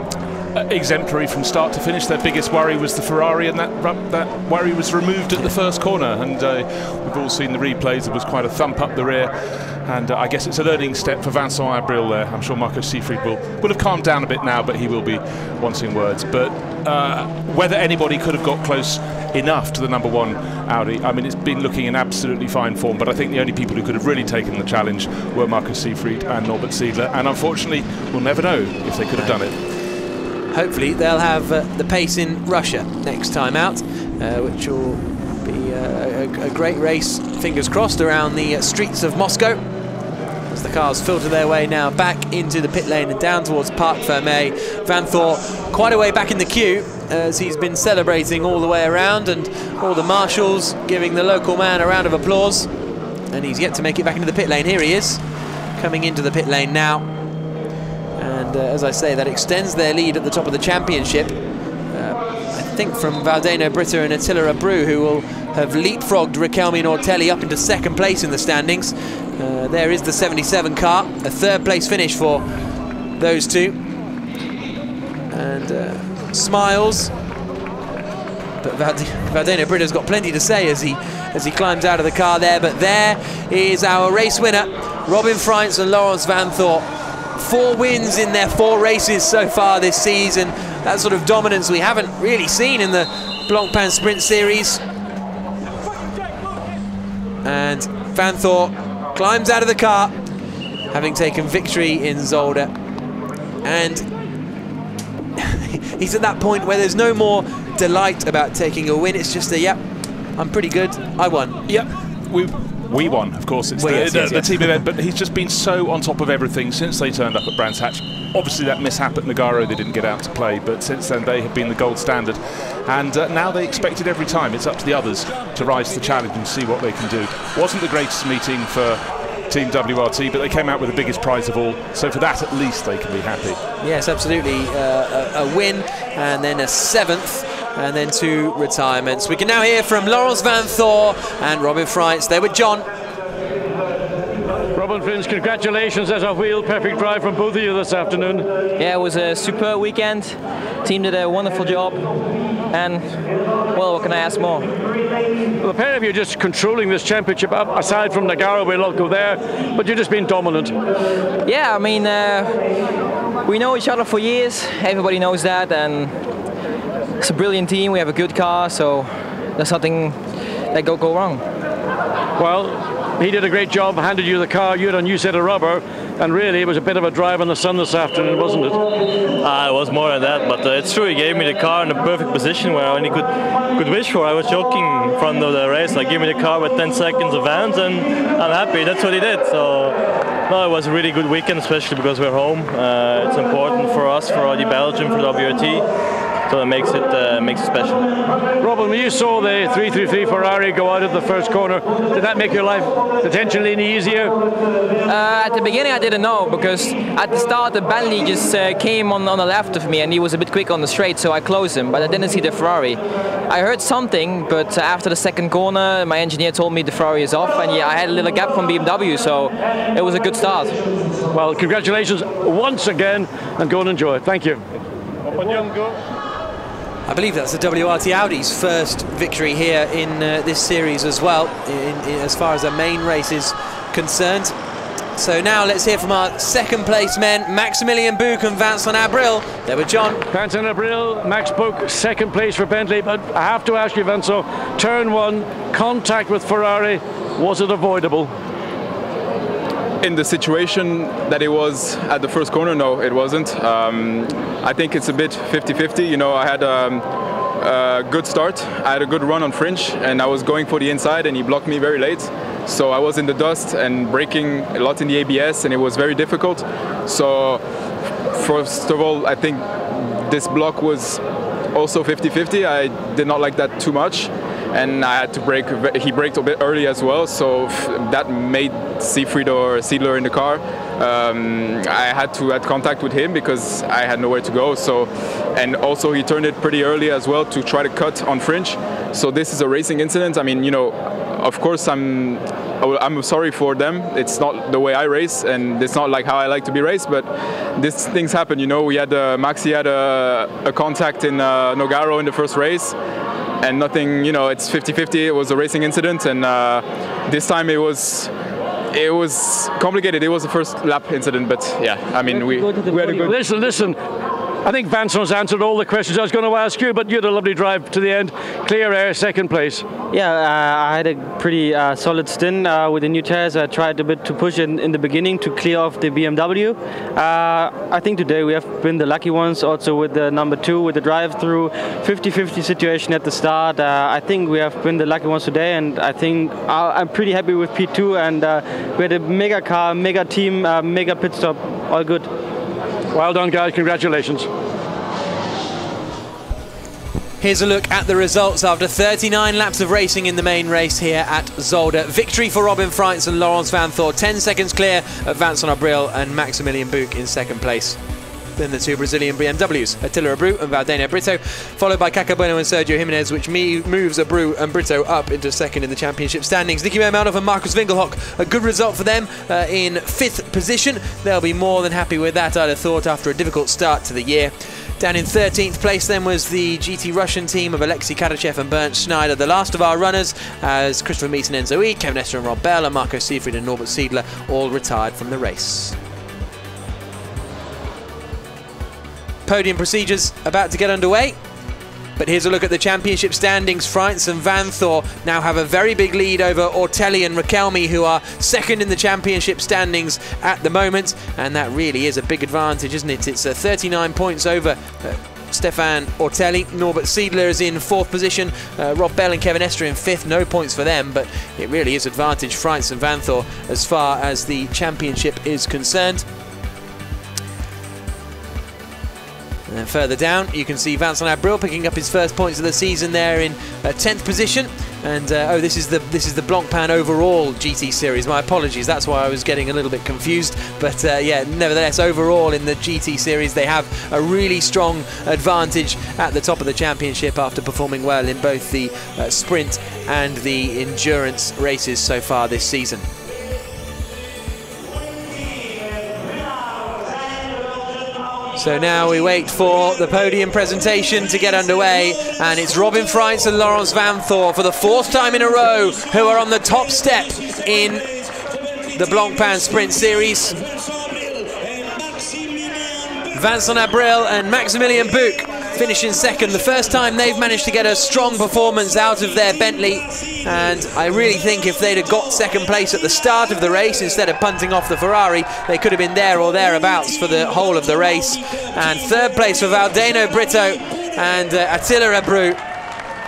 Exemplary from start to finish. Their biggest worry was the Ferrari, and that worry was removed at the first corner. And we've all seen the replays. It was quite a thump up the rear, and I guess it's a learning step for Vincent Abril there. I'm sure Marco Seefried will have calmed down a bit now, but he will be wanting words. But whether anybody could have got close enough to the #1 Audi, I mean, it's been looking in absolutely fine form, but I think the only people who could have really taken the challenge were Marco Seefried and Norbert Siedler, and unfortunately we'll never know if they could have done it. Hopefully they'll have the pace in Russia next time out, which will be a great race, fingers crossed, around the streets of Moscow, as the cars filter their way now back into the pit lane and down towards Parc Fermé. Van Thor quite a way back in the queue, as he's been celebrating all the way around, and all the marshals giving the local man a round of applause, and he's yet to make it back into the pit lane. Here he is, coming into the pit lane now. And as I say, that extends their lead at the top of the championship. I think from Valdeno Britta and Attila Abreu, who will have leapfrogged Riquelme and Ortelli up into 2nd place in the standings. There is the 77 car, a 3rd place finish for those two. And smiles. But Valdeno Britta's got plenty to say as he climbs out of the car there. But there is our race winner, Robin Freins and Laurens Van Thor. 4 wins in their 4 races so far this season. That sort of dominance we haven't really seen in the Blancpain Sprint Series. And Van Thor climbs out of the car, having taken victory in Zolder. And he's at that point where there's no more delight about taking a win. It's just a, yep, I'm pretty good, I won. Yep, we won, of course. It's the team event, but he's just been so on top of everything since they turned up at Brands Hatch. Obviously that mishap at Nogaro, they didn't get out to play, but since then they have been the gold standard. And now they expect it every time. It's up to the others to rise to the challenge and see what they can do. Wasn't the greatest meeting for Team WRT, but they came out with the biggest prize of all. So for that, at least they can be happy. Yes, absolutely. A win, and then a 7th. And then 2 retirements. We can now hear from Laurens Van Thor and Robin Freins. There with John. Robin Freins, congratulations. That's a wheel perfect drive from both of you this afternoon. Yeah, it was a superb weekend. Team did a wonderful job. And, well, what can I ask more? Well, a pair of you just controlling this championship, aside from Nogaro, we'll not go there, but you've just been dominant. Yeah, I mean, we know each other for years. Everybody knows that. And it's a brilliant team. We have a good car, so there's nothing that go wrong. Well, he did a great job, handed you the car, you had a new set of rubber, and really it was a bit of a drive in the sun this afternoon, wasn't it? It was more than that, but it's true, he gave me the car in the perfect position where I only could wish for. I was joking in front of the race, like, give me the car with 10 seconds advance, and I'm happy. That's what he did. So no, it was a really good weekend, especially because we're home. It's important for us, for Audi Belgium, for WRT. that makes it special. Robin, when you saw the 333 Ferrari go out of the first corner, did that make your life potentially any easier? At the beginning I didn't know, because at the start the Bentley just came on the left of me and he was a bit quick on the straight, so I closed him, but I didn't see the Ferrari. I heard something, but after the second corner my engineer told me the Ferrari is off, and yeah, I had a little gap from BMW, so it was a good start. Well, congratulations once again, and go and enjoy it. Thank you. I believe that's the WRT Audi's first victory here in this series as well, as far as the main race is concerned. So now let's hear from our second place men, Maximilian Buch and Vincent Abril. There with John. Vincent Abril, Max Buch, second place for Bentley, but I have to ask you, Vincent, turn one, contact with Ferrari, was it avoidable? In the situation that it was at the first corner, no, it wasn't. I think it's a bit 50-50. You know, I had a good start. I had a good run on Fringe, and I was going for the inside, and he blocked me very late. So I was in the dust and braking a lot in the ABS, and it was very difficult. So first of all, I think this block was also 50-50. I did not like that too much. And I had to brake. He braked a bit early as well, so that made Siegfried or Seidler in the car. I had to have contact with him because I had nowhere to go. So, and also he turned it pretty early as well to try to cut on Fringe. So this is a racing incident. I mean, you know, of course I'm sorry for them. It's not the way I race, and it's not like how I like to be raced. But these things happen. You know, we had Maxi had a contact in Nogaro in the first race. And nothing, you know, it's 50-50. It was a racing incident, and this time it was complicated. It was the first lap incident, but yeah, I mean, we had a good. Listen. I think Vincent's answered all the questions I was going to ask you, but you had a lovely drive to the end. Clear air, second place. Yeah, I had a pretty solid stint with the new tires. I tried a bit to push in the beginning to clear off the BMW. I think today we have been the lucky ones, also with the number 2, with the drive-through, 50-50 situation at the start. I think we have been the lucky ones today, and I think I'm pretty happy with P2, and we had a mega car, mega team, mega pit stop, all good. Well done, guys. Congratulations. Here's a look at the results after 39 laps of racing in the main race here at Zolder. Victory for Robin Freitz and Laurens Vanthoor, 10 seconds clear of Vincent Abril and Maximilian Buch in second place. Then the two Brazilian BMWs, Attila Abreu and Valdena Brito, followed by Caca Bueno and Sergio Jimenez, which moves Abreu and Brito up into second in the championship standings. Nicky Meilmanov and Marcus Winkelhock, a good result for them in 5th position. They'll be more than happy with that, I'd have thought, after a difficult start to the year. Down in 13th place then was the GT Russian team of Alexei Karachev and Bernd Schneider, the last of our runners, as Christopher Mees and Enzo E, Kevin Estre and Rob Bell, and Marco Siegfried and Norbert Seidler all retired from the race. Podium procedures about to get underway. But here's a look at the championship standings. Freitz and Vanthoor now have a very big lead over Ortelli and Riquelme, who are second in the championship standings at the moment. And that really is a big advantage, isn't it? It's 39 points over Stefan Ortelli. Norbert Seidler is in 4th position. Rob Bell and Kevin Estre in 5th. No points for them, but it really is advantage Freitz and Vanthoor as far as the championship is concerned. And then further down, you can see Vincent Abril picking up his first points of the season there in 10th position. And this is the Blancpain overall GT series. My apologies, that's why I was getting a little bit confused. But yeah, nevertheless, overall in the GT series, they have a really strong advantage at the top of the championship after performing well in both the sprint and the endurance races so far this season. So now we wait for the podium presentation to get underway, and it's Robin Freitz and Laurens Vanthoor for the 4th time in a row who are on the top step in the Blancpain Sprint Series. Vincent Abril and Maximilian Buch finishing second, the first time they've managed to get a strong performance out of their Bentley, and I really think if they'd have got second place at the start of the race instead of punting off the Ferrari, they could have been there or thereabouts for the whole of the race. And 3rd place for Valdena Brito and Attila Abreu.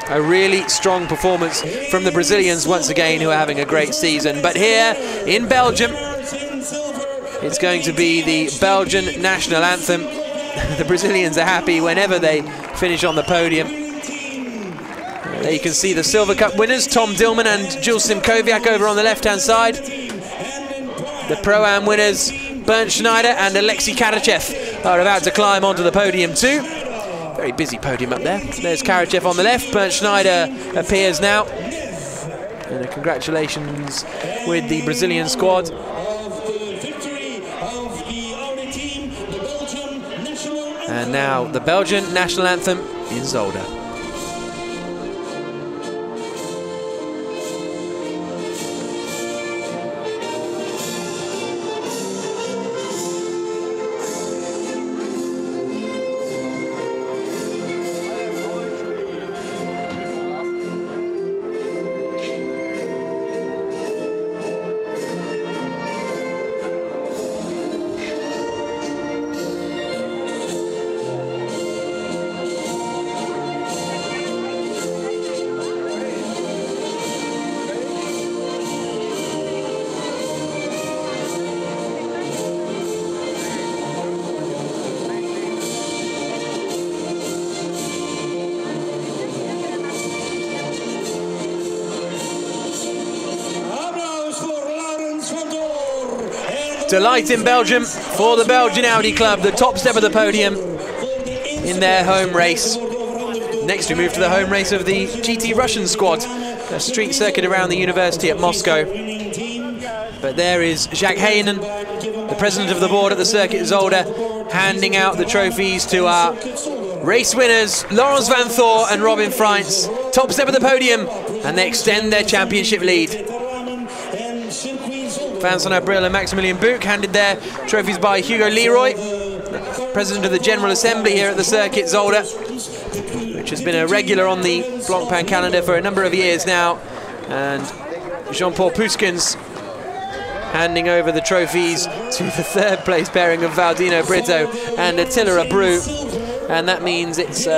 A really strong performance from the Brazilians once again, who are having a great season. But here in Belgium, it's going to be the Belgian national anthem. the Brazilians are happy whenever they finish on the podium. There you can see the Silver Cup winners, Tom Dillman and Jules Simkowiak over on the left-hand side. The Pro-Am winners, Bernd Schneider and Alexei Karachev, are about to climb onto the podium too. Very busy podium up there. There's Karachev on the left, Bernd Schneider appears now. And congratulations with the Brazilian squad. And now the Belgian national anthem in Zolder. Delight in Belgium for the Belgian Audi Club, the top step of the podium in their home race. Next we move to the home race of the GT Russian squad, a street circuit around the university at Moscow. But there is Jacques Heijnen, the president of the board at the circuit Zolder, handing out the trophies to our race winners, Laurens van Thor and Robin Freins. Top step of the podium, and they extend their championship lead. Vincent Abril and Maximilian Buch handed their trophies by Hugo Leroy, president of the General Assembly here at the circuit Zolder, which has been a regular on the Blancpain calendar for a number of years now. And Jean-Paul Puskins handing over the trophies to the third place pairing of Valdino Brito and Attila Abreu. And that means it's 3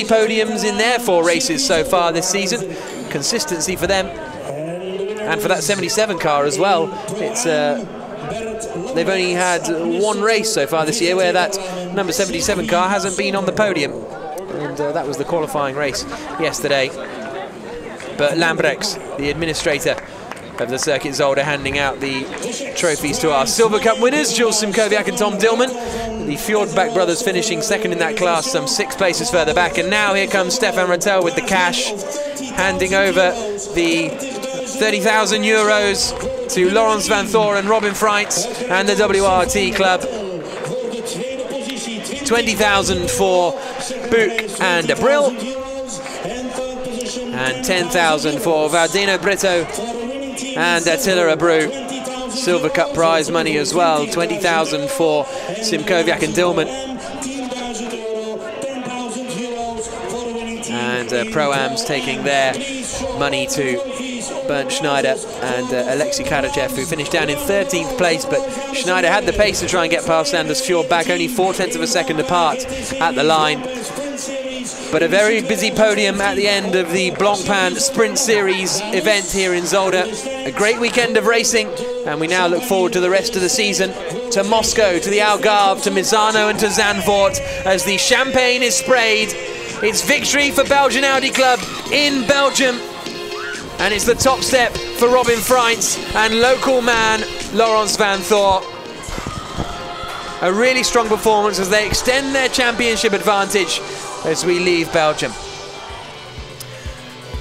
podiums in their 4 races so far this season. Consistency for them. And for that 77 car as well, it's they've only had 1 race so far this year where that number 77 car hasn't been on the podium. And that was the qualifying race yesterday. But Lambrechts, the administrator of the circuit Zolder, handing out the trophies to our Silver Cup winners, Jules Simkowiak and Tom Dillman. The Fjordbach brothers finishing second in that class, some 6 places further back. And now here comes Stefan Rattel with the cash, handing over the 30,000 euros to Laurens van Thor and Robin Freins and the WRT club. 20,000 for Buch and Abril, and 10,000 for Valdino Brito and Attila Abreu. Silver Cup prize money as well, 20,000 for Simkowiak and Dillman. And Pro-Ams taking their money to Bernd Schneider and Alexei Karachev, who finished down in 13th place, but Schneider had the pace to try and get past Anders Fjordbach, only 0.4 of a second apart at the line. But a very busy podium at the end of the Blancpain Sprint Series event here in Zolder. A great weekend of racing, and we now look forward to the rest of the season, to Moscow, to the Algarve, to Misano and to Zandvoort, as the champagne is sprayed. It's victory for Belgian Audi Club in Belgium. And it's the top step for Robin Freins and local man Laurens van Thor. A really strong performance as they extend their championship advantage as we leave Belgium.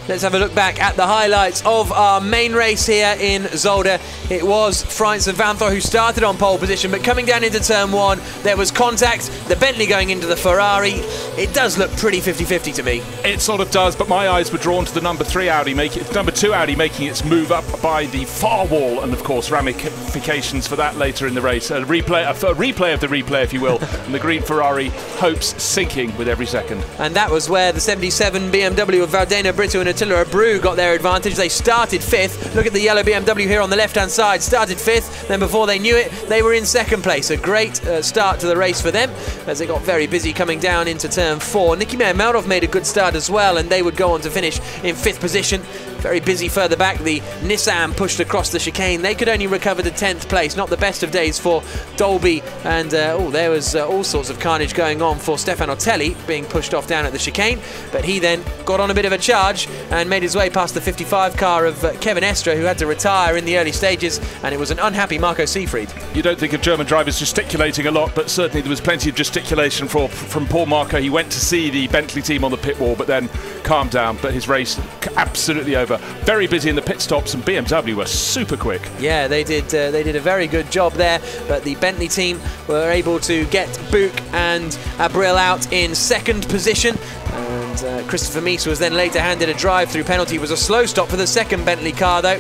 Let's have a look back at the highlights of our main race here in Zolder. It was Freins and Van Thor who started on pole position, but coming down into turn 1, there was contact, the Bentley going into the Ferrari. It does look pretty 50-50 to me. It sort of does, but my eyes were drawn to the number 2 Audi making its move up by the far wall, and of course ramifications for that later in the race. A replay of the replay, if you will, and the green Ferrari hopes sinking with every second. And that was where the 77 BMW of Valdino Brito and Attila Abreu got their advantage. They started 5th. Look at the yellow BMW here on the left-hand side. Started 5th, then before they knew it, they were in 2nd place. A great start to the race for them as it got very busy coming down into turn 4. Niki Meyer-Meldorf made a good start as well, and they would go on to finish in 5th position. very busy further back. The Nissan pushed across the chicane. They could only recover to 10th place. Not the best of days for Dolby. And there was all sorts of carnage going on for Stefano Telli, being pushed off down at the chicane. But he then got on a bit of a charge and made his way past the 55 car of Kevin Estre, who had to retire in the early stages. And it was an unhappy Marco Seefried. You don't think of German drivers gesticulating a lot, but certainly there was plenty of gesticulation from Paul Marco. He went to see the Bentley team on the pit wall, but then calmed down. But his race absolutely over. Very busy in the pit stops, and BMW were super quick. Yeah, they did a very good job there, but the Bentley team were able to get Buch and Abril out in second position. And Christopher Mies was then later handed a drive-through penalty. It was a slow stop for the second Bentley car, though.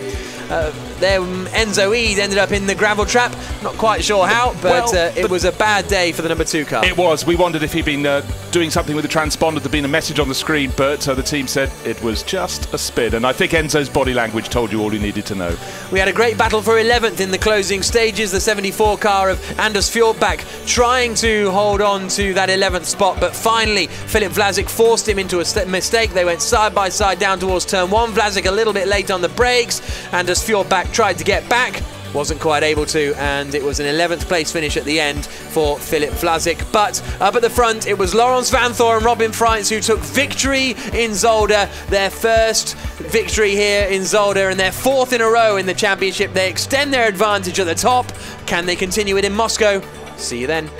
There, Enzo Eade ended up in the gravel trap. Not quite sure how, but it was a bad day for the number 2 car. It was. We wondered if he'd been doing something with the transponder. There'd been a message on the screen, but the team said it was just a spin. And I think Enzo's body language told you all you needed to know. We had a great battle for 11th in the closing stages. The 74 car of Anders Fjordbach trying to hold on to that 11th spot, but finally Philip Vlasic forced him into a mistake. They went side by side down towards turn 1. Vlasic a little bit late on the brakes. Anders Fjordbach tried to get back, wasn't quite able to, and it was an 11th place finish at the end for Philip Vlasic. But up at the front, it was Laurens Vanthoor and Robin Freitz who took victory in Zolder, their first victory here in Zolder and their 4th in a row in the championship. They extend their advantage at the top. Can they continue it in Moscow? See you then.